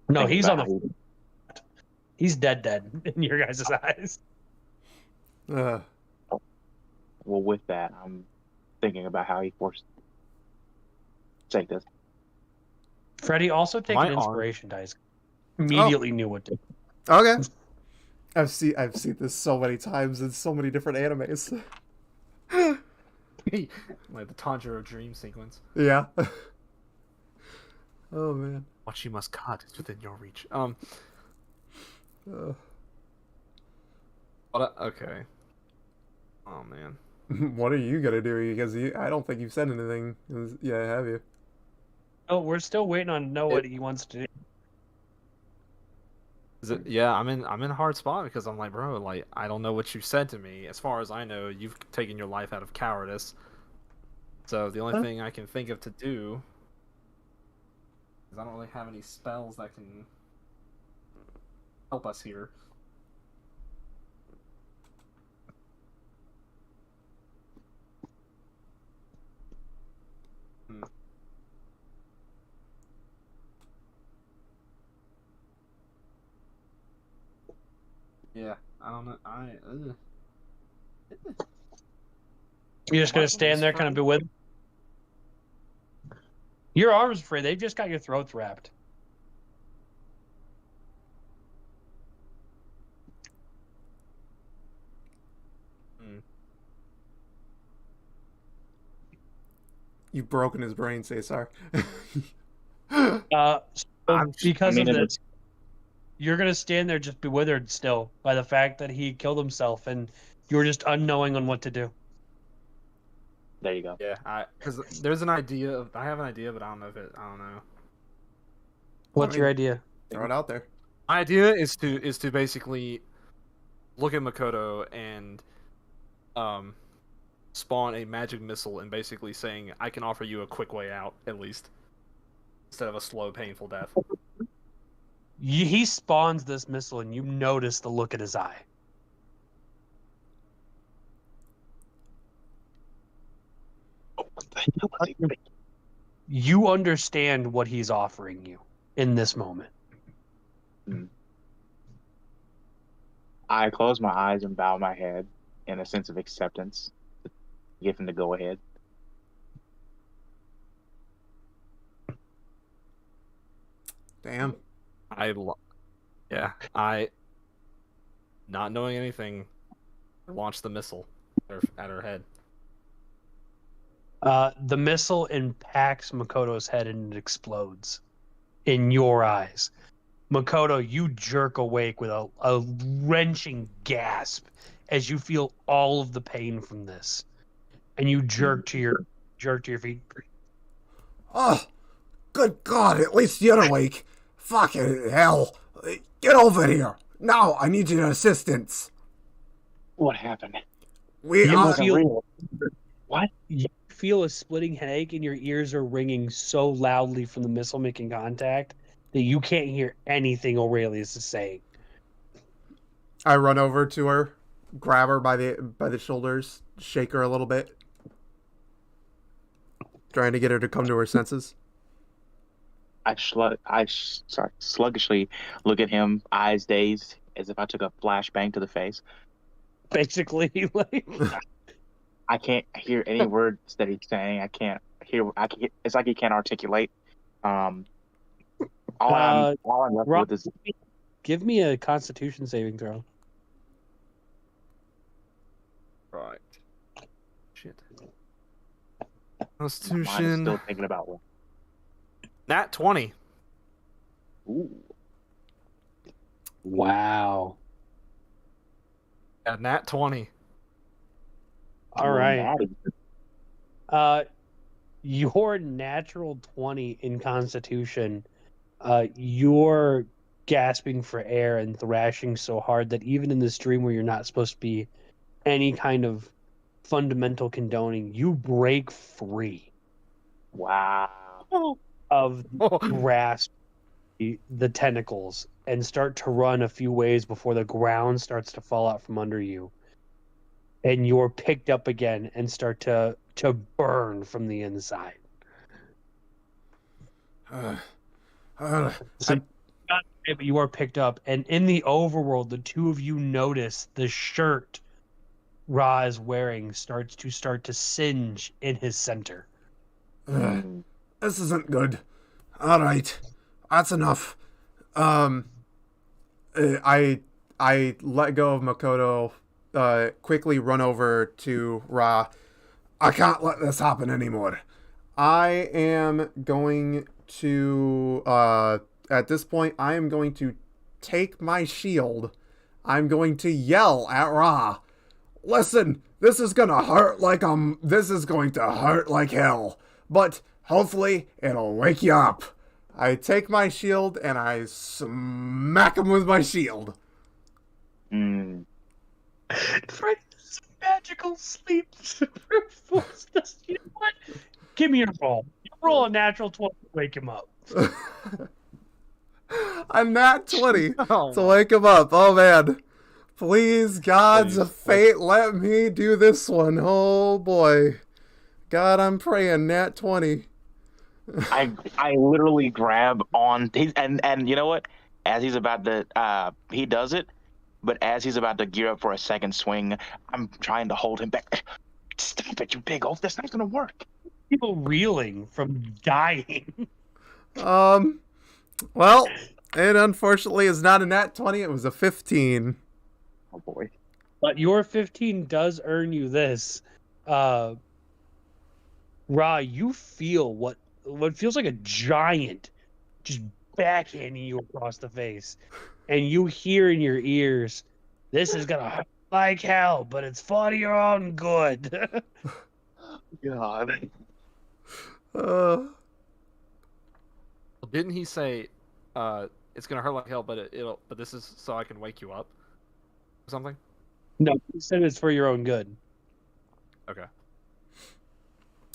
No, Thinking he's on about the. He's dead in your guys' eyes. Uh, Well, with that, I'm thinking about how he forsake us. Freddie, also take My an arm- inspiration dice. Immediately knew what to. okay. I've seen this so many times in so many different animes. Like the Tanjiro dream sequence. Yeah. Oh man. What you must cut is within your reach. Okay. Oh man. What are you gonna do? Because I don't think you've said anything. Yeah, have you? Oh, we're still waiting on to know what he wants to do. Is it? Yeah, I'm in a hard spot because I'm like, bro, like I don't know what you said to me. As far as I know, you've taken your life out of cowardice. So the only thing I can think of to do is I don't really have any spells that can help us here. Yeah, I don't know. You're just gonna stand there, kind of be with. Your arms free. They've just got your throats wrapped. You've broken his brain, Cesar. Because of this, you're gonna stand there just bewildered still by the fact that he killed himself, and you're just unknowing on what to do. There you go. Yeah, because there's an idea. I have an idea, but I don't know if it. I don't know. What's your idea? Throw it out there. My idea is to basically look at Makoto and spawn a magic missile and basically saying I can offer you a quick way out at least instead of a slow, painful death. He spawns this missile, and you notice the look at his eye. You understand what he's offering you in this moment. I close my eyes and bow my head in a sense of acceptance. Give him the go ahead. Damn. I not knowing anything, launched the missile at her head. The missile impacts Makoto's head and it explodes in your eyes. Makoto, you jerk awake with a wrenching gasp as you feel all of the pain from this, and you jerk to your feet. Oh, good God! At least you're awake. Fucking hell! Get over here now! I need your assistance. What happened? You What? You feel a splitting headache, and your ears are ringing so loudly from the missile making contact that you can't hear anything Aurelius is saying. I run over to her, grab her by the shoulders, shake her a little bit, trying to get her to come to her senses. Sluggishly look at him, eyes dazed, as if I took a flashbang to the face. Basically, like I can't hear any words that he's saying. I can't hear. It's like he can't articulate. All I'm left Rob, with is give me a Constitution saving throw. Right. Shit. my mind is Constitution. still thinking about one. Nat 20. Ooh. Wow. Yeah, Nat 20. All right. Natty. Your natural 20 in Constitution, you're gasping for air and thrashing so hard that even in this dream where you're not supposed to be any kind of fundamental condoning, you break free Wow. of grasp the tentacles and start to run a few ways before the ground starts to fall out from under you. And you're picked up again and start to burn from the inside. So you are picked up, and in the overworld, the two of you notice the shirt Ra is wearing starts to singe in his center. This isn't good. All right, that's enough. I let go of Makoto. Quickly run over to Ra. I can't let this happen anymore. I am going to, at this point, I am going to take my shield. I'm going to yell at Ra. Listen, this is going to hurt like hell. But hopefully it'll wake you up. I take my shield and I smack him with my shield. Mm. This magical sleep forced us. You know what? Give me your roll. You roll a natural 12 to wake him up. I'm nat 20 Oh. to wake him up. Oh man. Please, gods of fate, let me do this one. Oh boy. God, I'm praying, nat 20. I literally grab on and you know what? As he's about to he does it, but as he's about to gear up for a second swing, I'm trying to hold him back. Stop it, you big oaf! That's not gonna work. People reeling from dying. Well, it unfortunately is not a nat 20, it was a 15. Oh boy. But your 15 does earn you this. Ra, you feel what feels like a giant just backhanding you across the face. And you hear in your ears, this is gonna hurt like hell, but it's for your own good. God. Didn't he say, it's gonna hurt like hell, but but this is so I can wake you up, or something? No, you said it's for your own good. Okay.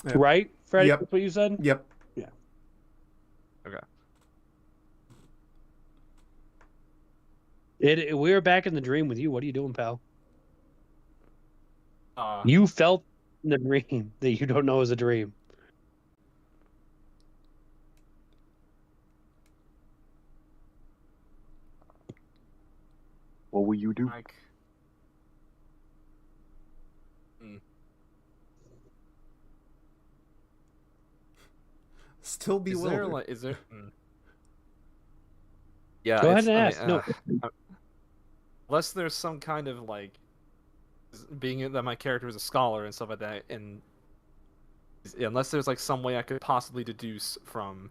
Yep. Right, Freddie? Yep. That's what you said? Yep. Okay. We were back in the dream with you. What are you doing, pal? Uh, You felt in the dream that you don't know is a dream. What will you do? like, Still is there bewildered. like, is there? Yeah. Go it's- ahead and I ask. mean, No. Unless there's some kind of like, being that my character is a scholar and stuff like that, and unless there's like some way I could possibly deduce from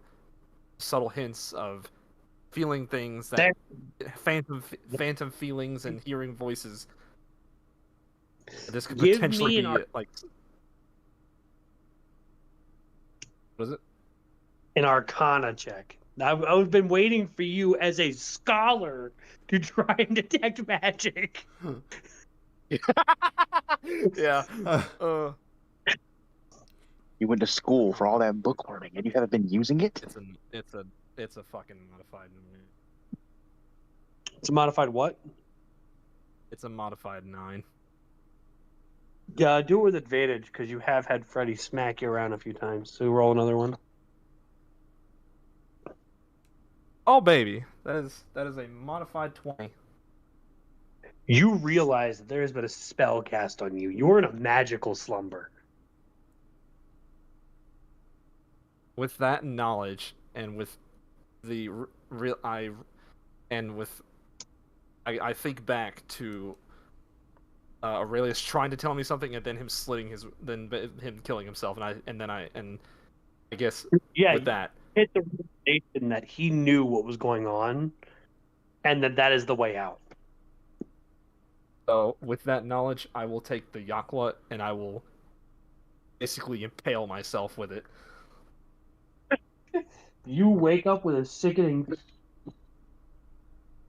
subtle hints of feeling things that phantom feelings and hearing voices. This could Give potentially me be an like. What is it? An Arcana check. I've been waiting for you as a scholar to try and detect magic. Yeah. You went to school for all that book learning and you haven't been using it? It's a fucking modified. It's a modified what? It's a modified 9. Yeah, do it with advantage because you have had Freddy smack you around a few times. So roll another one. Oh baby, that is a modified 20. You realize that there has been a spell cast on you. You're in a magical slumber. With that knowledge, and with the real I think back to Aurelius trying to tell me something, and then him him killing himself, and I guess Yeah, with that. you hit the realization that he knew what was going on, and that is the way out. So with that knowledge, I will take the Yakla and I will basically impale myself with it. You wake up with a sickening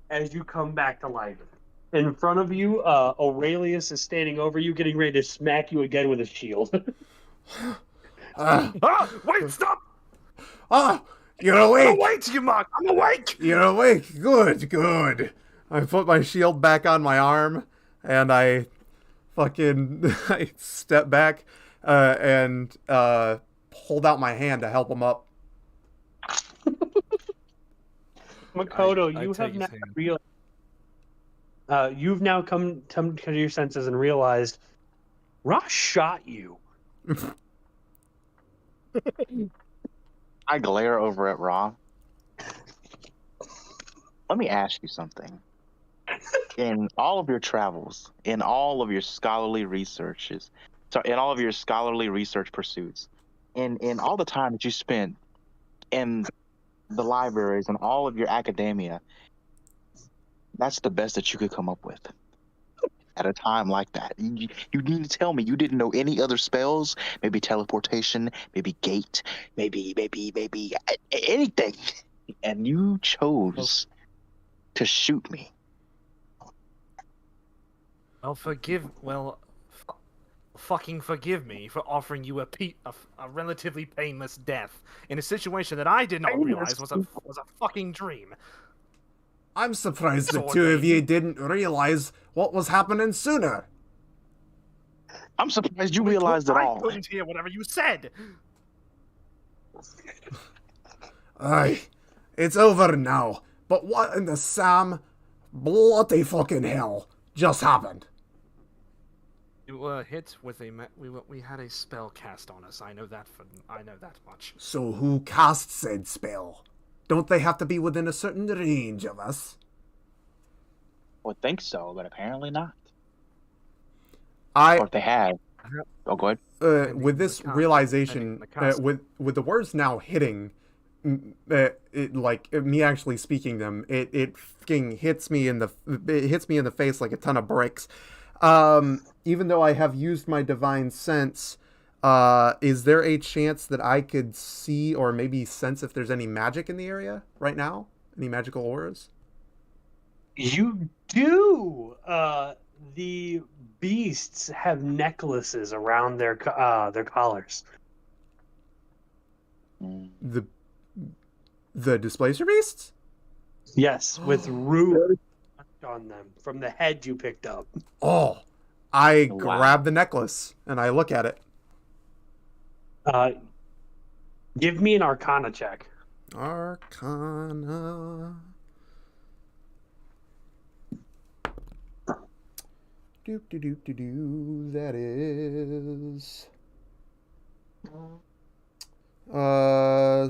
as you come back to life. In front of you, Aurelius is standing over you, getting ready to smack you again with his shield. Wait, stop! You're awake! I'm awake, you mock! I'm awake! You're awake! Good, good. I put my shield back on my arm, and I I step back and hold out my hand to help him up. Makoto, I you take have his now hand. realized. You've now come to your senses and realized Ross shot you. I glare over at Ra. Let me ask you something. In all of your travels, in all of your scholarly researches, in all of your scholarly research pursuits, in all the time that you spent in the libraries and all of your academia, that's the best that you could come up with at a time like that. You need to tell me you didn't know any other spells, maybe teleportation, maybe gate, maybe anything, and you chose to shoot me. Fucking forgive me for offering you a relatively painless death in a situation that I did not realize was a fucking dream. I'm surprised the two of you didn't realize what was happening sooner. I'm surprised you realized it all. I couldn't hear whatever you said. Aye, it's over now. But what in the Sam bloody fucking hell just happened? You were hit with we had a spell cast on us. I know that much. So who cast said spell? Don't they have to be within a certain range of us? Would think so, but apparently not. I Or if they had. Oh, go ahead. with this realization, with the words now hitting, me actually speaking them, it fucking hits me in the face like a ton of bricks. Even though I have used my divine sense, is there a chance that I could see or maybe sense if there's any magic in the area right now? Any magical auras? You do. The beasts have necklaces around their collars. The displacer beasts? Yes, with runes on them from the head you picked up. Oh, I Wow. grab the necklace and I look at it. Give me an Arcana check. Arcana. That is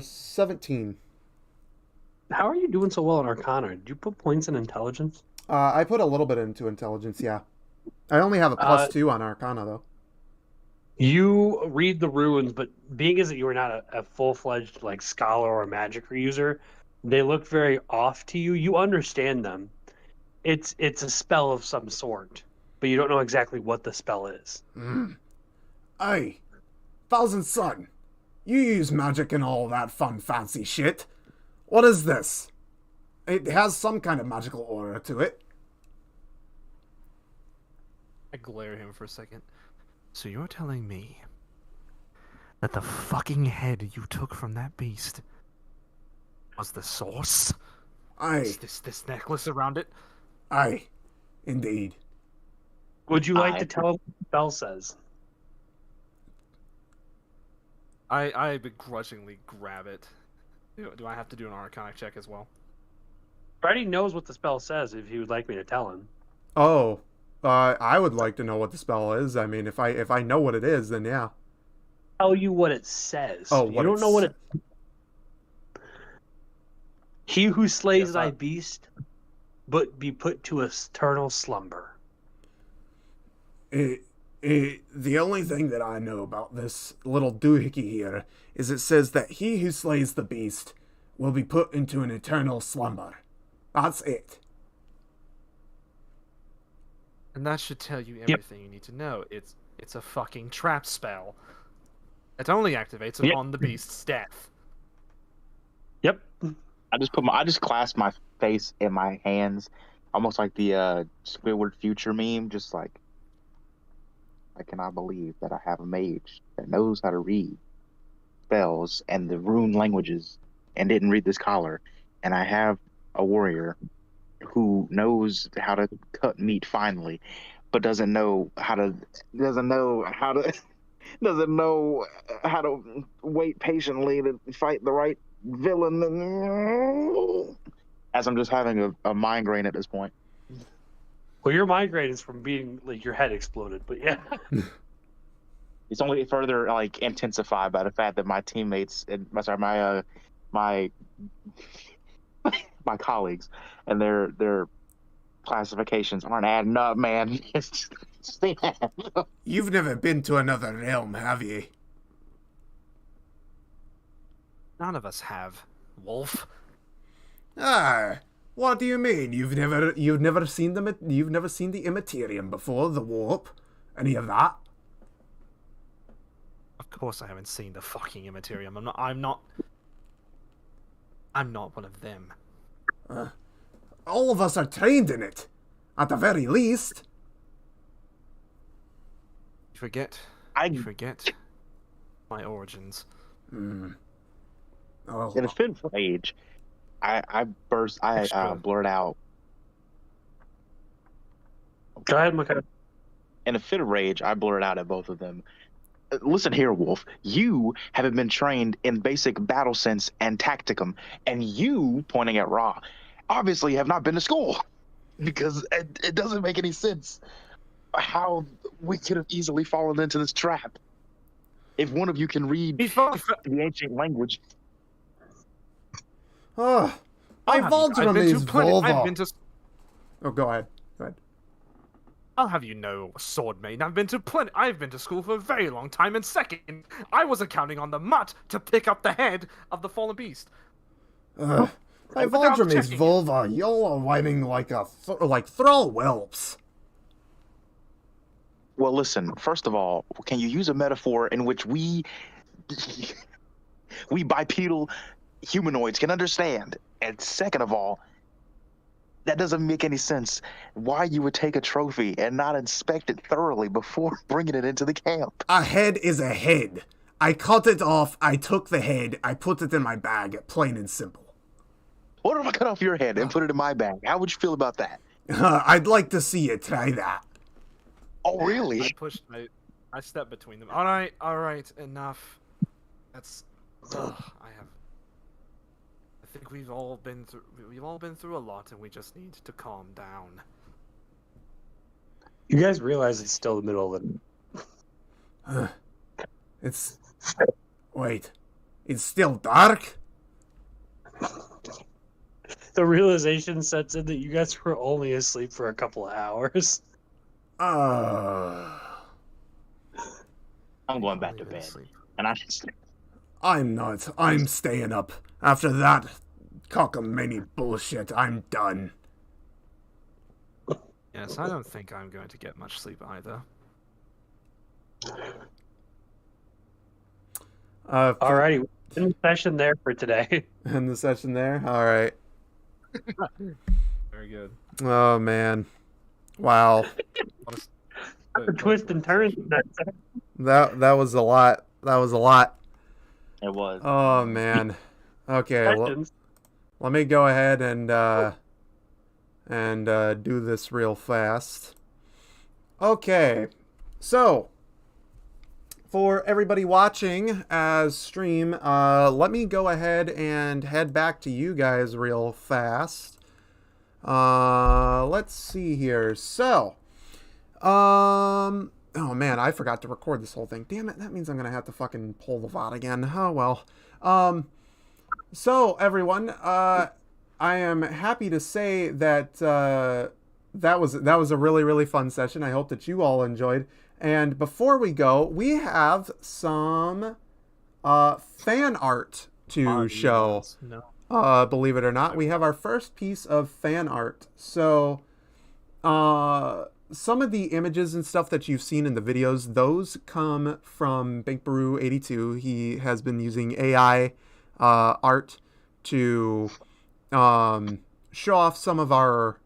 17. How are you doing so well in Arcana? Did you put points in intelligence? I put a little bit into intelligence, yeah. I only have a +2 on Arcana, though. You read the runes, but being as that you are not a full-fledged like scholar or magic user, they look very off to you. You understand them. It's a spell of some sort, but you don't know exactly what the spell is. Hey, Thousand Sun, you use magic and all that fun fancy shit. What is this? It has some kind of magical aura to it. I glare at him for a second. So you're telling me that the fucking head you took from that beast was the source? Aye, This necklace around it? aye, indeed. Would you like to tell us what the spell says? I begrudgingly grab it. Do I have to do an Arcana check as well? Freddy knows what the spell says if he would like me to tell him. Oh, I would like to know what the spell is. I mean, if I know what it is, then yeah. Tell you what it says. Oh, you what don't it know what sa- it. He who slays Yes, thy beast, but be put to eternal slumber. The only thing that I know about this little doohickey here is it says that he who slays the beast will be put into an eternal slumber. That's it. And that should tell you everything you need to know. It's a fucking trap spell. It only activates Yep. upon the beast's death. Yep. I just clasped my face in my hands, almost like the Squidward Future meme. Just like, I cannot believe that I have a mage that knows how to read spells and the rune languages, and didn't read this collar, and I have a warrior who knows how to cut meat finely, but doesn't know how to wait patiently to fight the right villain. As I'm just having a migraine at this point. Well, your migraine is from being like your head exploded, but yeah. It's only further like intensified by the fact that my teammates and my colleagues and their classifications aren't adding up, man. You've never been to another realm, have you? None of us have. Wolf. Ah, what do you mean? You've never seen the Immaterium before, the warp, any of that? Of course I haven't seen the fucking Immaterium. I'm not one of them. All of us are trained in it, at the very least. You forget my origins. Oh, In a fit of rage, I blurt out. Go ahead, Makata. In a fit of rage, I blurt out at both of them. Listen here, Wolf. You haven't been trained in basic battle sense and tacticum, and you, pointing at Ra, obviously have not been to school, because it doesn't make any sense how we could have easily fallen into this trap. If one of you can read the ancient language. oh, I Valdrem's vulva. Oh, go ahead. I'll have you know, sword maiden, I've been to school for a very long time, and second, I was accounting on the mutt to pick up the head of the fallen beast. I Without Valdrem's checking it. vulva. Y'all are whining like thrall whelps. Well, listen, first of all, can you use a metaphor in which we bipedal humanoids can understand? And second of all, that doesn't make any sense. Why you would take a trophy and not inspect it thoroughly before bringing it into the camp? A head is a head. I cut it off, I took the head, I put it in my bag, plain and simple. What if I cut off your head and put it in my bag? How would you feel about that? I'd like to see you try that. Oh, really? I stepped between them. Alright, enough. I think we've all been through a lot, and we just need to calm down. You guys realize it's still the middle of the. Wait. It's still dark? The realization sets in that you guys were only asleep for a couple of hours. I'm going back to bed. And I'm not. I'm staying up. After that cockamamie bullshit, I'm done. Yes, I don't think I'm going to get much sleep either. Alrighty, end the session there for today. End the session there? Alright. Very good. Oh, man. Wow. The twist and turns. That was a lot. That was a lot. it was. Oh, man. Okay, Sessions. let me go ahead and do this real fast. Okay, so for everybody watching as stream, let me go ahead and head back to you guys real fast. Let's see here. So, oh man, I forgot to record this whole thing. Damn it, that means I'm gonna have to fucking pull the VOD again. Oh well. So everyone, I am happy to say that that was a really, really fun session. I hope that you all enjoyed. And before we go, we have some fan art to show. No. Believe it or not, we have our first piece of fan art. So, some of the images and stuff that you've seen in the videos, those come from BankBaru82. He has been using AI art to show off some of our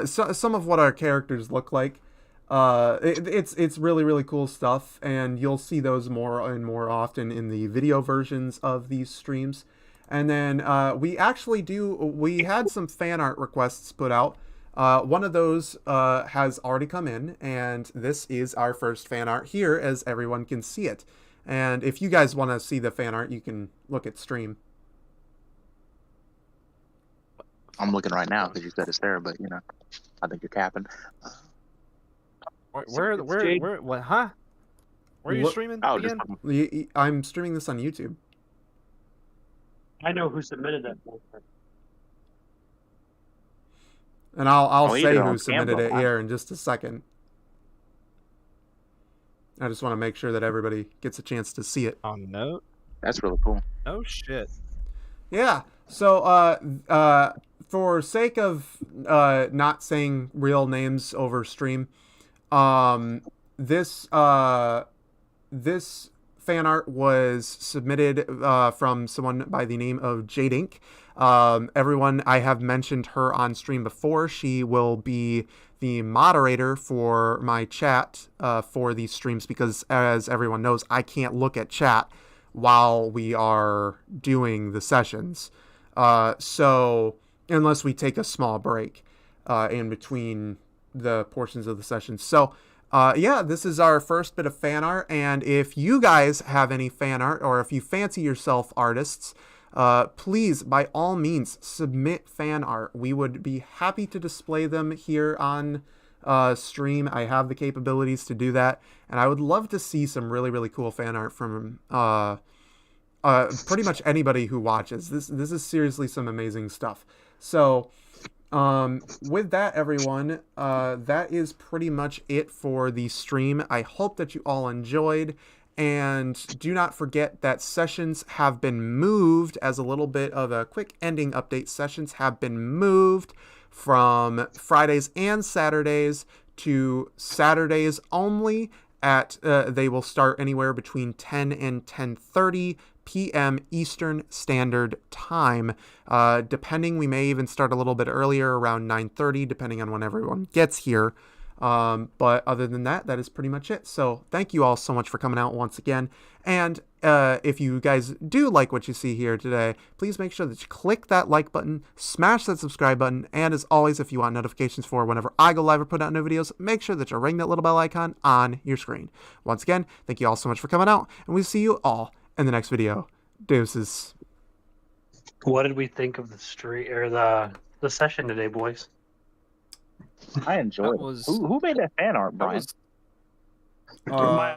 some of what our characters look like. It's really, really cool stuff, and you'll see those more and more often in the video versions of these streams. And then we had some fan art requests put out. One of those has already come in, and this is our first fan art here, as everyone can see it. And if you guys want to see the fan art, you can look at stream. I'm looking right now because you said it's there, but I think you're capping. Where, what, huh? Where are you What- streaming Oh, again? I'm streaming this on YouTube. I know who submitted that. And I'll Oh, you say did it who on submitted Canva, it huh? here in just a second. I just want to make sure that everybody gets a chance to see it. Oh, no. That's really cool. Oh, shit. Yeah. So, for sake of not saying real names over stream, this fan art was submitted from someone by the name of Jade Ink. Everyone, I have mentioned her on stream before. She will be the moderator for my chat for these streams because, as everyone knows, I can't look at chat while we are doing the sessions. So, unless we take a small break in between the portions of the session. So, yeah, this is our first bit of fan art, and if you guys have any fan art, or if you fancy yourself artists, please, by all means, submit fan art. We would be happy to display them here on stream. I have the capabilities to do that, and I would love to see some really, really cool fan art from pretty much anybody who watches. This is seriously some amazing stuff. So, with that, everyone, that is pretty much it for the stream. I hope that you all enjoyed, and do not forget that sessions have been moved. As a little bit of a quick ending update, sessions have been moved from Fridays and Saturdays to Saturdays only. They will start anywhere between 10 and 10:30 p.m. Eastern Standard Time. Depending, we may even start a little bit earlier, around 9:30, depending on when everyone gets here. But other than that, that is pretty much it. So thank you all so much for coming out once again. And if you guys do like what you see here today, please make sure that you click that like button, smash that subscribe button, and as always, if you want notifications for whenever I go live or put out new videos, make sure that you ring that little bell icon on your screen. Once again, thank you all so much for coming out, and we'll see you all in the next video. Deuces. What did we think of the street or the session today, boys? I enjoyed That was- it. Who made that fan art, That Brian? was Uh,